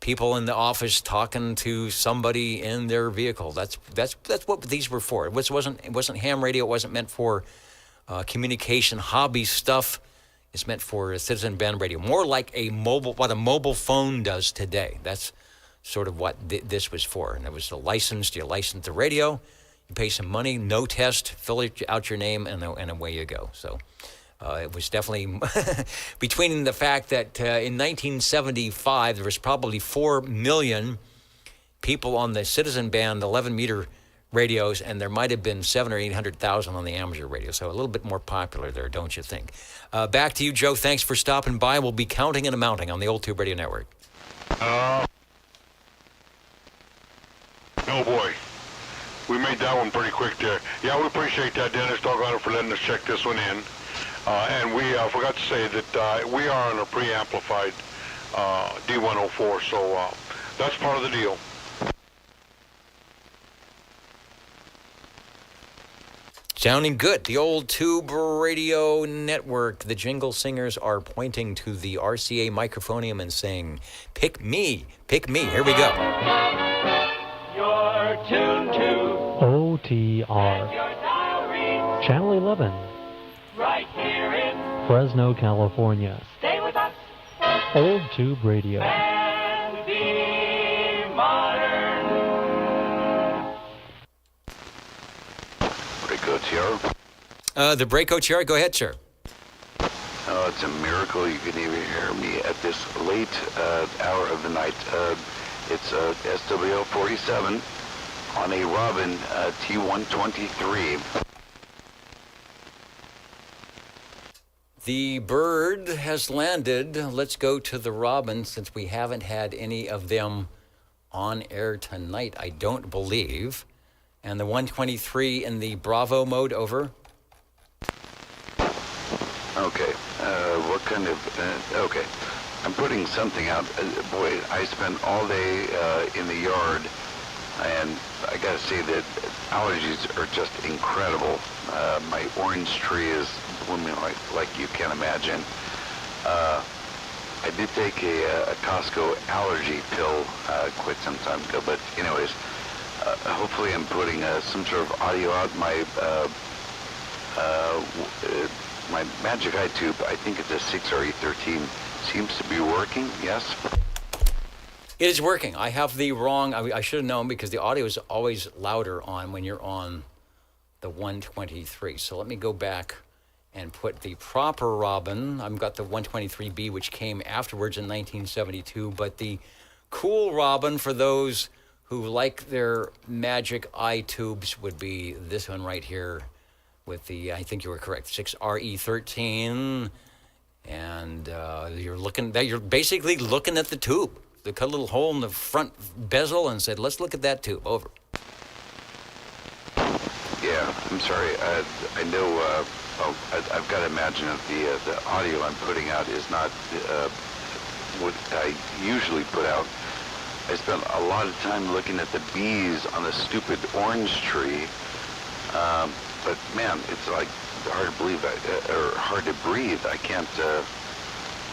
people in the office talking to somebody in their vehicle. That's what these were for. It wasn't ham radio. It wasn't meant for communication hobby stuff. It's meant for Citizen Band radio. More like what a mobile phone does today. That's sort of what this was for. And it was a license. You license the radio. You pay some money, no test, fill out your name, and away you go. So it was definitely between the fact that in 1975 there was probably 4 million people on the Citizen Band 11-meter radios, and there might have been 700,000 or 800,000 on the amateur radio. So a little bit more popular there, don't you think? Back to you, Joe. Thanks for stopping by. We'll be counting and amounting on the Old Tube Radio Network. Oh boy. We made that one pretty quick there. Yeah, we appreciate that, Dennis. Doggone it for letting us check this one in. And we forgot to say that we are on a preamplified D104, so that's part of the deal. Sounding good. The Old Tube Radio Network. The jingle singers are pointing to the RCA microphonium and saying, "Pick me, pick me." Here we go. You're tuned to OTR. Channel 11. right here in Fresno, California. Stay with us Old Tube Radio. and be modern. Break OTR. The break OTR. Go ahead, sir. Oh, it's a miracle you can even hear me at this late hour of the night. It's SWL 47 on a Robin T123. The bird has landed. Let's go to the Robin, since we haven't had any of them on air tonight, I don't believe. And the 123 in the Bravo mode, over. Okay, what kind of, okay. I'm putting something out. Boy, I spent all day in the yard, and I gotta say that allergies are just incredible. My orange tree is blooming like you can't imagine. I did take a Costco allergy pill quite some time ago, but anyways, hopefully I'm putting some sort of audio out. My Magic Eye tube, I think it's a 6 or 813, seems to be working, yes? It is working. I have the wrong, I should have known, because the audio is always louder on when you're on the 123. So let me go back and put the proper Robin. I've got the 123B, which came afterwards in 1972, but the cool Robin for those who like their Magic Eye tubes would be this one right here with the, I think you were correct, 6RE13, and you're basically looking at the tube. They cut a little hole in the front bezel and said, "Let's look at that tube." Over. Yeah, I'm sorry. I know. I've got to imagine that the audio I'm putting out is not what I usually put out. I spent a lot of time looking at the bees on the stupid orange tree. But man, it's like hard to believe, or hard to breathe. I can't.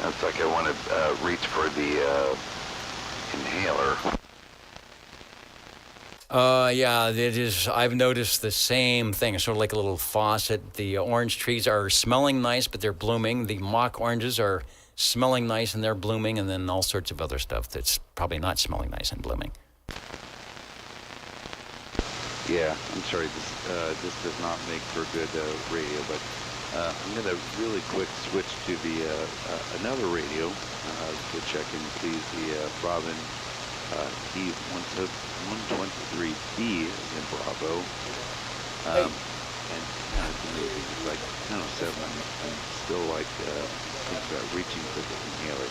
It's like I want to reach for the inhaler. Yeah, it is. I've noticed the same thing. It's sort of like a little faucet. The orange trees are smelling nice, but they're blooming. The mock oranges are smelling nice and they're blooming, and then all sorts of other stuff that's probably not smelling nice and blooming. Yeah, I'm sorry. This does not make for good radio, but I'm going to really quick switch to the another radio to check in, please. The Robin T123B in Bravo. And it's amazing. It's like 10:07. I'm still like thinking about reaching for the inhaler.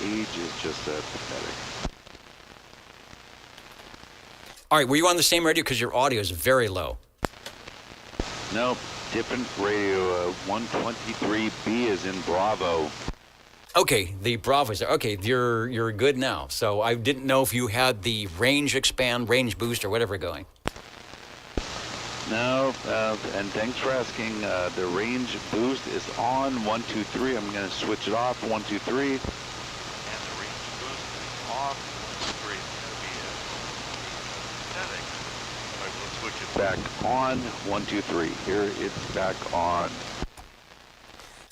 Age is just pathetic. All right, were you on the same radio? Because your audio is very low. Nope, different radio. 123B is in Bravo. Okay, the Bravo's there. Okay, you're good now. So I didn't know if you had the range expand, range boost, or whatever going. No, and thanks for asking. The range boost is on 123. I'm going to switch it off 123. And the range boost is off 123. It's going to be pathetic. I will switch it back on 123. Here it's back on.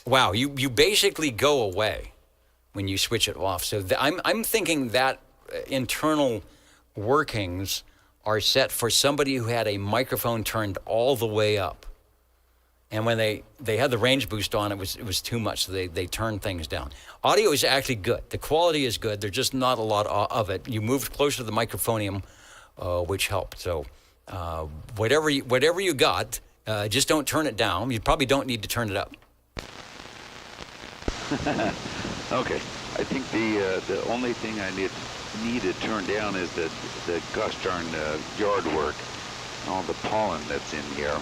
Wow, you basically go away when you switch it off. So I'm thinking that internal workings are set for somebody who had a microphone turned all the way up. And when they had the range boost on, it was too much, so they turned things down. Audio is actually good. The quality is good. There's just not a lot of it. You moved closer to the microphonium, which helped. So whatever you got, just don't turn it down. You probably don't need to turn it up. Okay, I think the only thing I need to turn down is the gosh darn yard work, all the pollen that's in here.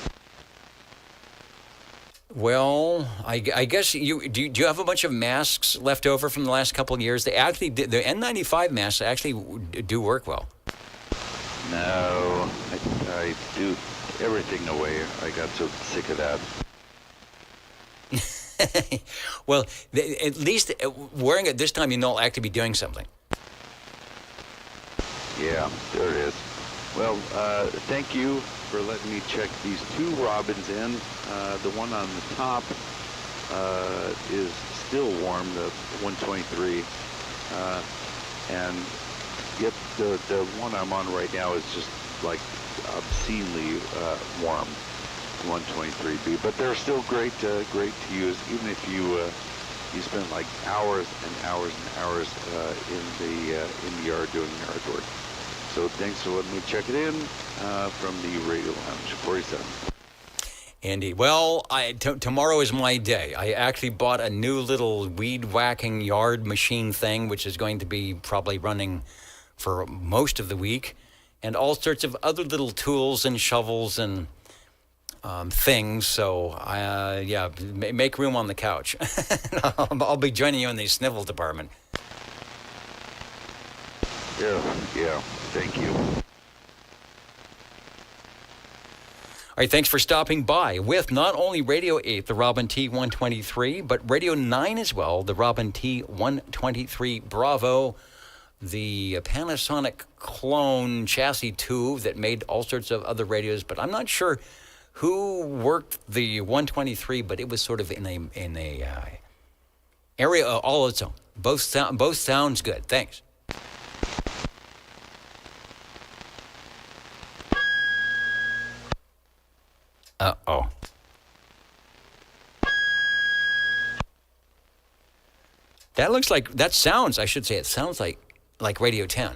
Well, I guess do you have a bunch of masks left over from the last couple of years? They actually did, the N95 masks actually do work well. No, I do everything away. I got so sick of that. Well, at least wearing it this time, you know, I'll actually be doing something. Yeah, there it is. Well, thank you for letting me check these two Robins in. The one on the top is still warm, the 123. And yet the one I'm on right now is just like obscenely warm, 123B. But they're still great to use, even if you spend like hours and hours and hours in the yard doing yard work. So thanks for letting me check it in from the Radio Lounge 47. Andy, well, tomorrow is my day. I actually bought a new little weed whacking yard machine thing, which is going to be probably running for most of the week, and all sorts of other little tools and shovels and things. So, yeah, make room on the couch. I'll be joining you in the snivel department. Yeah, thank you. All right, thanks for stopping by with not only Radio 8, the Robin T123, but Radio 9 as well, the Robin T123 Bravo, the Panasonic clone chassis 2 that made all sorts of other radios, but I'm not sure who worked the 123, but it was sort of in a area all its own. Both sounds good. Thanks. Uh-oh. It sounds like Radio 10.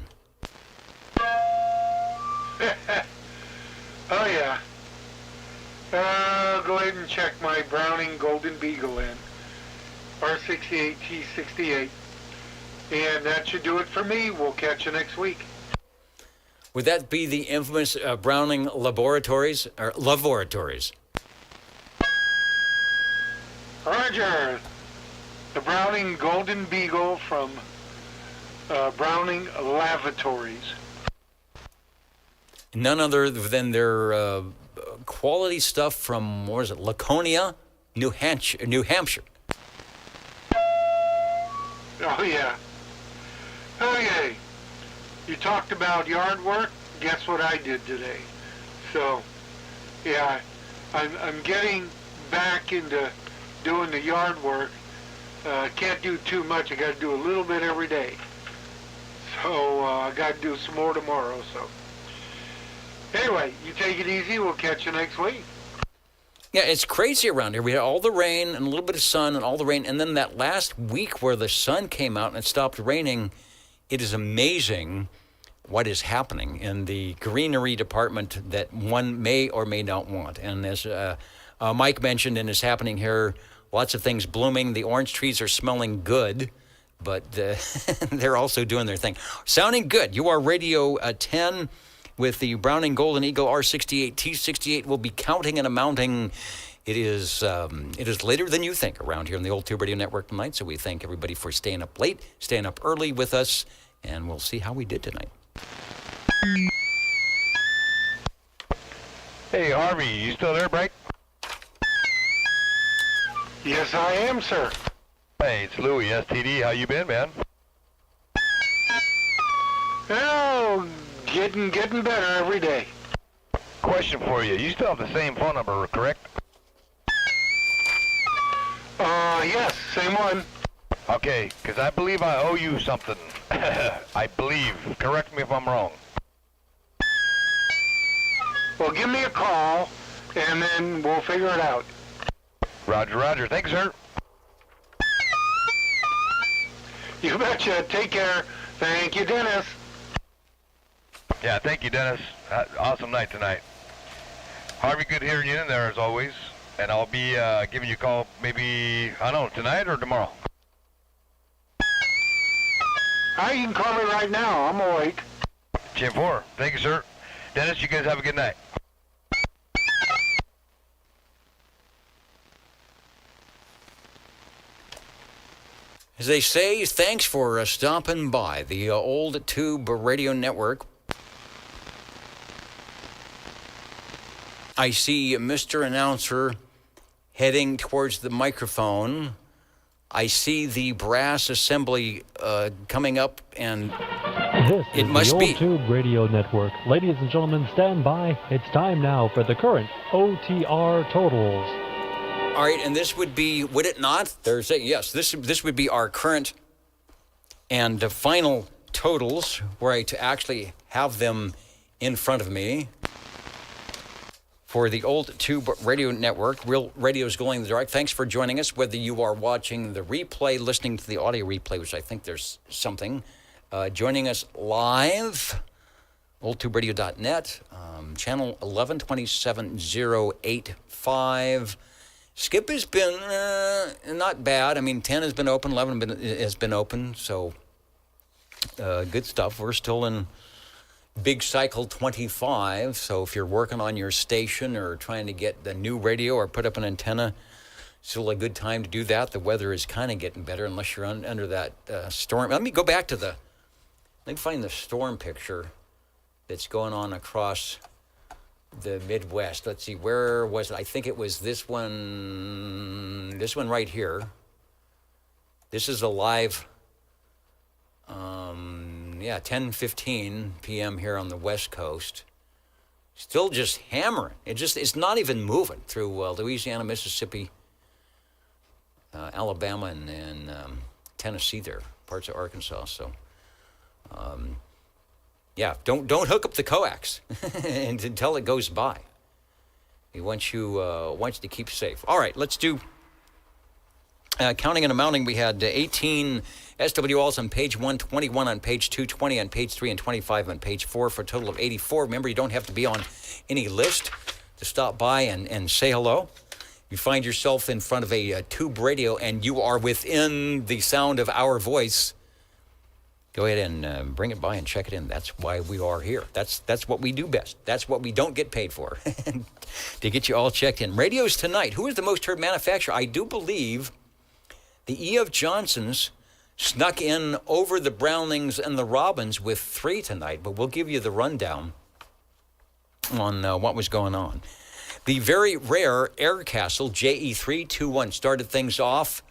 Oh, yeah. Go ahead and check my Browning Golden Beagle in. R68T68. And that should do it for me. We'll catch you next week. Would that be the infamous Browning Laboratories? Or Laboratories? Roger. The Browning Golden Beagle from Browning Lavatories. None other than their quality stuff from, what is it, Laconia, New Hampshire. Oh, yeah. Okay. You talked about yard work. Guess what I did today? So, yeah, I'm getting back into doing the yard work. Can't do too much. I got to do a little bit every day. So I got to do some more tomorrow. So anyway, you take it easy. We'll catch you next week. Yeah, it's crazy around here. We had all the rain and a little bit of sun and all the rain. And then that last week where the sun came out and it stopped raining, it is amazing what is happening in the greenery department that one may or may not want. And as Mike mentioned, and is happening here, lots of things blooming. The orange trees are smelling good, but they're also doing their thing. Sounding good. You are Radio 10 with the Browning Golden Eagle R68 T68. Will be counting and amounting. It is later than you think around here on the Old Tube Radio Network tonight, so we thank everybody for staying up late, staying up early with us, and we'll see how we did tonight. Hey, Harvey, you still there, Blake? Yes, I am, sir. Hey, it's Louie, STD. How you been, man? Oh, getting better every day. Question for you. You still have the same phone number, correct? Yes, same one. Okay, because I believe I owe you something. I believe. Correct me if I'm wrong. Well, give me a call, and then we'll figure it out. Roger, roger. Thanks, sir. You betcha. Take care. Thank you, Dennis. Yeah, thank you, Dennis. Awesome night tonight. Harvey, good hearing you in there as always. And I'll be giving you a call maybe, I don't know, tonight or tomorrow? You can call me right now. I'm awake. 10-4. Thank you, sir. Dennis, you guys have a good night. As they say, thanks for stopping by the Old Tube Radio Network. I see Mr. Announcer heading towards the microphone. I see the brass assembly coming up, and this it is must the be Old Tube Radio Network. Ladies and gentlemen, stand by. It's time now for the current OTR totals. All right, and this would be, would it not? Thursday, yes. This would be our current and final totals, were I to actually have them in front of me. For the Old Tube Radio Network, Real Radio's Going in the Dark. Thanks for joining us, whether you are watching the replay, listening to the audio replay, which I think there's something, joining us live, oldtuberadio.net, channel 1127.085. Skip has been not bad. I mean, 10 has been open, 11 has been open, so good stuff. We're still in Big Cycle 25, so if you're working on your station or trying to get the new radio or put up an antenna, still a good time to do that. The weather is kind of getting better unless you're under that storm. Let me go back to let me find the storm picture that's going on across the Midwest. Let's see, where was it? I think it was this one right here. This is a live 10:15 p.m. here on the West Coast. Still just hammering. It's not even moving through Louisiana, Mississippi, Alabama, and Tennessee there, parts of Arkansas. So, don't hook up the coax until it goes by. He wants you to keep safe. All right, let's do counting and amounting. We had 18 SWLs on page 121, on page 220, on page 3, and 25 on page 4 for a total of 84. Remember, you don't have to be on any list to stop by and say hello. You find yourself in front of a tube radio and you are within the sound of our voice, go ahead and bring it by and check it in. That's why we are here. That's what we do best. That's what we don't get paid for, to get you all checked in. Radios tonight. Who is the most heard manufacturer? I do believe the E.F. Johnsons snuck in over the Brownings and the Robins with 3 tonight, but we'll give you the rundown on what was going on. The very rare Aircastle JE321 started things off.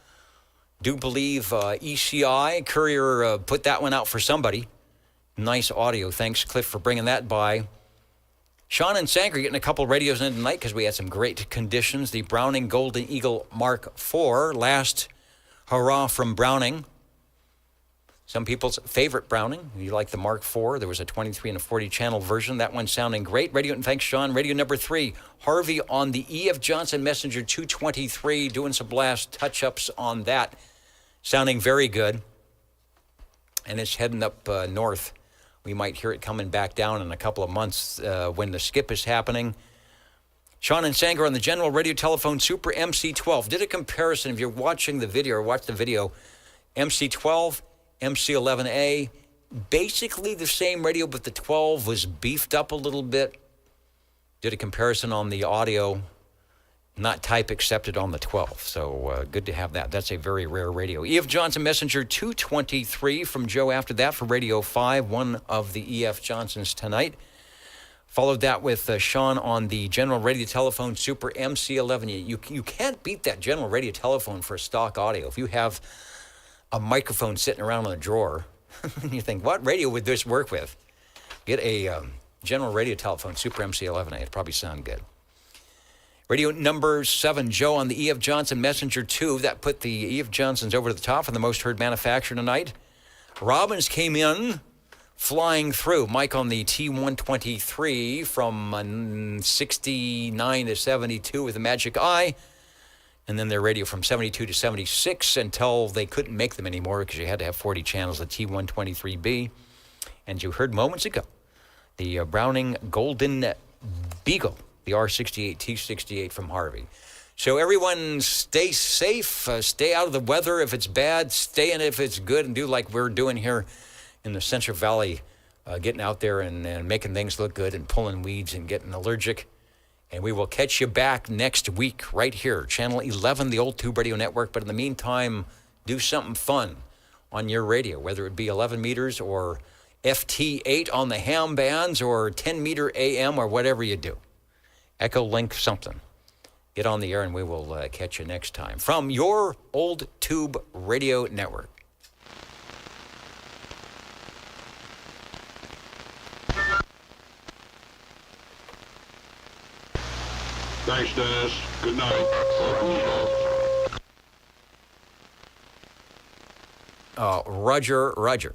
Do believe ECI, Courier put that one out for somebody. Nice audio. Thanks, Cliff, for bringing that by. Sean and Sanger getting a couple radios in tonight because we had some great conditions. The Browning Golden Eagle Mark IV, last hurrah from Browning. Some people's favorite Browning. You like the Mark IV. There was a 23 and a 40 channel version. That one sounding great. Radio, and thanks, Sean. Radio number 3, Harvey on the E.F. Johnson Messenger 223, doing some blast touch-ups on that. Sounding very good. And it's heading up north. We might hear it coming back down in a couple of months when the skip is happening. Sean and Sanger on the General Radio Telephone Super MC12. Did a comparison. If you're watching the video or watch the video, MC12, MC11A, basically the same radio, but the 12 was beefed up a little bit. Did a comparison on the audio, not type accepted on the 12. So good to have that. That's a very rare radio. E.F. Johnson Messenger 223 from Joe after that for Radio 5, one of the E.F. Johnsons tonight. Followed that with Sean on the General Radio Telephone Super MC11. You can't beat that General Radio Telephone for stock audio. If you have a microphone sitting around in a drawer, and you think, what radio would this work with? Get a General Radio Telephone Super MC11A. It'd probably sound good. Radio number 7, Joe on the E.F. Johnson Messenger 2. That put the E.F. Johnsons over the top for the most heard manufacturer tonight. Robbins came in flying through. Mike on the T123 from 69 to 72 with a magic eye. And then their radio from 72 to 76 until they couldn't make them anymore because you had to have 40 channels, the T123B. And you heard moments ago the Browning Golden Beagle, the R68 T68 from Harvey. So everyone stay safe, stay out of the weather. If it's bad, stay in it if it's good, and do like we're doing here in the Central Valley, getting out there and making things look good and pulling weeds and getting allergic. And we will catch you back next week right here, Channel 11, the old Tube Radio Network. But in the meantime, do something fun on your radio, whether it be 11 meters or FT8 on the ham bands or 10 meter AM or whatever you do. Echo Link something. Get on the air and we will catch you next time from your old Tube Radio Network. Thanks, Dennis. Good night. Roger, Roger.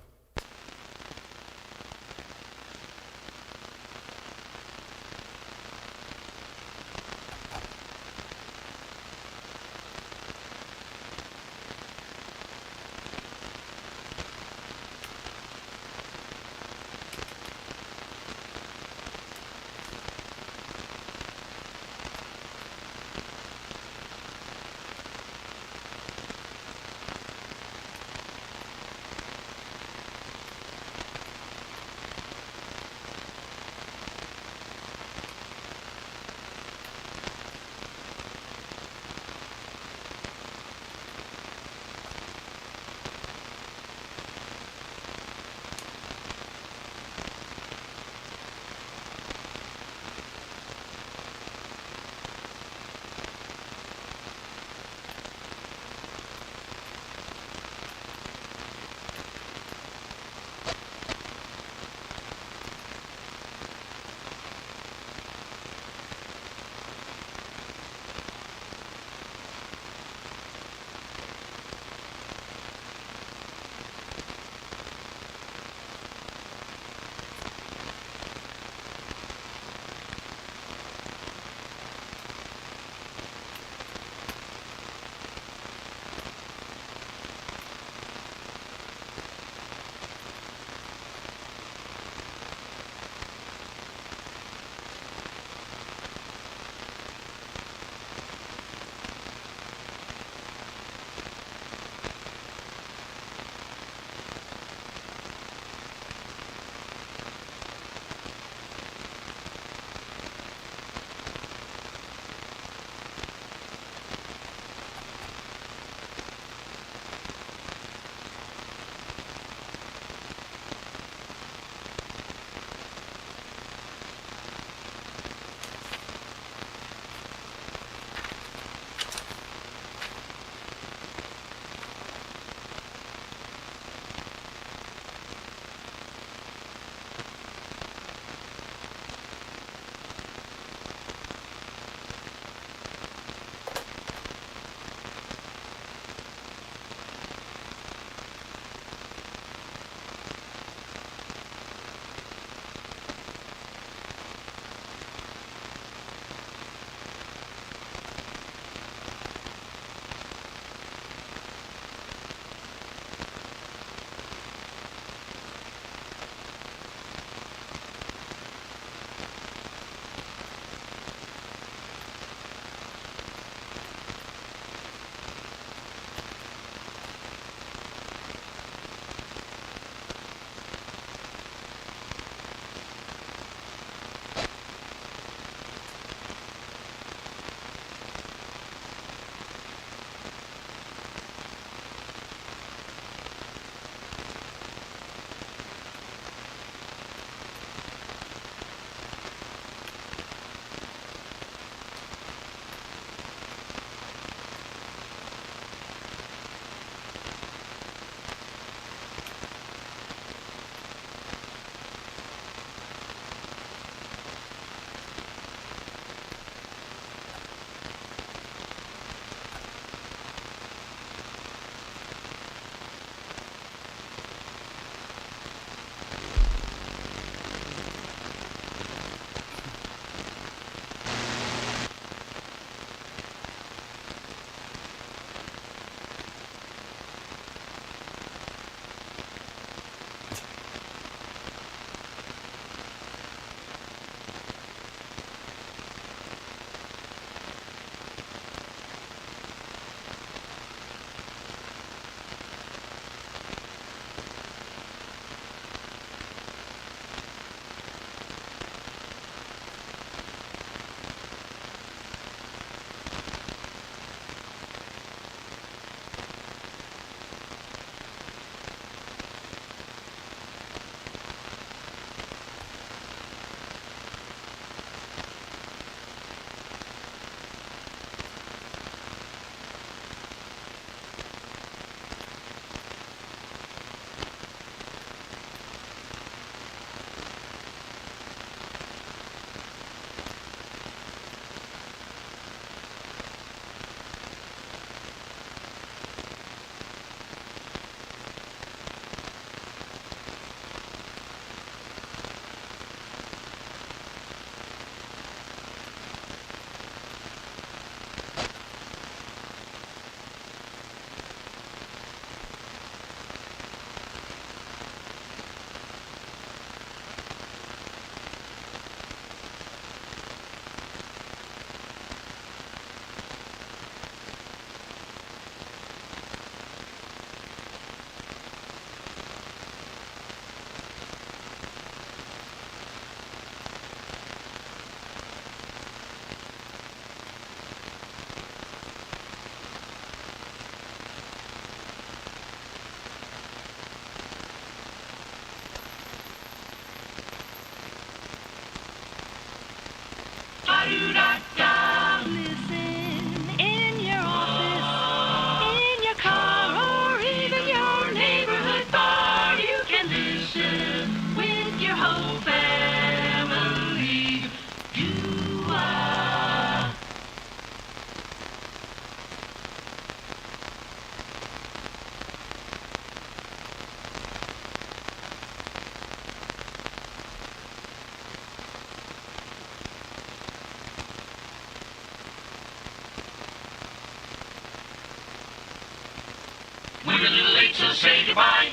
We're a little late, so say goodbye.